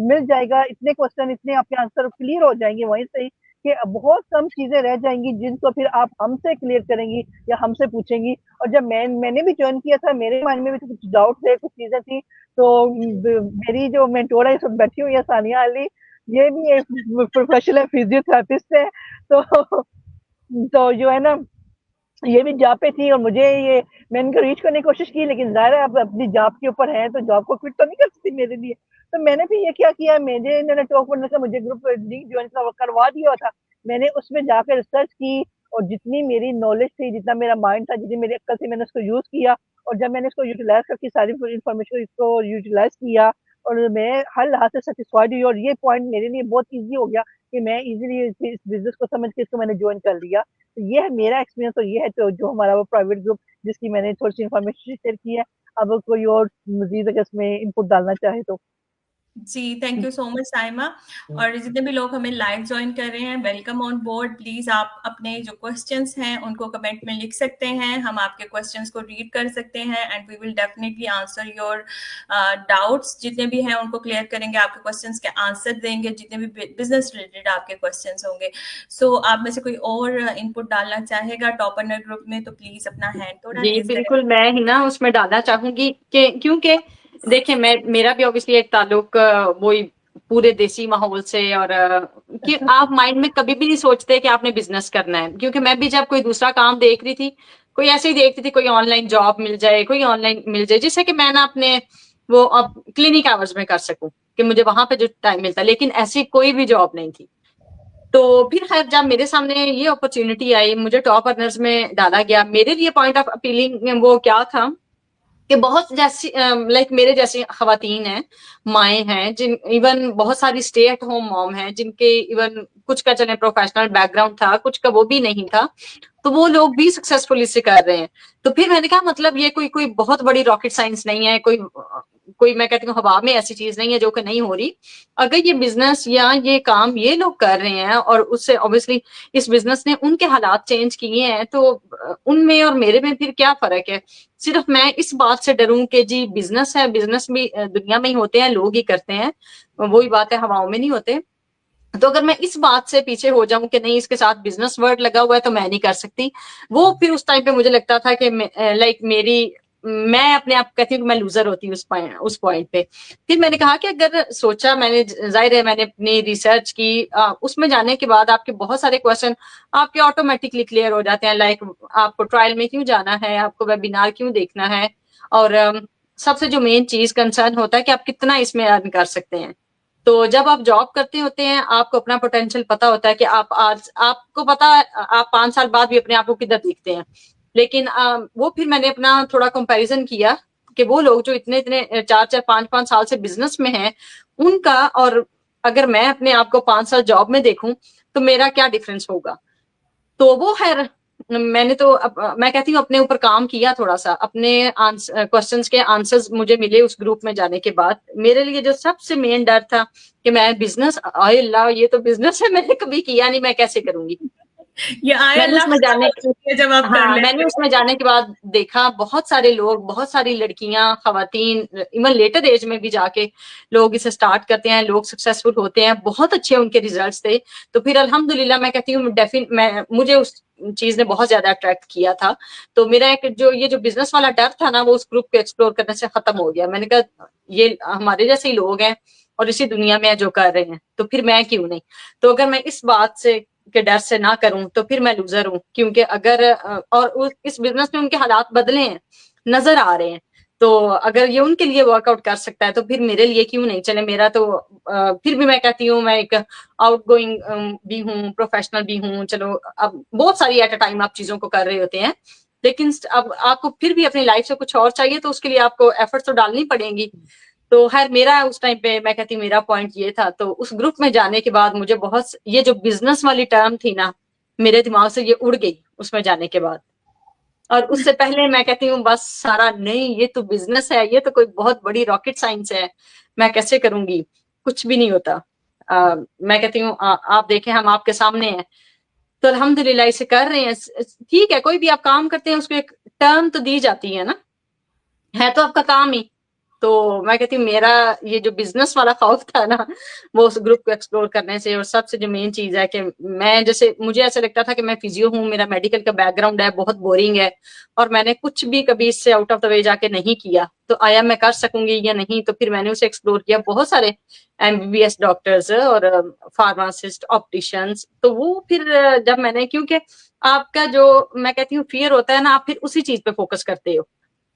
मिल जाएगा। इतने क्वेश्चन, इतने आपके आंसर क्लियर हो जाएंगे वहीं से, कि बहुत कम चीजें रह जाएंगी जिनको फिर आप हमसे क्लियर करेंगी या हमसे पूछेंगी। और जब मैंने भी ज्वाइन किया था, मेरे माइंड में भी तो कुछ डाउट थे, कुछ चीजें थी। तो मेरी जो मेंटोर है इस वक्त बैठी हुई है, सानिया अली, ये भी एक प्रोफेशनल फिजियोथेरेपिस्ट है। तो जो है ना, ये भी जॉब पे थी, और मुझे ये मैंने इनको रीच करने की कोशिश की, लेकिन जाहिर है अब अपनी जॉब के ऊपर है तो जॉब को क्विट तो नहीं कर सकती मेरे लिए। तो मैंने भी ये क्या किया, मेरे इन्होंने टॉप वर्नर का मुझे ग्रुप लिंक ज्वाइन करवा दिया था। मैंने उसमें जाकर रिसर्च की, और जितनी मेरी नॉलेज थी, जितना मेरा माइंड था, जितनी मेरी अक्ल थी, मैंने उसको यूज किया। और जब मैंने इसको यूटिलाइज करके सारी इन्फॉर्मेशन इसको यूटिलाइज किया, और मैं हर लिहाज से सेटिस्फाइड हुई। और ये पॉइंट मेरे लिए बहुत ईजी हो गया कि मैं इजीली इस बिजनेस को समझ के इसको मैंने ज्वाइन कर लिया। तो ये है मेरा एक्सपीरियंस। और ये है तो जो हमारा वो प्राइवेट ग्रुप जिसकी मैंने थोड़ी सी इन्फॉर्मेशन शेयर की है। अब कोई और मजीद अगर इसमें इनपुट डालना चाहे तो। जी, thank you so much Saima. और जितने भी लोग हमें लाइव ज्वाइन कर रहे हैं, वेलकम ऑन बोर्ड। प्लीज आप अपने जो क्वेश्चंस हैं उनको कमेंट में लिख सकते हैं, हम आपके क्वेश्चंस को रीड कर सकते हैं and we will definitely answer your doubts. जितने भी हैं उनको क्लियर करेंगे, आपके क्वेश्चंस के आंसर देंगे, जितने भी बिजनेस रिलेटेड आपके क्वेश्चंस होंगे। सो आप में से कोई और इनपुट डालना चाहेगा टॉप अर्नर ग्रुप में, तो प्लीज अपना हैंड थोड़ा जी रेज करें। बिल्कुल, मैं ही ना उसमें डालना चाहूंगी कि क्योंकि देखिए मेरा भी ऑब्वियसली एक ताल्लुक वही पूरे देसी माहौल से, और कि आप माइंड में कभी भी नहीं सोचते कि आपने बिजनेस करना है। क्योंकि मैं भी जब कोई दूसरा काम देख रही थी, कोई ऐसे ही देख रही थी, कोई ऑनलाइन जॉब मिल जाए, कोई ऑनलाइन मिल जाए जिससे कि मैं ना अपने वो अब क्लिनिक आवर्स में कर सकूं, कि मुझे वहां पे जो टाइम मिलता, लेकिन ऐसी कोई भी जॉब नहीं थी। तो फिर खैर जब मेरे सामने ये अपॉर्चुनिटी आई, मुझे टॉप अर्नर्स में डाला गया। मेरे लिए पॉइंट ऑफ अपीलिंग वो क्या था कि बहुत जैसी लाइक मेरे जैसी खवातीन हैं, माएँ हैं, जिन इवन बहुत सारी स्टे एट होम मॉम हैं, जिनके इवन कुछ का चले प्रोफेशनल बैकग्राउंड था, कुछ का वो भी नहीं था, तो वो लोग भी सक्सेसफुली से कर रहे हैं। तो फिर मैंने कहा मतलब ये कोई बहुत बड़ी रॉकेट साइंस नहीं है, कोई कोई मैं कहती हूँ हवा में ऐसी चीज नहीं है जो कि नहीं हो रही। अगर ये बिजनेस या ये काम ये लोग कर रहे हैं और उससे ऑब्वियसली इस बिजनेस ने उनके हालात चेंज किए हैं, तो उनमें और मेरे में फिर क्या फर्क है? सिर्फ मैं इस बात से डरूं कि जी बिजनेस है, बिजनेस भी दुनिया में ही होते हैं, लोग ही करते हैं, वही बात है, हवाओं में नहीं होते। तो अगर मैं इस बात से पीछे हो जाऊं कि नहीं इसके साथ बिजनेस वर्ड लगा हुआ है तो मैं नहीं कर सकती, वो फिर उस टाइम पे मुझे लगता था कि लाइक मैं अपने आप कहती हूँ कि मैं लूजर होती हूँ उस पॉइंट पे। फिर मैंने कहा कि अगर सोचा मैंने, जाहिर है मैंने अपनी रिसर्च की, उसमें जाने के बाद आपके बहुत सारे क्वेश्चन आपके ऑटोमेटिकली क्लियर हो जाते हैं। लाइक आपको ट्रायल में क्यों जाना है, आपको वेबिनार क्यों देखना है, और सबसे जो मेन चीज कंसर्न होता है कि आप कितना इसमें अर्न कर सकते हैं। तो जब आप जॉब करते होते हैं आपको अपना पोटेंशियल पता होता है कि आप आज, आपको पता है आप 5 साल बाद भी अपने आप को किधर देखते हैं। लेकिन वो फिर मैंने अपना थोड़ा कंपैरिजन किया कि वो लोग जो इतने 4-4 5-5 साल से बिजनेस में हैं उनका, और अगर मैं अपने आप को 5 साल जॉब में देखूं तो मेरा क्या डिफरेंस होगा। तो वो खैर मैंने तो मैं कहती हूँ अपने ऊपर काम किया थोड़ा सा, अपने क्वेश्चंस के आंसर्स मुझे मिले उस ग्रुप में जाने के बाद। मेरे लिए जो सबसे मेन डर था कि मैं बिजनेस, आए अल्लाह ये तो बिजनेस है, मैंने कभी किया नहीं, मैं कैसे करूंगी। ये आए मैंने अल्लाह उसमें जाने जब आप कर हाँ, लेते मैंने हो। उसमें जाने के बाद देखा बहुत सारे लोग, बहुत सारी लड़कियां, खवातीन, इवन लेटर एज में भी जाके लोग इसे स्टार्ट करते हैं, लोग सक्सेसफुल होते हैं, बहुत अच्छे उनके रिजल्ट्स थे। तो फिर अल्हम्दुलिल्लाह मैं कहती हूँ मुझे उस चीज ने बहुत ज्यादा अट्रैक्ट किया था। तो मेरा एक जो बिजनेस वाला डर था ना, वो उस ग्रुप को एक्सप्लोर करने से खत्म हो गया। मैंने कहा ये हमारे जैसे ही लोग हैं और इसी दुनिया में जो कर रहे हैं, तो फिर मैं क्यों नहीं। तो अगर मैं इस बात से के डर से ना करूं तो फिर मैं लूजर हूं, क्योंकि अगर और इस बिजनेस में उनके हालात बदले हैं, नजर आ रहे हैं, तो अगर ये उनके लिए वर्कआउट कर सकता है तो फिर मेरे लिए क्यों नहीं चले। मेरा तो फिर भी मैं कहती हूँ मैं एक आउटगोइंग भी हूँ, प्रोफेशनल भी हूँ। चलो अब बहुत सारी एट अ टाइम आप चीजों को कर रहे होते हैं, लेकिन अब आपको फिर भी अपनी लाइफ से कुछ और चाहिए, तो उसके लिए आपको एफर्ट्स तो डालनी पड़ेंगी। तो खैर मेरा उस टाइम पे मैं कहती हूँ मेरा पॉइंट ये था। तो उस ग्रुप में जाने के बाद मुझे बहुत, ये जो बिजनेस वाली टर्म थी ना, मेरे दिमाग से ये उड़ गई उसमें जाने के बाद। और उससे पहले मैं कहती हूँ बस सारा नहीं, ये तो बिजनेस है, ये तो कोई बहुत बड़ी रॉकेट साइंस है, मैं कैसे करूंगी, कुछ भी नहीं होता। मैं कहती हूँ आप देखें हम आपके सामने हैं, तो अल्हम्दुलिल्लाह इसे कर रहे हैं। ठीक है, कोई भी आप काम करते हैं उसको एक टर्म तो दी जाती है ना, है तो आपका काम ही। तो मैं कहती हूँ मेरा ये जो बिजनेस वाला खौफ था ना, वो उस ग्रुप को एक्सप्लोर करने से। और सबसे जो मेन चीज है कि मैं, जैसे मुझे ऐसा लगता था कि मैं फिजियो हूँ, मेरा मेडिकल का बैकग्राउंड है, बहुत बोरिंग है, और मैंने कुछ भी कभी इससे आउट ऑफ द वे जाके नहीं किया, तो आया मैं कर सकूंगी या नहीं। तो फिर मैंने उसे एक्सप्लोर किया, बहुत सारे MBBS डॉक्टर्स और फार्मासिस्ट, ऑप्टिशियंस। तो वो फिर जब मैंने, क्योंकि आपका जो मैं कहती हूँ फियर होता है ना, आप फिर उसी चीज पे फोकस करते हो।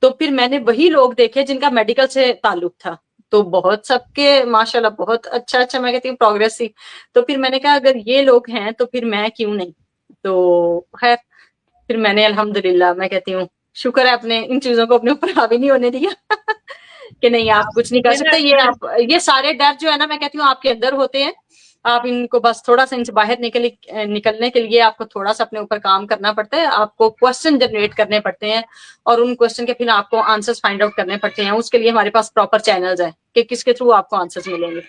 तो फिर मैंने वही लोग देखे जिनका मेडिकल से ताल्लुक था, तो बहुत सबके माशाल्लाह बहुत अच्छा मैं कहती हूँ प्रोग्रेस थी। तो फिर मैंने कहा अगर ये लोग हैं तो फिर मैं क्यों नहीं। तो खैर फिर मैंने अल्हम्दुलिल्लाह मैं कहती हूँ शुक्र है अपने इन चीजों को अपने ऊपर हावी नहीं होने दिया कि नहीं आप कुछ नहीं कर सकते। ये सारे डर जो है ना, मैं कहती हूँ आपके अंदर होते हैं, आप इनको बस थोड़ा सा इनसे बाहर निकलने के लिए आपको थोड़ा सा अपने ऊपर काम करना पड़ता है, आपको क्वेश्चन जनरेट करने पड़ते हैं, और उन क्वेश्चन के फिर आपको आंसर्स फाइंड आउट करने पड़ते हैं। उसके लिए हमारे पास प्रॉपर चैनल्स हैं कि किसके थ्रू आपको आंसर्स मिलेंगे,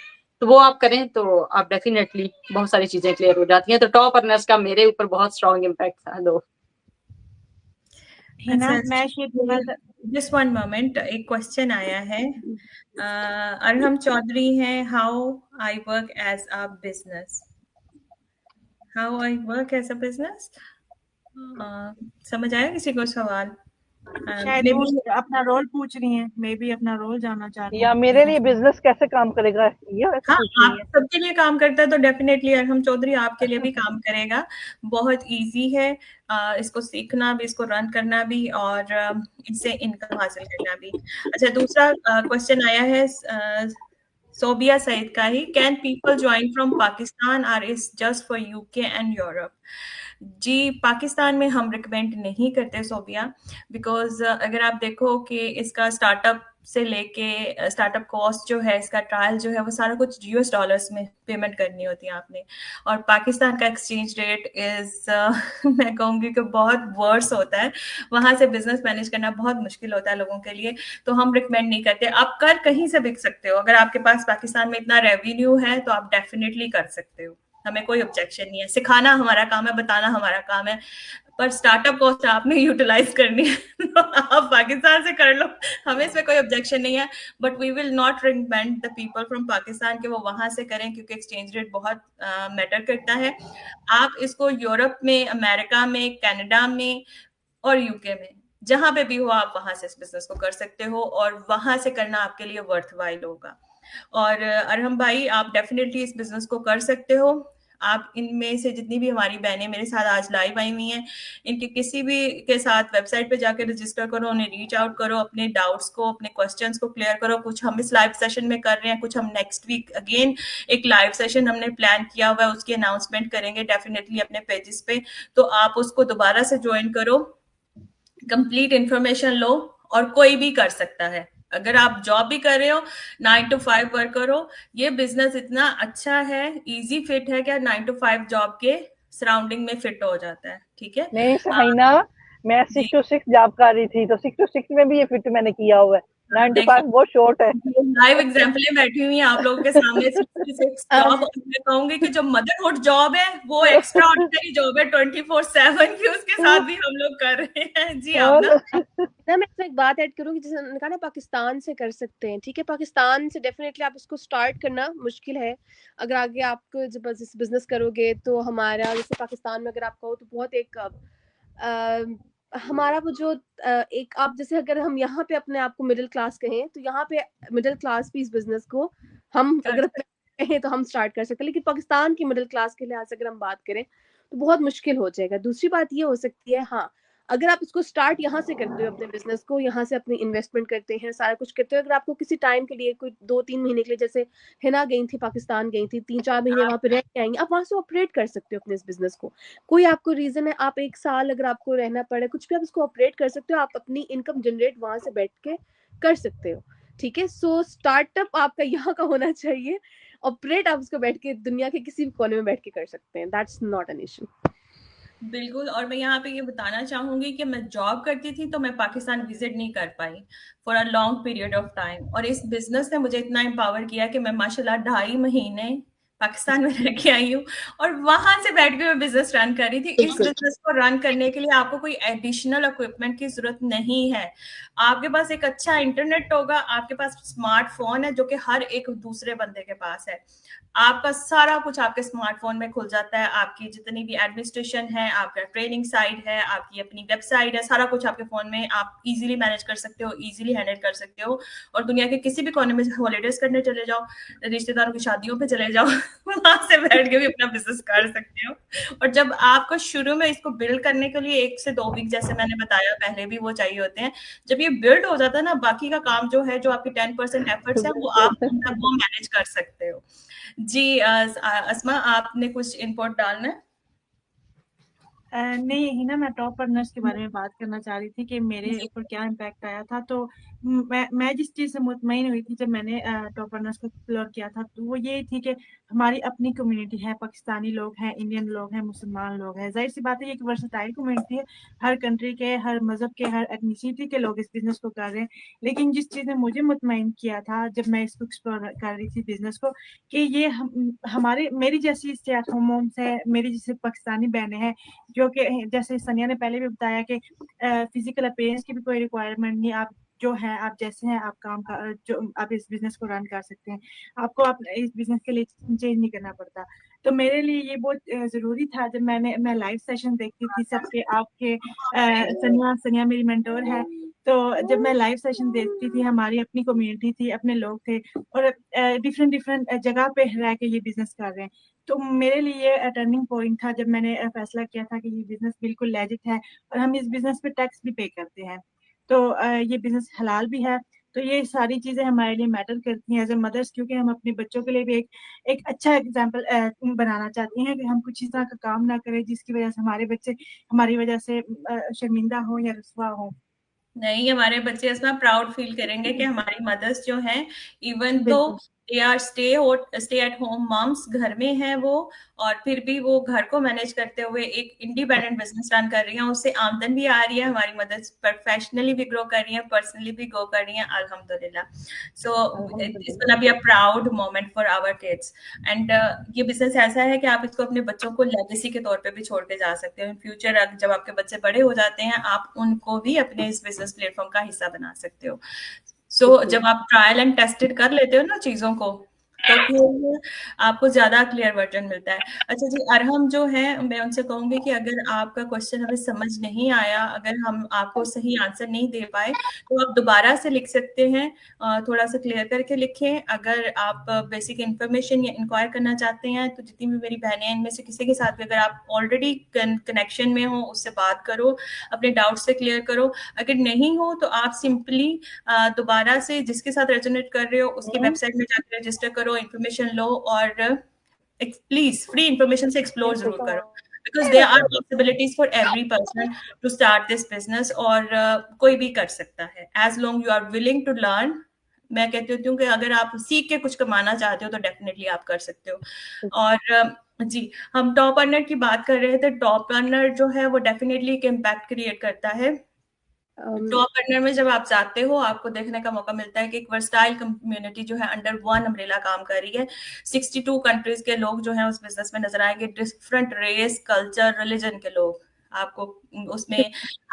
तो वो आप करें तो आप डेफिनेटली बहुत सारी चीजें क्लियर हो जाती हैं। तो टॉप अर्नर्स का मेरे ऊपर बहुत स्ट्रॉन्ग इम्पैक्ट था। दो जस्ट वन मोमेंट, एक क्वेश्चन आया है, अरहम चौधरी हैं, how I work as a business, how I work as a business. समझ आया किसी को सवाल? शायद वो अपना रोल पूछ रही हैं, मे बी अपना रोल जानना चाह रही हैं, या मेरे लिए बिजनेस कैसे काम करेगा, ये हाँ, आप सबके लिए काम करता है तो डेफिनेटली अरहम चौधरी आपके लिए भी काम करेगा। बहुत इजी है इसको सीखना भी, इसको रन करना भी, और इससे इनकम हासिल करना भी। अच्छा, दूसरा क्वेश्चन आया है सोबिया सईद का ही, can people join from Pakistan और is just for UK and Europe. जी, पाकिस्तान में हम रिकमेंड नहीं करते सोबिया, बिकॉज अगर आप देखो कि इसका स्टार्टअप से लेके स्टार्टअप कॉस्ट जो है, इसका ट्रायल जो है, वो सारा कुछ यूएस डॉलर्स में पेमेंट करनी होती है आपने। और पाकिस्तान का एक्सचेंज रेट इज मैं कहूँगी कि बहुत वर्स होता है, वहां से बिजनेस मैनेज करना बहुत मुश्किल होता है लोगों के लिए, तो हम रिकमेंड नहीं करते। आप कर कहीं से बिक सकते हो, अगर आपके पास पाकिस्तान में इतना रेवेन्यू है तो आप डेफिनेटली कर सकते हो, हमें कोई ऑब्जेक्शन नहीं है। सिखाना हमारा काम है, बताना हमारा काम है, पर स्टार्टअप कॉस्ट आपने यूटिलाइज करनी है तो आप पाकिस्तान से कर लो, हमें इसमें कोई ऑब्जेक्शन नहीं है। But we will not recommend the people from Pakistan कि वो वहां से करें, क्योंकि एक्सचेंज रेट बहुत मैटर करता है। आप इसको यूरोप में, अमेरिका में, कनाडा में और यूके में, जहां पे भी हो, आप वहां से इस बिजनेस को कर सकते हो, और वहां से करना आपके लिए वर्थ वाइल होगा। और अरहम भाई, आप डेफिनेटली इस बिजनेस को कर सकते हो। आप इनमें से जितनी भी हमारी बहनें मेरे साथ आज लाइव आई हुई हैं, इनके किसी भी के साथ वेबसाइट पे जाकर रजिस्टर करो, उन्हें रीच आउट करो, अपने डाउट्स को, अपने क्वेश्चंस को क्लियर करो। कुछ हम इस लाइव सेशन में कर रहे हैं, कुछ हम नेक्स्ट वीक अगेन एक लाइव सेशन हमने प्लान किया हुआ है, उसकी अनाउंसमेंट करेंगे डेफिनेटली अपने पेजेस पे, तो आप उसको दोबारा से ज्वाइन करो, कंप्लीट इंफॉर्मेशन लो। और कोई भी कर सकता है, अगर आप जॉब भी कर रहे हो, 9 to 5 वर्क करो, ये बिजनेस इतना अच्छा है, इजी फिट है, क्या 9 to 5 जॉब के सराउंडिंग में फिट हो जाता है। ठीक है नहीं साइना, मैं 6 to 6 जॉब कर रही थी, तो 6 to 6 में भी ये फिट मैंने किया हुआ है। 9 to 5 बहुत शॉर्ट है। लाइव एग्जाम्पल बैठी हुई हैं आप लोगों के सामने, 66 जॉब। मैं कहूंगी कि जो मदरहुड जॉब है वो एक्स्ट्रा ऑर्डिनरी जॉब है, 24/7 की, उसके साथ भी हम लोग कर रहे हैं। जी आप ना मैं इसमें एक बात ऐड करूंगी, जैसे उन्होंने कहा ना पाकिस्तान से कर सकते हैं, ठीक है, पाकिस्तान से डेफिनेटली आप इसको स्टार्ट करना मुश्किल है। अगर आगे आप जब बिजनेस करोगे तो हमारा जैसे पाकिस्तान में अगर आप कहो तो बहुत एक हमारा वो जो एक आप जैसे अगर हम यहाँ पे अपने आप को मिडिल क्लास कहें तो यहाँ पे मिडिल क्लास भी इस बिजनेस को हम अगर कहें तो हम स्टार्ट कर सकते हैं, लेकिन पाकिस्तान की मिडिल क्लास के लिहाज से अगर हम बात करें तो बहुत मुश्किल हो जाएगा। दूसरी बात ये हो सकती है, हाँ, अगर आप इसको स्टार्ट यहाँ से करते हो, अपने बिजनेस को यहाँ से अपनी इन्वेस्टमेंट करते हैं, सारा कुछ करते हो, अगर आपको किसी टाइम के लिए कोई 2-3 महीने के लिए, जैसे हिना गई थी पाकिस्तान गई थी, 3-4 महीने वहां पे रह के आएंगे, आप वहां से ऑपरेट कर सकते हो अपने इस बिजनेस को। कोई आपको रीजन है, आप 1 साल अगर आपको रहना पड़े कुछ भी, आप इसको ऑपरेट कर सकते हो, आप अपनी इनकम जनरेट वहां से बैठ के कर सकते हो। ठीक है, सो स्टार्टअप आपका यहाँ का होना चाहिए, ऑपरेट आप उसको बैठ के दुनिया के किसी भी कोने में बैठ के कर सकते हैं, दैट्स नॉट एन इशू। बिल्कुल। और मैं यहाँ पे ये बताना चाहूंगी कि मैं जॉब करती थी तो मैं पाकिस्तान विजिट नहीं कर पाई for a long period of time, और इस बिजनेस ने मुझे इतना एम्पावर किया कि मैं माशाल्लाह 2.5 महीने पाकिस्तान में रह के आई हूँ, और वहां से बैठ के मैं बिजनेस रन कर रही थी। इस बिजनेस को रन करने के लिए आपको कोई एडिशनल इक्विपमेंट की जरूरत नहीं है। आपके पास एक अच्छा इंटरनेट होगा, आपके पास स्मार्टफोन है जो कि हर एक दूसरे बंदे के पास है, आपका सारा कुछ आपके स्मार्टफोन में खुल जाता है। आपकी जितनी भी एडमिनिस्ट्रेशन है, आपका ट्रेनिंग साइट है, आपकी अपनी वेबसाइट है, सारा कुछ आपके फोन में आप इजीली मैनेज कर सकते हो, इजीली हैंडल कर सकते हो। और दुनिया के किसी भी कोने में हॉलीडेज करने चले जाओ, रिश्तेदारों की शादियों पे चले जाओ, वहां से बैठ के भी अपना बिजनेस कर सकते हो। और जब आपको शुरू में इसको बिल्ड करने के लिए 1 से 2 वीक, जैसे मैंने बताया पहले भी, वो चाहिए होते हैं। जब ये बिल्ड हो जाता है ना, बाकी का काम जो है, जो आपकी 10% एफर्ट्स है, वो आप वो मैनेज कर सकते हो। जी अस्मा, आपने कुछ इनपुट डालना है? नहीं हिना, मैं टॉप अर्नर्स के बारे में बात करना चाह रही थी कि मेरे ऊपर क्या इम्पैक्ट आया था। तो मैं जिस चीज़ से मुतमईन हुई थी जब मैंने टॉप अर्नर्स को एक्सप्लोर किया था, तो वो ये थी कि हमारी अपनी कम्युनिटी है, पाकिस्तानी लोग हैं, इंडियन लोग हैं, मुसलमान लोग हैं। जाहिर सी बात है, ये एक वर्सटाइल कम्युनिटी है, हर कंट्री के, हर मजहब के, हर एथनिसिटी के लोग इस बिजनेस को कर रहे हैं। लेकिन जिस चीज़ ने मुझे मुतमईन किया था जब मैं इसको एक्सप्लोर कर रही थी बिजनेस को, कि ये हमारे मेरी जैसी स्टे एट होम मोम्स है, मेरी जैसे पाकिस्तानी बहनें हैं, जो कि जैसे सनिया ने पहले भी बताया कि फिजिकल अपीयरेंस की भी कोई रिक्वायरमेंट नहीं, आप जो है, आप जैसे हैं, आप काम का जो आप इस बिजनेस को रन कर सकते हैं, आपको आप इस बिजनेस के लिए चेंज नहीं करना पड़ता। तो मेरे लिए ये बहुत जरूरी था। जब मैं लाइव सेशन देखती थी सबके, आपके सनिया मेरी मेंटोर है, तो जब मैं लाइव सेशन देखती थी, हमारी अपनी कम्युनिटी थी, अपने लोग थे, और डिफरेंट जगह पे रह के ये बिजनेस कर रहे हैं, तो मेरे लिए टर्निंग पॉइंट था जब मैंने फैसला किया था कि ये बिजनेस बिल्कुल लेजिट है, और हम इस बिजनेस पे टैक्स भी पे करते हैं, तो ये बिजनेस हलाल भी है। तो ये सारी चीजें हमारे लिए मैटर करती हैं एज ए मदर्स, क्योंकि हम अपने बच्चों के लिए भी एक अच्छा एग्जाम्पल बनाना चाहती हैं कि हम कुछ इस तरह का काम ना करें जिसकी वजह से हमारे बच्चे हमारी वजह से शर्मिंदा हो या रुसवा हो। नहीं, हमारे बच्चे इसमें प्राउड फील करेंगे कि हमारी मदर्स जो हैं, इवन तो बिल्कुल they are stay at home moms, घर में हैं वो, और फिर भी वो घर को मैनेज करते हुए एक इंडिपेंडेंट बिजनेस रन कर रही हैं, उससे आमदन भी आ रही है, हमारी मदर्स प्रोफेशनली भी ग्रो कर रही हैं, पर्सनली भी ग्रो कर रही हैं, अल्हम्दुलिल्लाह। So it's gonna be a proud moment for our kids. And ये बिजनेस ऐसा है कि आप इसको अपने बच्चों को लेगेसी के तौर पे भी छोड़ के जा सकते हो। इन फ्यूचर जब आपके बच्चे बड़े हो जाते हैं, आप उनको भी अपने इस बिजनेस प्लेटफॉर्म का हिस्सा बना सकते हो। सो जब आप ट्रायल एंड टेस्टेड कर लेते हो ना चीजों को, तो फिर आपको ज्यादा क्लियर वर्जन मिलता है। अच्छा जी, अरहम जो है, मैं उनसे कहूंगी कि अगर आपका क्वेश्चन हमें समझ नहीं आया, अगर हम आपको सही आंसर नहीं दे पाए, तो आप दोबारा से लिख सकते हैं, थोड़ा सा क्लियर करके लिखें। अगर आप बेसिक इन्फॉर्मेशन या इंक्वायर करना चाहते हैं, तो जितनी भी मेरी बहनें हैं, इनमें से किसी के साथ भी अगर आप ऑलरेडी कनेक्शन में हो, उससे बात करो, अपने डाउट से क्लियर करो। अगर नहीं हो तो आप सिंपली दोबारा से जिसके साथ रेजोनेट कर रहे हो उसकी वेबसाइट में जाकर रजिस्टर करो, इन्फॉर्मेशन लो, और प्लीज फ्री इन्फॉर्मेशन से एक्सप्लोर जरूर करो, because there are possibilities for every person to start this business, और कोई भी कर सकता है as long you are willing to learn. मैं कहती हूँ कि अगर आप सीख के कुछ कमाना चाहते हो तो डेफिनेटली आप कर सकते हो। और जी, हम टॉप अर्नर की बात कर रहे थे। टॉप अर्नर जो है वो डेफिनेटली एक इम्पैक्ट क्रिएट करता है। टॉप अर्नर में जब आप जाते हो, आपको देखने का मौका मिलता है कि एक वर्सटाइल कम्युनिटी जो है अंडर वन अम्ब्रेला काम कर रही है। 62 कंट्रीज के लोग जो हैं उस बिजनेस में नजर आएंगे, डिफरेंट रेस, कल्चर, रिलीजन के लोग आपको उसमें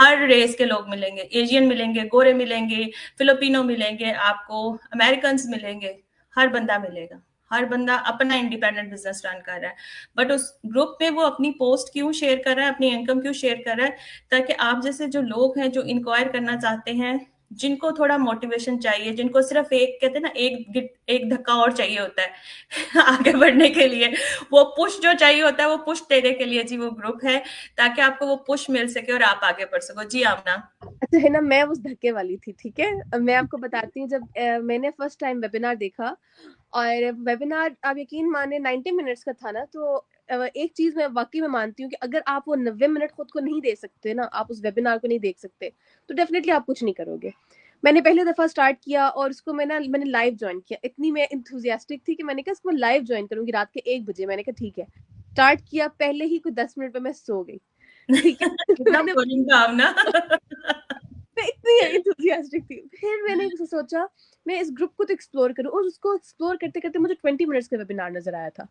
हर रेस के लोग मिलेंगे, एशियन मिलेंगे, गोरे मिलेंगे, फिलिपिनो मिलेंगे, आपको अमेरिकन मिलेंगे, हर बंदा मिलेगा। हर बंदा अपना इंडिपेंडेंट बिजनेस रन कर रहा है, बट उस ग्रुप में वो अपनी पोस्ट क्यों शेयर कर रहा है, अपनी इनकम क्यों शेयर कर रहा है, ताकि आप जैसे जो लोग हैं जो इंक्वायर करना चाहते हैं, जिनको थोड़ा मोटिवेशन चाहिए, जिनको सिर्फ एक कहते हैं ना एक धक्का और चाहिए होता है आगे बढ़ने के लिए, वो पुश जो चाहिए होता है, वो पुश देने के लिए जी वो ग्रुप है, ताकि आपको वो पुश मिल सके और आप आगे बढ़ सको। जी आमना। अच्छा है ना, मैं उस धक्के वाली थी, ठीक है। अब मैं आपको बताती हूँ, जब मैंने फर्स्ट टाइम वेबिनार देखा, और वेबिनार आप यकीन माने 90 मिनट्स का था ना, तो एक चीज मैं वाकई में मानती हूँ कि अगर आप वो 90 मिनट खुद को नहीं दे सकते ना, आप उस वेबिनार को नहीं देख सकते, तो डेफिनेटली आप कुछ नहीं करोगे। मैंने पहले दफा स्टार्ट किया और उसको मैंने लाइव ज्वाइन किया। इतनी मैं इंथुजियास्टिक थी कि मैंने कहा इसको लाइव ज्वाइन करूंगी रात के 1 बजे। मैंने कहा ठीक है, स्टार्ट किया, पहले ही कुछ 10 मिनट पे मैं सो गई, ठीक है कितना मैंने बोरिंग काम ना मैं इतनी एंथुसियास्टिक थी। फिर मैंने सोचा मैं इस ग्रुप को तो एक्सप्लोर करूं, और उसको एक्सप्लोर करते करते मुझे 20 मिनट्स का वेबिनार नजर आया था,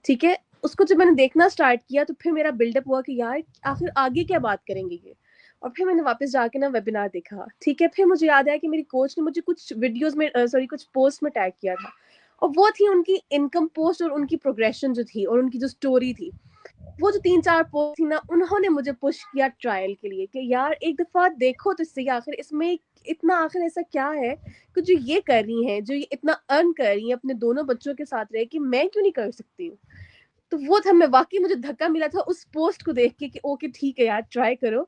ठीक है। उसको जब मैंने देखना स्टार्ट किया, तो फिर मेरा बिल्डअप हुआ कि यार आखिर आगे क्या बात करेंगे ये। और फिर मैंने वापस जाके ना वेबिनार देखा, ठीक है। फिर मुझे याद आया कि मेरी कोच ने मुझे कुछ वीडियोस में कुछ पोस्ट में टैग किया था, और वो थी उनकी इनकम पोस्ट और उनकी प्रोग्रेशन जो थी और उनकी जो स्टोरी थी। वो जो 3-4 पोस्ट थी ना, उन्होंने मुझे पुश किया ट्रायल के लिए कि यार एक दफा देखो तो सही, आखिर इसमें इतना आखिर ऐसा क्या है कि जो ये कर रही हैं, जो ये इतना अर्न कर रही हैं अपने दोनों बच्चों के साथ रह, कि मैं क्यों नहीं कर सकती हूँ। तो वो था, मैं वाकई मुझे धक्का मिला था उस पोस्ट को देख के कि ओके ठीक है यार, ट्राई करो।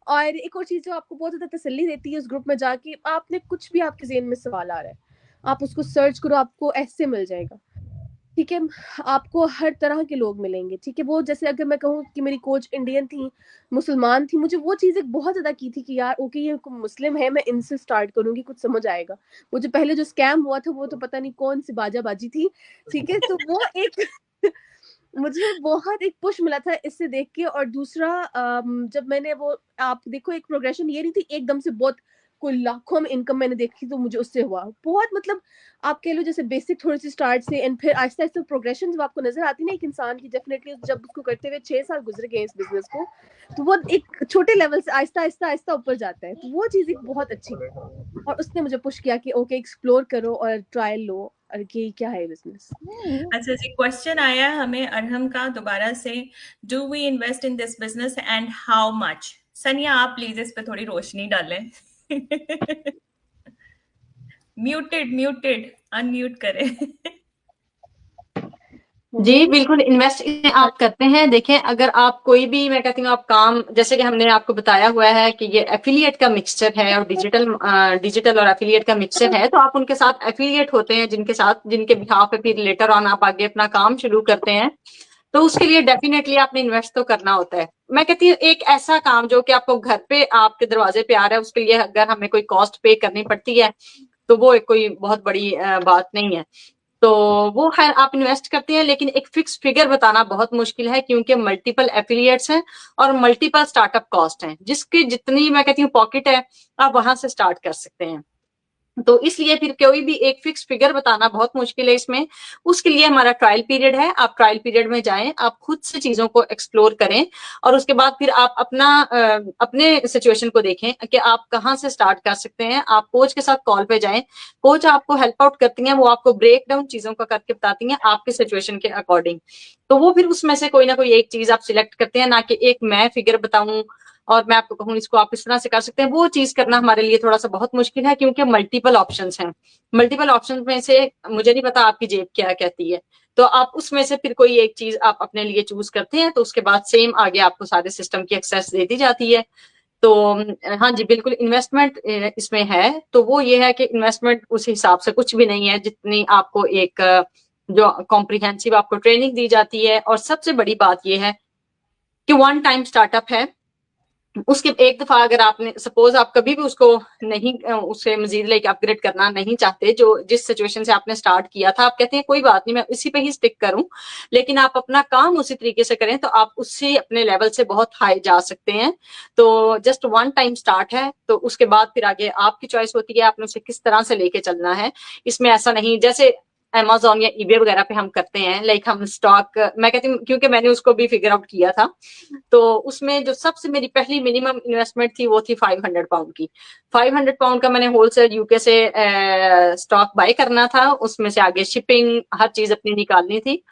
और एक और चीज जो आपको बहुत ज्यादा तसल्ली देती है उस ग्रुप में जाके, आपने कुछ भी आपके ज़हन में सवाल आ रहा है, आप उसको सर्च करो, आपको ऐसे मिल जाएगा, ठीक है। आपको हर तरह के लोग मिलेंगे, ठीक है। वो जैसे अगर मैं कहूँ कि मेरी कोच इंडियन थी, मुसलमान थी, मुझे वो चीज़ एक बहुत ज़्यादा की थी कि यार ओके ये मुस्लिम है, मैं इनसे स्टार्ट करूंगी, कुछ समझ आएगा। वो जो पहले जो स्कैम हुआ था, वो तो पता नहीं कौन सी बाजाबाजी थी, ठीक है। तो वो एक मुझे बहुत एक पुश मिला था इससे देख के। और दूसरा जब मैंने वो, आप देखो एक प्रोग्रेशन ये नहीं थी एकदम से बहुत कोई लाखों में इनकम मैंने देखी, तो मुझे उससे हुआ बहुत, मतलब आप कह लो जैसे बेसिक थोड़ी सी स्टार्ट से, एंड फिर आहिस्ता आहिस्ता प्रोग्रेशन जब आपको नजर आती है ना एक इंसान की, डेफिनेटली जब उसको करते हुए 6 साल गुजर गए इस बिजनेस को, तो वो एक छोटे लेवल से आहिस्ता आहिस्ता आहिस्ता ऊपर जाता है। तो वो चीज एक बहुत अच्छी है, और उसने मुझे पुश किया कि ओके एक्सप्लोर करो और ट्रायल लो, और कि क्या है बिजनेस। अच्छा जी, क्वेश्चन आया हमें अरहम का दोबारा से, do we invest in this business and how much. Sania आप प्लीज इस पे थोड़ी रोशनी डालें म्यूटेड अनम्यूट करें जी बिल्कुल, इन्वेस्ट आप करते हैं। देखें, अगर आप कोई भी, मैं कहती हूँ आप काम, जैसे कि हमने आपको बताया हुआ है कि ये एफिलिएट का मिक्सचर है और डिजिटल और एफिलिएट का मिक्सचर है, तो आप उनके साथ एफिलिएट होते हैं, जिनके बिहाफ पे फिर लेटर ऑन आप आगे अपना काम शुरू करते हैं। तो उसके लिए डेफिनेटली आपने इन्वेस्ट तो करना होता है। मैं कहती हूँ एक ऐसा काम जो कि आपको घर पे आपके दरवाजे पे आ रहा है, उसके लिए अगर हमें कोई कॉस्ट पे करनी पड़ती है तो वो एक कोई बहुत बड़ी बात नहीं है। तो वो है आप इन्वेस्ट करते हैं, लेकिन एक फिक्स फिगर बताना बहुत मुश्किल है, क्योंकि मल्टीपल एफिलिएट्स हैं और मल्टीपल स्टार्टअप कॉस्ट हैं, जिसकी जितनी मैं कहती हूँ पॉकेट है आप वहां से स्टार्ट कर सकते हैं। तो इसलिए फिर कोई भी एक फिक्स फिगर बताना बहुत मुश्किल है इसमें। उसके लिए हमारा ट्रायल पीरियड है, आप ट्रायल पीरियड में जाएं, आप खुद से चीजों को एक्सप्लोर करें और उसके बाद फिर आप अपने सिचुएशन को देखें कि आप कहाँ से स्टार्ट कर सकते हैं। आप कोच के साथ कॉल पे जाएं, कोच आपको हेल्प आउट करती हैं, वो आपको ब्रेक डाउन चीजों को करके बताती हैं आपके सिचुएशन के अकॉर्डिंग। तो वो फिर उसमें से कोई ना कोई एक चीज आप सिलेक्ट करते हैं, ना कि एक मैं फिगर बताऊं और मैं आपको कहूँ इसको आप इस तरह से कर सकते हैं। वो चीज करना हमारे लिए थोड़ा सा बहुत मुश्किल है, क्योंकि मल्टीपल ऑप्शंस हैं। मल्टीपल ऑप्शंस में से मुझे नहीं पता आपकी जेब क्या कहती है, तो आप उसमें से फिर कोई एक चीज आप अपने लिए चूज करते हैं, तो उसके बाद सेम आगे आपको सारे सिस्टम की एक्सेस दे दी जाती है। तो हाँ जी बिल्कुल इन्वेस्टमेंट इसमें है। तो वो ये है कि इन्वेस्टमेंट उस हिसाब से कुछ भी नहीं है जितनी आपको एक जो कॉम्प्रिहेंसिव आपको ट्रेनिंग दी जाती है। और सबसे बड़ी बात ये है कि वन टाइम स्टार्टअप है, उसके एक दफा अगर आपने सपोज आप कभी भी उसको नहीं उससे मजीद लेके अपग्रेड करना नहीं चाहते, जो जिस सिचुएशन से आपने स्टार्ट किया था, आप कहते हैं कोई बात नहीं मैं इसी पे ही स्टिक करूं, लेकिन आप अपना काम उसी तरीके से करें तो आप उससे अपने लेवल से बहुत हाई जा सकते हैं। तो जस्ट वन टाइम स्टार्ट है, तो उसके बाद फिर आगे आपकी चॉइस होती है आपने उसे किस तरह से लेके चलना है। इसमें ऐसा नहीं जैसे Amazon या eBay वगैरह पे हम करते हैं, लाइक हम स्टॉक, मैं कहती हूँ क्योंकि मैंने उसको भी फिगर आउट किया था, तो उसमें जो सबसे मेरी पहली मिनिमम इन्वेस्टमेंट थी वो थी 500 पाउंड की। 500 पाउंड का मैंने होलसेल यूके से स्टॉक बाय करना था, उसमें से आगे शिपिंग हर चीज अपनी निकालनी थी,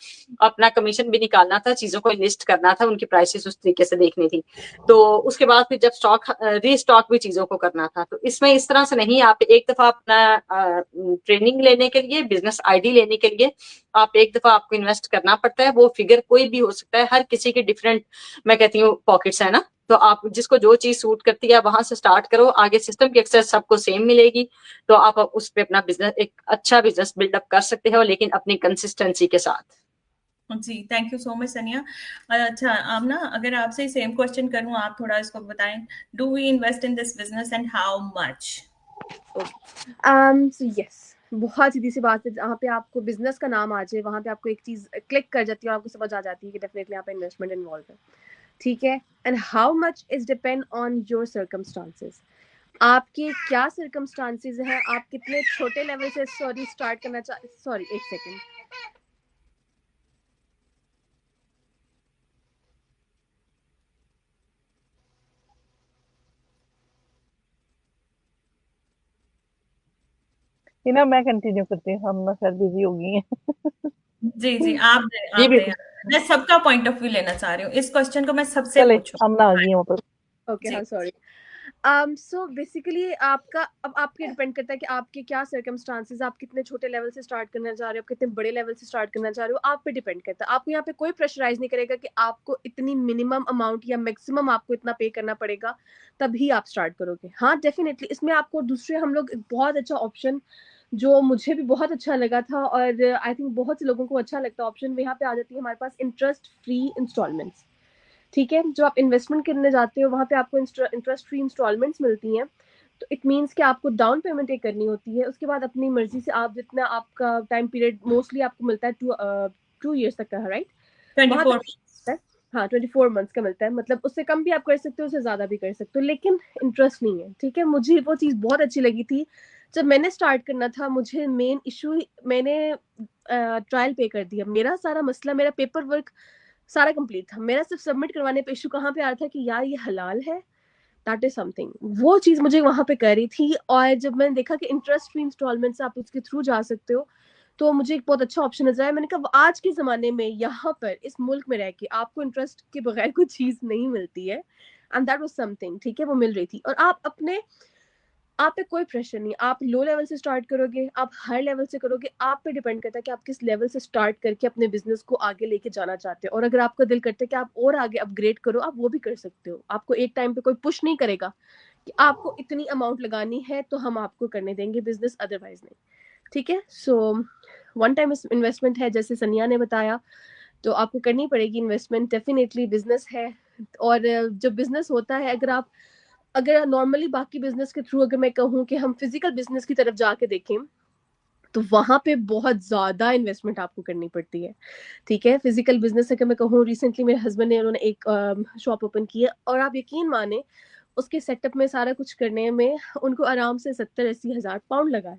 अपना कमीशन भी निकालना था, चीजों को लिस्ट करना था, उनकी प्राइसेस उस तरीके से देखनी थी। तो उसके बाद फिर जब स्टॉक रीस्टॉक भी चीजों को करना था। तो इसमें इस तरह से नहीं, आप एक दफा अपना ट्रेनिंग लेने के लिए, बिजनेस आईडी लेने के लिए आप एक दफा आपको इन्वेस्ट करना पड़ता है। वो फिगर कोई भी हो सकता है, हर किसी की डिफरेंट मैं कहती हूँ पॉकेट्स है ना, तो आप जिसको जो चीज सूट करती है वहां से स्टार्ट करो, आगे सिस्टम की एक्सेस सबको सेम मिलेगी, तो आप उस पे अपना बिजनेस एक अच्छा बिजनेस बिल्डअप कर सकते हो, लेकिन अपनी कंसिस्टेंसी के साथ। जी थैंक यू सो मच सनिया। अच्छा अब ना अगर आपसे सेम क्वेश्चन करूं, आप थोड़ा इसको बताएं, do we invest in this business and how much? So yes, बहुत सीधी सी बात है, जहाँ पे आपको बिजनेस का नाम आ जाए वहाँ पे आपको एक चीज क्लिक कर जाती है और आपको समझ आ जाती है कि डेफिनेटली यहाँ पे इन्वेस्टमेंट इन्वॉल्व है, ठीक है। And how much is depend on your circumstances. आपके क्या सर्कमस्टांसेस हैं, आप कितने छोटे लेवल से स्टार्ट करना सॉरी एक सेकेंड, ना मैं कंटिन्यू करती हूँ, हम ना शायद बिजी हो गई हैं। जी जी आप दें। मैं सबका पॉइंट ऑफ व्यू लेना चाह रही हूँ इस क्वेश्चन को, मैं सबसे पूछूं। हम ना आ गई हूँ पर ओके हाँ सॉरी। सो बेसिकली आपका अब आपके डिपेंड करता है कि आपके क्या सर्कमस्टांसेस, आप कितने छोटे लेवल से स्टार्ट करना चाह रहे हो, आप कितने बड़े लेवल से स्टार्ट करना चाह रहे हो, आप पे डिपेंड करता है। आपको यहाँ पे कोई प्रेशराइज नहीं करेगा कि आपको इतनी मिनिमम अमाउंट या मैक्सिमम आपको इतना पे करना पड़ेगा तभी आप स्टार्ट करोगे। हाँ डेफिनेटली इसमें आपको दूसरे हम लोग बहुत अच्छा ऑप्शन जो मुझे भी बहुत अच्छा लगा था और आई थिंक बहुत से लोगों को अच्छा लगता है ऑप्शन, यहाँ पे आ जाती है हमारे पास इंटरेस्ट फ्री इंस्टॉलमेंट्स, ठीक है। जो आप इन्वेस्टमेंट करने जाते हो वहाँ पे आपको इंटरेस्ट फ्री इंस्टॉलमेंट्स मिलती हैं, तो इट मीन्स कि आपको डाउन पेमेंट एक करनी होती है, उसके बाद अपनी मर्जी से आप जितना आपका टाइम पीरियड मोस्टली आपको मिलता है 2 ईयर्स तक का, राइट? 24 हाँ 24 मंथ्स का मिलता है, मतलब उससे कम भी आप कर सकते हो, उससे ज्यादा भी कर सकते हो, लेकिन इंटरेस्ट नहीं है, ठीक है। मुझे वो चीज बहुत अच्छी लगी थी जब मैंने स्टार्ट करना था। मुझे मेन इशू, मैंने ट्रायल पे कर दिया, मेरा सारा मसला, मेरा पेपर वर्क सारा कंप्लीट था, मेरा सिर्फ सबमिट करवाने पे इशू कहाँ पे आ रहा था कि यार ये हलाल है, दैट इज समथिंग, वो चीज मुझे वहां पे करी थी। और जब मैंने देखा कि इंटरेस्ट फ्री इंस्टॉलमेंट से आप उसके थ्रू जा सकते हो, तो मुझे एक बहुत अच्छा ऑप्शन नजर आया। मैंने कहा आज के जमाने में यहाँ पर इस मुल्क में रह के आपको इंटरेस्ट के बगैर कोई चीज नहीं मिलती है, एंड दैट वाज समथिंग, ठीक है, वो मिल रही थी। और आप पे कोई प्रेशर नहीं, आप लो लेवल से स्टार्ट करोगे, आप हाई लेवल से करोगे, आप पे डिपेंड करता है कि आप किस लेवल से स्टार्ट करके अपने बिजनेस को आगे लेके जाना चाहते हो। और अगर आपका दिल करता है कि आप और आगे अपग्रेड करो, आप वो भी कर सकते हो। आपको एक टाइम पे कोई पुश नहीं करेगा कि आपको इतनी अमाउंट लगानी है तो हम आपको करने देंगे बिजनेस, अदरवाइज नहीं, ठीक है। सो वन टाइम इन्वेस्टमेंट है, जैसे सनिया ने बताया तो आपको करनी पड़ेगी इन्वेस्टमेंट डेफिनेटली। बिजनेस है और जो बिजनेस होता है, अगर नॉर्मली बाकी बिजनेस के थ्रू अगर मैं कहूँ कि हम फिजिकल बिजनेस की तरफ जाके देखें तो वहां पे बहुत ज्यादा इन्वेस्टमेंट आपको करनी पड़ती है। ठीक है, फिजिकल बिजनेस अगर मैं कहूँ, रिसेंटली मेरे हस्बैंड ने उन्होंने एक शॉप ओपन की है और आप यकीन माने उसके सेटअप में सारा कुछ करने में उनको आराम से 70-80 हज़ार पाउंड लगा है।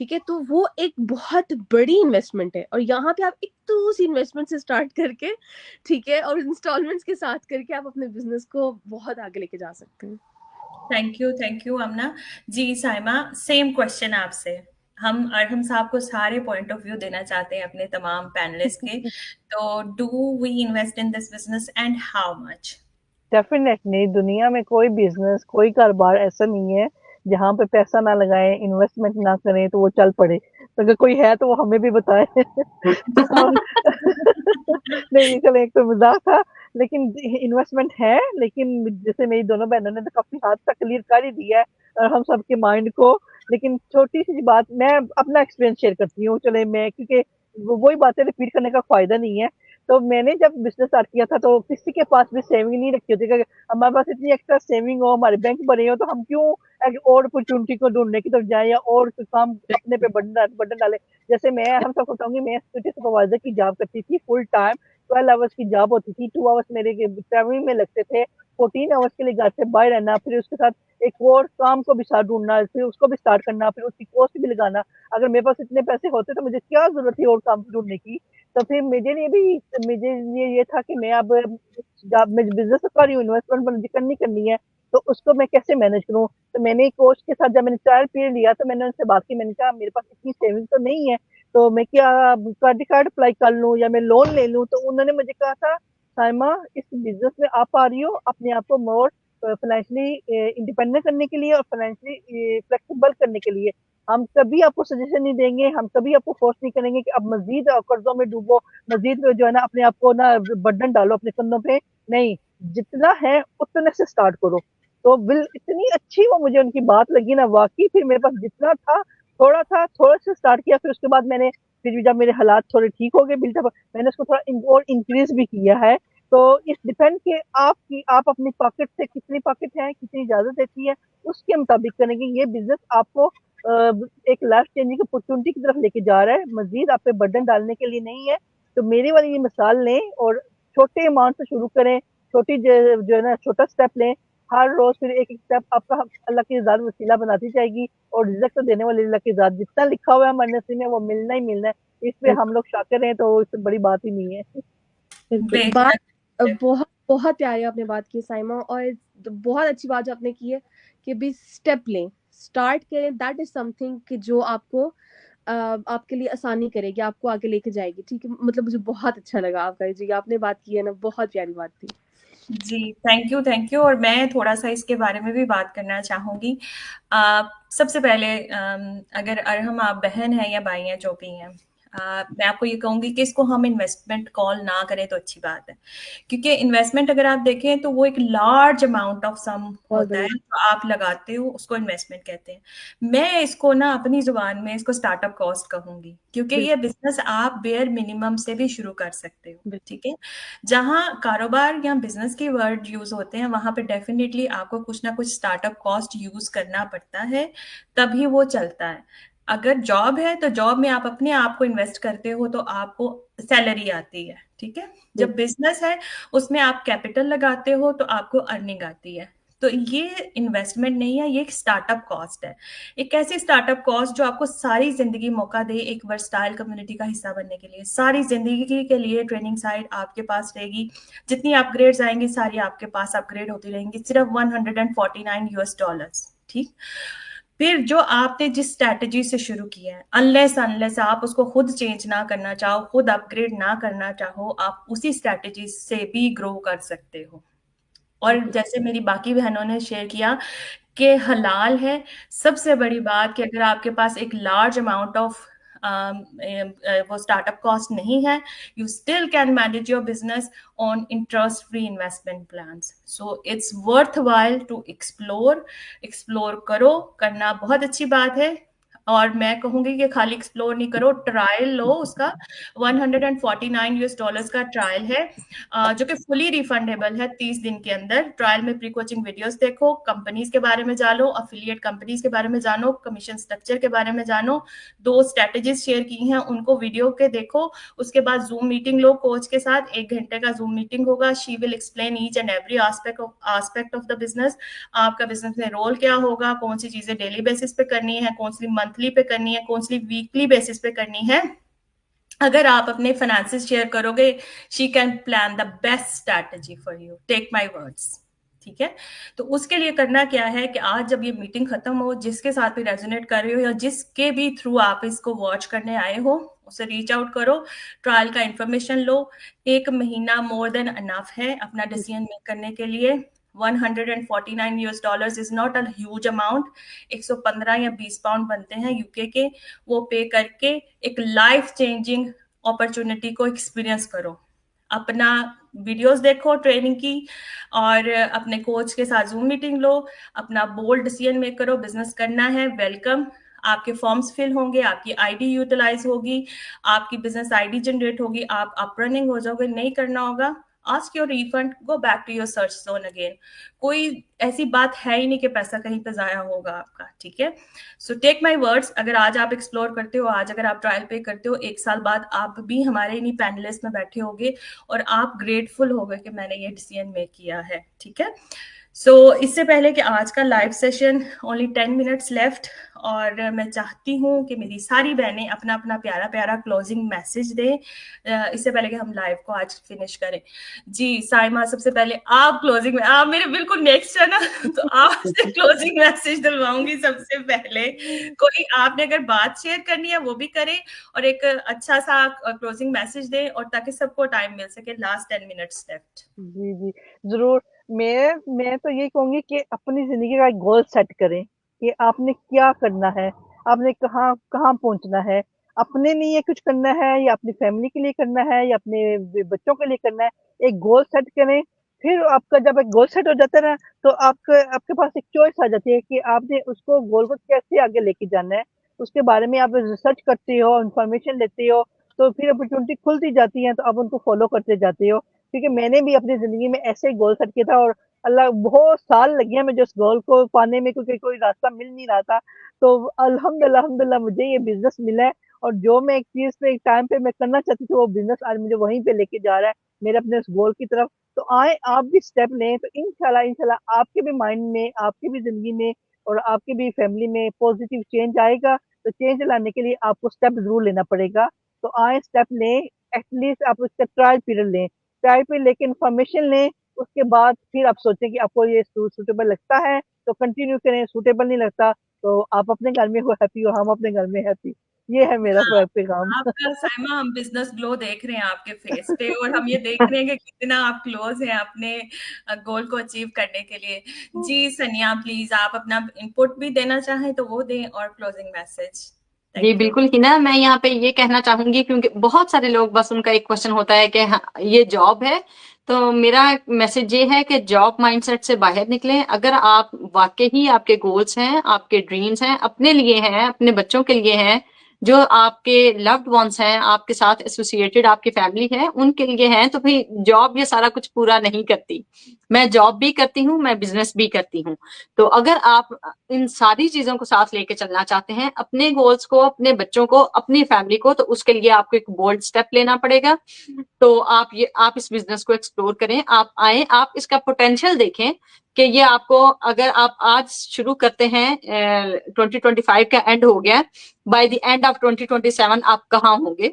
ठीक है, तो वो एक बहुत बड़ी इन्वेस्टमेंट है और यहाँ पे आप एक तो उस इन्वेस्टमेंट से स्टार्ट करके, ठीक है, और इंस्टॉलमेंट्स के साथ करके आप अपने बिजनेस को बहुत आगे लेके जा सकते हैं। Thank you Amna ji. Saima, same question आपसे। हम साहब को सारे पॉइंट ऑफ व्यू देना चाहते हैं अपने तमाम पैनलिस्ट के। तो do we invest in this business and how much? Definitely दुनिया में कोई बिजनेस, कोई कारोबार ऐसा नहीं है जहाँ पे पैसा ना लगाएं, इन्वेस्टमेंट ना करें तो वो चल पड़े। तो अगर कोई है तो वो हमें भी बताए। तो हम नहीं, चलो एक तो मजाक था, लेकिन इन्वेस्टमेंट है। लेकिन जैसे मेरी दोनों बहनों ने तो काफी हद तक क्लियर कर ही दिया है और हम सबके माइंड को। लेकिन छोटी सी बात मैं अपना एक्सपीरियंस शेयर करती हूँ। चले मैं, क्योंकि वही बातें रिपीट करने का फायदा नहीं है। तो मैंने जब बिजनेस स्टार्ट किया था तो किसी के पास भी सेविंग नहीं रखी होती। हमारे पास इतनी एक्स्ट्रा सेविंग हो, हमारे बैंक बने हो, तो हम क्यों एक और अपॉर्चुनिटी को ढूंढने की तरफ जाए या और काम अपने पे बटन डाले। जैसे हम सबको बताऊंगी, मैं सिक्योरिटी सुपरवाइजर की जॉब करती थी फुल टाइम। 12 आवर्स की जॉब होती थी, 2 आवर्स मेरे ट्रैवलिंग में लगते थे, 14 आवर्स के लिए घर से बाहर रहना, फिर उसके साथ एक और काम को भी साथ ढूंढना, फिर उसको भी स्टार्ट करना, फिर उसकी कॉस्ट भी लगाना। अगर मेरे पास इतने पैसे होते तो मुझे क्या जरूरत थी और काम ढूंढने की। तो फिर मुझे ये था कि मैं अब जब मैं बिजनेस कर रही हूँ, इन्वेस्टमेंट मुझे करनी है, तो उसको मैं कैसे मैनेज करूँ। तो मैंने कोच के साथ जब मैंने ट्रायल पीरियड लिया तो मैंने उनसे बात की। मैंने कहा मेरे पास इतनी सेविंग तो नहीं है, तो मैं क्या क्रेडिट कार्ड अप्लाई कर लूँ या मैं लोन ले लूँ। तो उन्होंने मुझे कहा था, साइमा, इस बिजनेस में आप आ रही हो अपने आप को मोर फाइनेंशियली इंडिपेंडेंट करने के लिए और फाइनेंशियली फ्लेक्सिबल करने के लिए। हम कभी आपको सजेशन नहीं देंगे, हम कभी आपको फोर्स नहीं करेंगे कि अब मजीद कर्जों में डूबो, मजीद जो है ना अपने आप को ना बर्डन डालो अपने कंधों पे। नहीं, जितना है उतने से स्टार्ट करो। तो इतनी अच्छी वो मुझे उनकी बात लगी ना, वाकई। फिर मेरे पास जितना था, थोड़ा से स्टार्ट किया। फिर उसके बाद फिर जब मेरे हालात थोड़े ठीक हो गए, बिल्ट मैंने उसको थोड़ा और इंक्रीज भी किया है। तो इस डिपेंड के आप अपनी पॉकेट से कितनी पॉकेट है, कितनी इजाजत देती है, उसके मुताबिक करेंगे। ये बिजनेस आपको एक लाइफ चेंजिंग अपॉर्चुनिटी की तरफ लेके जा रहा है, मजीद आप पे बर्डन डालने के लिए नहीं है। तो मेरी वाली ये मिसाल लें और छोटे अमाउंट से शुरू करें, छोटी जो है ना छोटा स्टेप लें। हर रोज फिर एक स्टेप आपका अल्लाह की ज़ात वसीला बनाती जाएगी और रिज़्क तो देने वाली अल्लाह की ज़ात। जितना लिखा हुआ है हमारे नसीब में वो मिलना ही मिलना है। इस पे हम लोग शाकिर हैं, तो इससे बड़ी बात ही नहीं है। बात बहुत बहुत प्यारी आपने बात की साइमा, और बहुत अच्छी बात जो आपने की है कि भी स्टेप लें, स्टार्ट करें। दैट इज समथिंग कि जो आपको आपके लिए आसानी करेगी, आपको आगे लेके जाएगी। ठीक है, मतलब मुझे बहुत अच्छा लगा आपका जी आपने बात की है ना, बहुत प्यारी बात थी जी। Thank you. और मैं थोड़ा सा इसके बारे में भी बात करना चाहूंगी। सबसे पहले अगर अरहम आप बहन हैं या भाई हैं, जो भी हैं, मैं आपको ये कहूंगी कि इसको हम इन्वेस्टमेंट कॉल ना करें तो अच्छी बात है। क्योंकि इन्वेस्टमेंट अगर आप देखें तो वो एक लार्ज अमाउंट ऑफ सम होता है, तो आप लगाते हो, उसको इन्वेस्टमेंट कहते हैं। मैं इसको ना अपनी जुबान में इसको स्टार्टअप कॉस्ट कहूंगी, क्योंकि ये बिजनेस आप बेयर मिनिमम से भी शुरू कर सकते हो। ठीक है, जहां कारोबार या बिजनेस के वर्ड यूज होते हैं वहां पे डेफिनेटली आपको कुछ ना कुछ स्टार्टअप कॉस्ट यूज करना पड़ता है, तभी वो चलता है। अगर जॉब है तो जॉब में आप अपने आप को इन्वेस्ट करते हो तो आपको सैलरी आती है। ठीक है, जब बिजनेस है उसमें आप कैपिटल लगाते हो तो आपको अर्निंग आती है। तो ये इन्वेस्टमेंट नहीं है, ये एक स्टार्टअप कॉस्ट है। एक ऐसी स्टार्टअप कॉस्ट जो आपको सारी जिंदगी मौका दे एक वर्सटाइल कम्युनिटी का हिस्सा बनने के लिए। सारी जिंदगी के लिए ट्रेनिंग साइट आपके पास रहेगी, जितनी अपग्रेड्स आएंगी सारी आपके पास अपग्रेड होती रहेंगी, सिर्फ $149। ठीक, फिर जो आपने जिस स्ट्रैटेजी से शुरू किया है, अनलेस आप उसको खुद चेंज ना करना चाहो, खुद अपग्रेड ना करना चाहो, आप उसी स्ट्रैटेजी से भी ग्रो कर सकते हो। और जैसे मेरी बाकी बहनों ने शेयर किया कि हलाल है, सबसे बड़ी बात कि अगर आपके पास एक लार्ज अमाउंट ऑफ वो स्टार्टअप कॉस्ट नहीं है, you still can manage your business on interest free investment plans. So it's worthwhile to explore करो, करना बहुत अच्छी बात है। और मैं कहूंगी कि खाली एक्सप्लोर नहीं करो, ट्रायल लो उसका। $149 का ट्रायल है, जो कि फुली रिफंडेबल है 30 दिन के अंदर। ट्रायल में प्री कोचिंग वीडियोस देखो, कंपनीज के बारे में जानो, अफिलिएट कंपनीज के बारे में जानो, कमीशन स्ट्रक्चर के बारे में जानो, 2 स्ट्रेटेजीज शेयर की हैं उनको वीडियो के देखो। उसके बाद जूम मीटिंग लो कोच के साथ, 1 घंटे का जूम मीटिंग होगा। She will explain each and every aspect of the business. आपका बिजनेस में रोल क्या होगा, कौन सी चीजें डेली बेसिस पे करनी है, कौन सी मंथली पे करनी है, कौन सी वीकली बेसिस पे करनी है। अगर आप अपने फाइनेंसेस शेयर करोगे, she can plan the best strategy for you, take my words. ठीक है, तो उसके लिए करना क्या है कि आज जब ये मीटिंग खत्म हो, जिसके साथ भी रेजोनेट कर रहे हो या जिसके भी थ्रू आप इसको वॉच करने आए हो, उसे रीच आउट करो, ट्रायल का इंफॉर्मेशन लो। 1 महीना मोर देन अनफ है अपना डिसीजन मेक करने के लिए। $149 is not a huge amount. 115 या 20 पाउंड बनते हैं यूके के, वो पे करके एक लाइफ चेंजिंग अपॉर्चुनिटी को एक्सपीरियंस करो। अपना वीडियोस देखो ट्रेनिंग की, और अपने कोच के साथ जूम मीटिंग लो, अपना बोल्ड डिसीजन मेक करो। बिजनेस करना है, वेलकम। आपके फॉर्म्स फिल होंगे, आपकी आईडी यूटिलाइज होगी, आपकी बिजनेस आईडी जनरेट होगी, आप अप रनिंग हो जाओगे। नहीं करना होगा, ask your refund, go back to your search zone again. कोई ऐसी बात है ही नहीं कि पैसा कहीं पे जाया होगा आपका। ठीक है, सो टेक माय वर्ड्स, अगर आज आप एक्सप्लोर करते हो, आज अगर आप ट्रायल पे करते हो, 1 साल बाद आप भी हमारे इन्हीं पैनलिस्ट में बैठे होगे और आप ग्रेटफुल होगे कि मैंने ये डिसीजन मेक किया है। ठीक है, सो इससे पहले कि आज का live session, only 10 minutes left, और मैं चाहती हूँ कि मेरी सारी बहनें अपना अपना प्यारा प्यारा क्लोजिंग मैसेज दें इससे पहले कि हम लाइव को आज फिनिश करें। जी साइमा, सबसे पहले आप क्लोजिंग में, आप मेरे बिल्कुल नेक्स्ट है ना, तो आपसे क्लोजिंग मैसेज दिलवाऊंगी सबसे पहले। कोई आपने अगर बात शेयर करनी है वो भी करें, और एक अच्छा सा क्लोजिंग मैसेज दें, और ताकि सबको टाइम मिल सके। Last 10 minutes left. जी, जी, ज़रूर। मैं तो यही कहूँगी कि अपनी ज़िंदगी का एक गोल सेट करें कि आपने क्या करना है, आपने कहाँ कहाँ पहुँचना है। अपने लिए कुछ करना है या अपनी फैमिली के लिए करना है या अपने बच्चों के लिए करना है, एक गोल सेट करें। फिर आपका जब एक गोल सेट हो जाता है ना, तो आपके पास एक चॉइस आ जाती है कि आपने उसको गोल को कैसे आगे लेके जाना है। उसके बारे में आप रिसर्च करते हो, इन्फॉर्मेशन लेते हो, तो फिर अपॉर्चुनिटी खुलती जाती है, तो आप उनको फॉलो करते जाते हो। क्योंकि मैंने भी अपनी ज़िंदगी में ऐसे ही गोल सेट किया था, और अल्लाह बहुत साल लग गया मुझे उस गोल को पाने में, क्योंकि कोई रास्ता मिल नहीं रहा था। तो अल्हम्दुलिल्लाह मुझे ये बिज़नेस मिला है, और जो मैं एक चीज़ पे एक टाइम पे मैं करना चाहती थी, वो बिज़नेस आज मुझे वहीं पे लेके जा रहा है, मेरे अपने उस गोल की तरफ। तो आएँ आप भी स्टेप लें, तो इंशाल्लाह आपके भी माइंड में, आपकी भी ज़िंदगी में और आपकी भी फैमिली में पॉज़िटिव चेंज आएगा। तो चेंज लाने के लिए आपको स्टेप ज़रूर लेना पड़ेगा। तो आएँ स्टेप लें, एटलीस्ट आप उसका ट्रायल पीरियड लें। ट्रायल पे लेके इन्फॉर्मेशन लें, उसके बाद फिर आप सोचें कि आपको ये सूटेबल लगता है तो कंटिन्यू करें, सूटेबल नहीं लगता तो आप अपने घर में हो हैप्पी हो, हम अपने घर में हैप्पी। ये है मेरा हाँ, पैगाम। आपका साइमा, हम बिजनेस ग्लो देख रहे हैं आपके फेस पे, और हम ये देख रहे हैं कि कितना आप क्लोज हैं अपने गोल को अचीव करने के लिए। जी सनिया, प्लीज आप अपना इनपुट भी देना चाहें तो वो दें, और क्लोजिंग मैसेज। जी थैंक यू। बिल्कुल हिना, मैं यहाँ पे ये कहना चाहूंगी क्योंकि बहुत सारे लोग, बस उनका एक क्वेश्चन होता है कि हाँ, ये जॉब है। तो मेरा मैसेज ये है कि जॉब माइंडसेट से बाहर निकलें। अगर आप वाकई ही आपके गोल्स हैं, आपके ड्रीम्स हैं, अपने लिए हैं, अपने बच्चों के लिए हैं, जो आपके लव्ड वंस हैं, आपके साथ एसोसिएटेड आपकी फैमिली है, उनके लिए हैं, तो भाई जॉब ये सारा कुछ पूरा नहीं करती। मैं जॉब भी करती हूँ, मैं बिजनेस भी करती हूँ। तो अगर आप इन सारी चीजों को साथ लेके चलना चाहते हैं, अपने गोल्स को, अपने बच्चों को, अपनी फैमिली को, तो उसके लिए आपको एक बोल्ड स्टेप लेना पड़ेगा। तो आप इस बिजनेस को एक्सप्लोर करें, आप आए, आप इसका पोटेंशियल देखें कि ये आपको, अगर आप आज शुरू करते हैं, 2025 का एंड हो गया, बाय द एंड ऑफ 2027 आप कहाँ होंगे,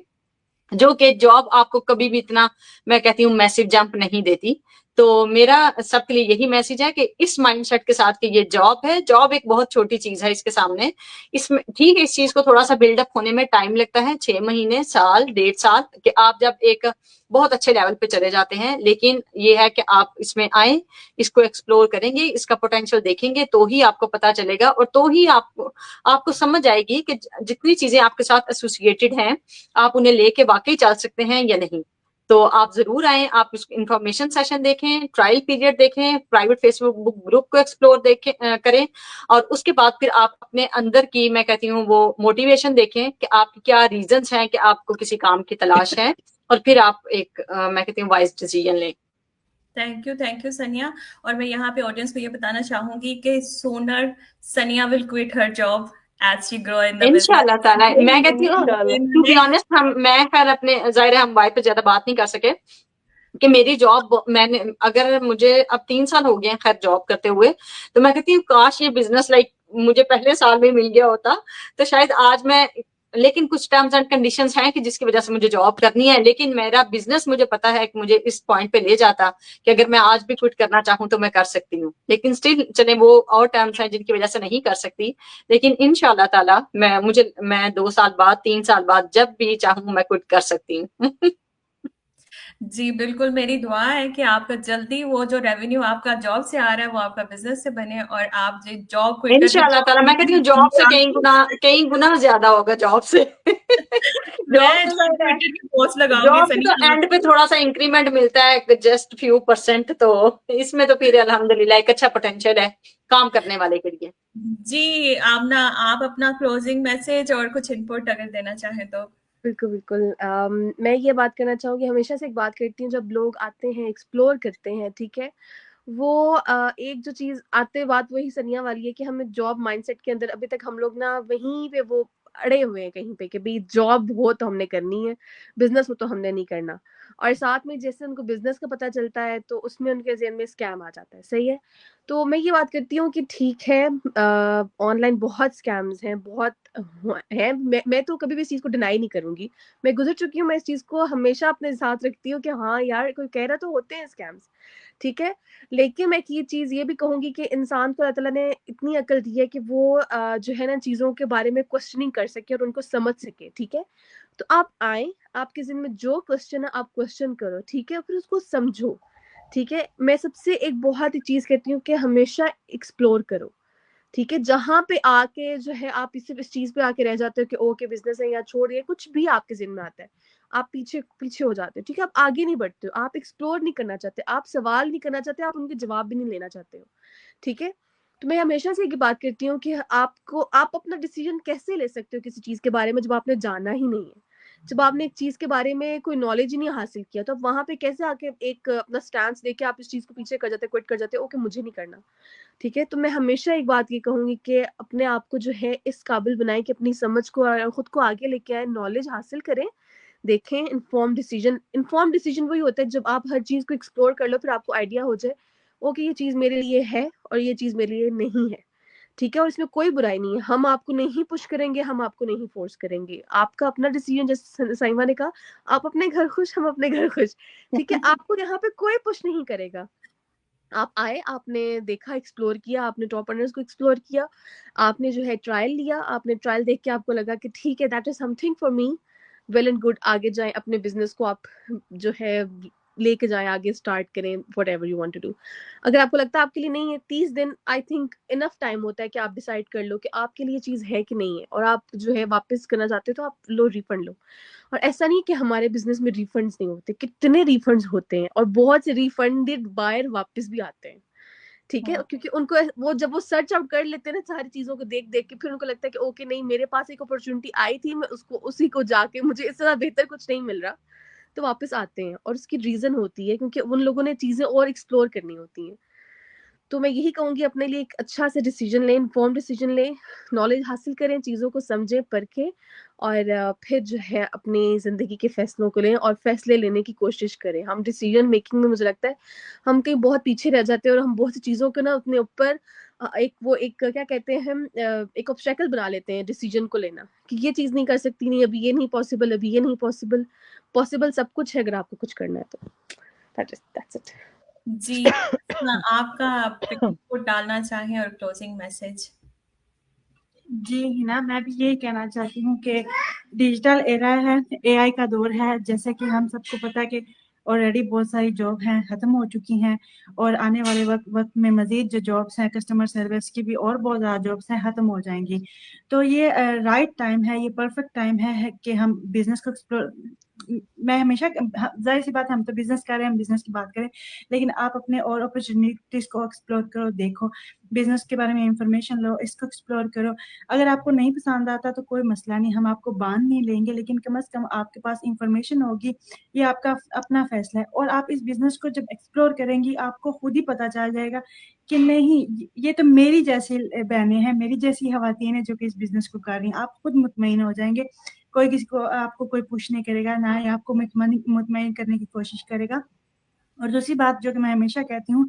जो कि जॉब आपको कभी भी इतना, मैं कहती हूँ, मैसिव जंप नहीं देती। तो मेरा सबके लिए यही मैसेज है कि इस माइंडसेट के साथ कि ये जॉब है, जॉब एक बहुत छोटी चीज है इसके सामने। इसमें ठीक है, इस चीज को थोड़ा सा बिल्डअप होने में टाइम लगता है, 6 महीने, साल, 1.5 साल, कि आप जब एक बहुत अच्छे लेवल पे चले जाते हैं। लेकिन ये है कि आप इसमें आए, इसको एक्सप्लोर करेंगे, इसका पोटेंशियल देखेंगे, तो ही आपको पता चलेगा, और तो ही आपको समझ आएगी कि जितनी चीजें आपके साथ एसोसिएटेड हैं, आप उन्हें लेके वाकई चल सकते हैं या नहीं। तो आप जरूर आए, आप इंफॉर्मेशन सेशन देखें, ट्रायल पीरियड देखें, प्राइवेट फेसबुक ग्रुप को एक्सप्लोर करें, और उसके बाद फिर आप अपने अंदर की, मैं कहती हूँ, वो मोटिवेशन देखें कि आपके क्या रीजंस हैं कि आपको किसी काम की तलाश है, और फिर आप एक मैं कहती हूँ वाइज डिसीजन लें। थैंक यू सनिया। और मैं यहाँ पे ऑडियंस को ये बताना चाहूंगी कि सोनर Sania will quit her job as she grow in the business. इंशाल्लाह ताला, मैं कहती हूँ, टू बी ऑनेस्ट, मैं खैर अपने, जाहिर है हम वाइफ पे ज्यादा बात नहीं कर सके कि मेरी जॉब, मैंने, अगर मुझे अब 3 साल हो गए हैं खैर जॉब करते हुए, तो मैं कहती हूँ काश ये बिजनेस मुझे पहले साल में मिल गया होता तो शायद आज मैं, लेकिन कुछ टर्म्स एंड कंडीशंस हैं कि जिसकी वजह से मुझे जॉब करनी है, लेकिन मेरा बिजनेस मुझे पता है कि मुझे इस पॉइंट पे ले जाता कि अगर मैं आज भी क्विट करना चाहूँ तो मैं कर सकती हूँ, लेकिन स्टिल चले वो और टर्म्स हैं जिनकी वजह से नहीं कर सकती, लेकिन इंशाल्लाह ताला मैं 2 साल बाद, 3 साल बाद जब भी चाहूँ मैं क्विट कर सकती हूँ। जी बिल्कुल, मेरी दुआ है कि आपका जल्दी वो जो रेवेन्यू आपका जॉब से आ रहा है वो आपका बिजनेस से बने, और आप जो जॉब क्विट करके इंशाल्लाह ताला, मैं कहती हूँ जॉब से कई गुना ज्यादा होगा जॉब से। मैं ट्विटर की पोस्ट लगाऊंगी जॉब से सनिया। तो एंड पे थोड़ा सा इंक्रीमेंट मिलता है, जस्ट फ्यू परसेंट, तो इसमें तो फिर अल्हम्दुलिल्लाह एक अच्छा पोटेंशियल है काम करने वाले के लिए। जी आप अपना क्लोजिंग मैसेज और कुछ इनपुट अगर देना चाहें तो। बिल्कुल बिल्कुल। मैं ये बात करना चाहूँगी, हमेशा से एक बात करती हूँ, जब लोग आते हैं एक्सप्लोर करते हैं, ठीक है, वो एक जो चीज़ आते बात वही सनिया वाली है कि हमें जॉब माइंडसेट के अंदर अभी तक हम लोग ना वहीं पे वो अड़े हुए हैं कहीं पे कि भाई जॉब हो तो हमने करनी है, बिजनेस हो तो हमने नहीं करना। और साथ में जैसे उनको बिजनेस का पता चलता है तो उसमें उनके ज़हन में स्कैम आ जाता है, सही है। तो मैं ये बात करती हूँ कि ठीक है, ऑनलाइन बहुत स्कैम्स हैं, बहुत हैं, मैं तो कभी भी इस चीज़ को डिनाई नहीं करूँगी, मैं गुजर चुकी हूँ, मैं इस चीज़ को हमेशा अपने साथ रखती हूँ कि हाँ यार, कोई कह रहा तो होते हैं स्कैम्स, ठीक है। लेकिन मैं एक ये चीज़ ये भी कहूँगी कि इंसान को अल्लाह ताला ने इतनी अक्ल दी है कि वो जो है ना चीज़ों के बारे में क्वेश्चनिंग कर सके और उनको समझ सके, ठीक है। तो आप आए, आपके ज़हन में जो क्वेश्चन है आप क्वेश्चन करो, ठीक है, फिर उसको समझो, ठीक है। मैं सबसे एक बहुत ही चीज़ कहती हूँ कि हमेशा एक्सप्लोर करो, ठीक है। जहाँ पे आके जो है आप सिर्फ इस चीज़ पे आके रह जाते हो कि ओके बिज़नेस है या छोड़िए, कुछ भी आपके ज़हन में आता है, आप पीछे पीछे हो जाते हो, ठीक है। आप आगे नहीं बढ़ते हो, आप एक्सप्लोर नहीं करना चाहते, आप सवाल नहीं करना चाहते, आप उनके जवाब भी नहीं लेना चाहते हो, ठीक है। तो मैं हमेशा से ये बात करती हूँ कि आप अपना डिसीजन कैसे ले सकते हो किसी चीज़ के बारे में जब आपने जाना ही नहीं है। जब आपने एक चीज़ के बारे में कोई नॉलेज ही नहीं हासिल किया, तो आप वहाँ पे कैसे आके एक अपना स्टैंस लेके आप इस चीज़ को पीछे कर जाते, क्विट कर जाते, ओके मुझे नहीं करना, ठीक है। तो मैं हमेशा एक बात ये कहूँगी कि अपने आप को जो है इस काबिल बनाएँ कि अपनी समझ को और खुद को आगे लेके आएँ, नॉलेज हासिल करें, देखें, इन्फॉर्म डिसीजन वही होता है जब आप हर चीज़ को एक्सप्लोर कर लो, फिर आपको आइडिया हो जाए, ओके ये चीज़ मेरे लिए है और ये चीज़ मेरे लिए नहीं है, ठीक है। और इसमें कोई बुराई नहीं है, हम आपको नहीं पुश करेंगे, हम आपको नहीं फोर्स करेंगे, आपका अपना डिसीजन, जैसे साइमा ने कहा, आप अपने घर खुश, हम अपने घर खुश, ठीक है। आपको यहाँ पे कोई पुश नहीं करेगा। आप आए, आपने देखा, एक्सप्लोर किया, आपने टॉप अर्नर्स को एक्सप्लोर किया, आपने जो है ट्रायल लिया, आपने ट्रायल देख के आपको लगा कि ठीक है that is something for me, well and good, आगे जाएं, अपने बिजनेस को आप जो है लेके जाएं, आगे स्टार्ट करें, whatever you want to do. अगर आपको लगता है आपके लिए नहीं है, 30 दिन आई थिंक इनफ टाइम होता है कि आप डिसाइड कर लो कि आपके लिए चीज़ है कि नहीं है, और आप जो है वापस करना चाहते हो तो आप लो, रिफंड लो। और ऐसा नहीं कि हमारे बिजनेस में रिफंड्स नहीं होते, कितने रिफंड्स होते हैं, और बहुत से रिफंडेड बायर वापस भी आते हैं, ठीक है। क्योंकि उनको वो जब वो सर्च आउट कर लेते हैं ना सारी चीजों को देख देख के, फिर उनको लगता है कि ओके नहीं, मेरे पास एक अपॉर्चुनिटी आई थी, मैं उसको उसी को जाके, मुझे इससे ज्यादा बेहतर कुछ नहीं मिल रहा, तो वापस आते हैं। और उसकी रीजन होती है क्योंकि उन लोगों ने चीजें और एक्सप्लोर करनी होती हैं। तो मैं यही कहूंगी, अपने लिए एक अच्छा से डिसीजन लें, इन्फॉर्म डिसीजन लें, नॉलेज हासिल करें, चीज़ों को समझें, परखें, और फिर जो है अपनी ज़िंदगी के फैसलों को लें और फैसले लेने की कोशिश करें। हम डिसीजन मेकिंग में, मुझे लगता है हम कहीं बहुत पीछे रह जाते हैं, और हम बहुत सी चीज़ों को ना अपने ऊपर एक क्या कहते हैं हम, एक ऑब्स्टेकल बना लेते हैं डिसीजन को लेना, कि ये चीज़ नहीं कर सकती, नहीं अभी ये नहीं पॉसिबल, अभी ये नहीं पॉसिबल। पॉसिबल सब कुछ है अगर आपको कुछ करना है तो। That's it. जी आपका इनपुट डालना चाहें और क्लोजिंग मैसेज। जी हिना, मैं भी यही कहना चाहती हूँ कि डिजिटल एरा है, एआई का दौर है। जैसे कि हम सबको पता है कि ऑलरेडी बहुत सारी जॉब हैं ख़त्म हो चुकी हैं, और आने वाले वक्त में मज़ीद जो जॉब्स हैं कस्टमर सर्विस की भी और बहुत ज़्यादा जॉब्स हैं ख़त्म हो जाएंगी। तो ये राइट टाइम है, ये परफेक्ट टाइम है कि हम बिज़नेस को मैं हमेशा जाहिर सी बात है, हम तो बिजनेस कर रहे हैं, हम बिजनेस की बात करें, लेकिन आप अपने और अपॉर्चुनिटीज को एक्सप्लोर करो, देखो बिजनेस के बारे में इंफॉर्मेशन लो, इसको एक्सप्लोर करो। अगर आपको नहीं पसंद आता तो कोई मसला नहीं, हम आपको बांध नहीं लेंगे, लेकिन कम से कम आपके पास इंफॉर्मेशन होगी, ये आपका अपना फैसला है। और आप इस बिजनेस को जब एक्सप्लोर करेंगी आपको खुद ही पता चल जाएगा कि नहीं, ये तो मेरी जैसी बहनें हैं, मेरी जैसी खवातीन है जो कि इस बिजनेस को कर रही हैं। आप खुद मुतमईन हो जाएंगे, कोई किसी को आपको कोई पुश नहीं करेगा, ना ही आपको मुतमईन करने की कोशिश करेगा। और दूसरी बात जो कि मैं हमेशा कहती हूँ,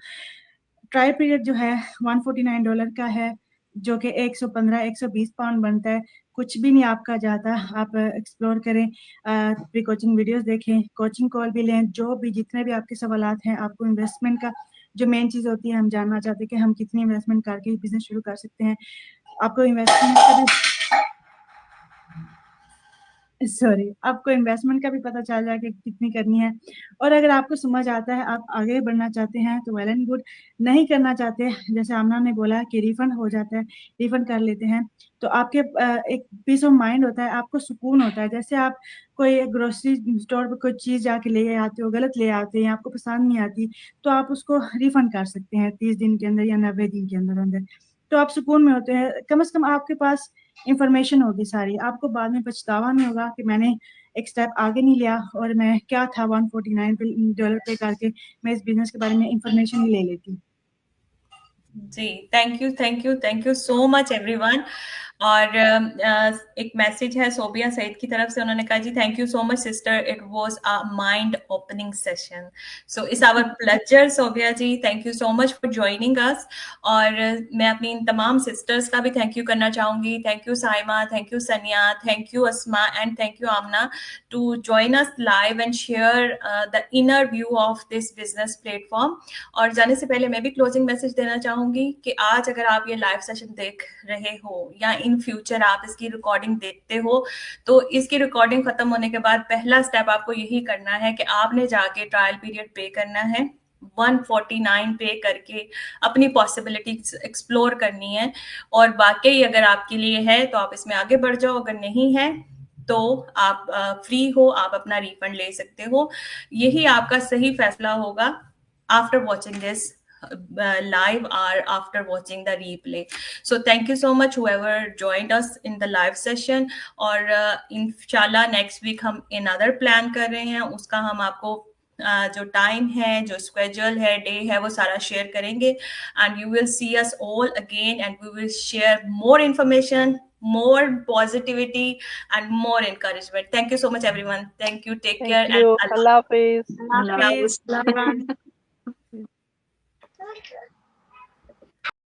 ट्रायल पीरियड जो है $149 का है, जो कि 115-120 पाउंड बनता है। कुछ भी नहीं आपका जाता, आप एक्सप्लोर करें, प्री कोचिंग वीडियोस देखें, कोचिंग कॉल भी लें, जो भी जितने भी आपके सवालात हैं। आपको इन्वेस्टमेंट का जो मेन चीज़ होती है, हम जानना चाहते हैं कि हम कितनी इन्वेस्टमेंट करके बिजनेस शुरू कर सकते हैं। आपको इन्वेस्टमेंट का भी आपको इन्वेस्टमेंट का भी पता चल जाए कि कितनी करनी है। और अगर आपको समझ आता है, आप आगे बढ़ना चाहते हैं तो वेल एंड गुड। नहीं करना चाहते, जैसे आमना ने बोला कि रिफंड हो जाता है, रिफंड कर लेते हैं, तो आपके एक पीस ऑफ माइंड होता है, आपको सुकून होता है। जैसे आप कोई ग्रोसरी स्टोर पर कोई चीज़ जाके ले आते हो, गलत ले आते हैं, आपको पसंद नहीं आती, तो आप उसको रिफंड कर सकते हैं 30 दिन के अंदर या 90 दिन के अंदर अंदर। तो आप सुकून में होते हैं, कम से कम आपके पास इंफॉर्मेशन होगी सारी, आपको बाद में पछतावा नहीं होगा कि मैंने एक स्टेप आगे नहीं लिया और मैं क्या था $149 पे करके मैं इस बिजनेस के बारे में इंफॉर्मेशन ही ले लेती। जी, thank you so much everyone. और एक मैसेज है सोबिया सईद की तरफ से, उन्होंने कहा जी thank you so much sister, it was a mind opening session. So it's our pleasure Sobia ji, thank you so much for joining us. और मैं अपनी इन तमाम सिस्टर्स का भी थैंक यू करना चाहूंगी। Thank you Saima, thank you Sania, thank you Asma and thank you Aamna to join us live and share the inner view of this business platform. और जाने से पहले मैं भी क्लोजिंग मैसेज देना चाहूंगी कि आज अगर आप ये लाइव सेशन देख रहे हो या इन फ्यूचर आप इसकी रिकॉर्डिंग देखते हो, तो इसकी रिकॉर्डिंग खत्म होने के बाद पहला स्टेप आपको यही करना है कि आपने जाके ट्रायल पीरियड पे करना है, 149 पे करके अपनी पॉसिबिलिटीज एक्सप्लोर करनी है। और वाकई अगर आपके लिए है तो आप इसमें आगे बढ़ जाओ, अगर नहीं है तो आप फ्री हो, आप अपना रिफंड ले सकते हो। यही आपका सही फैसला होगा after watching this live or after watching the replay. So thank you so much whoever joined us in the live session. और इंशाल्लाह नेक्स्ट वीक हम another प्लान कर रहे हैं, उसका हम आपको जो टाइम है, जो स्केड्यूल है, डे है, वो सारा शेयर करेंगे। And you will see us all again and we will share more information, more positivity and more encouragement. Thank you so much everyone. Thank you, take care Thank you. and Allah Hafiz. Allah Hafiz.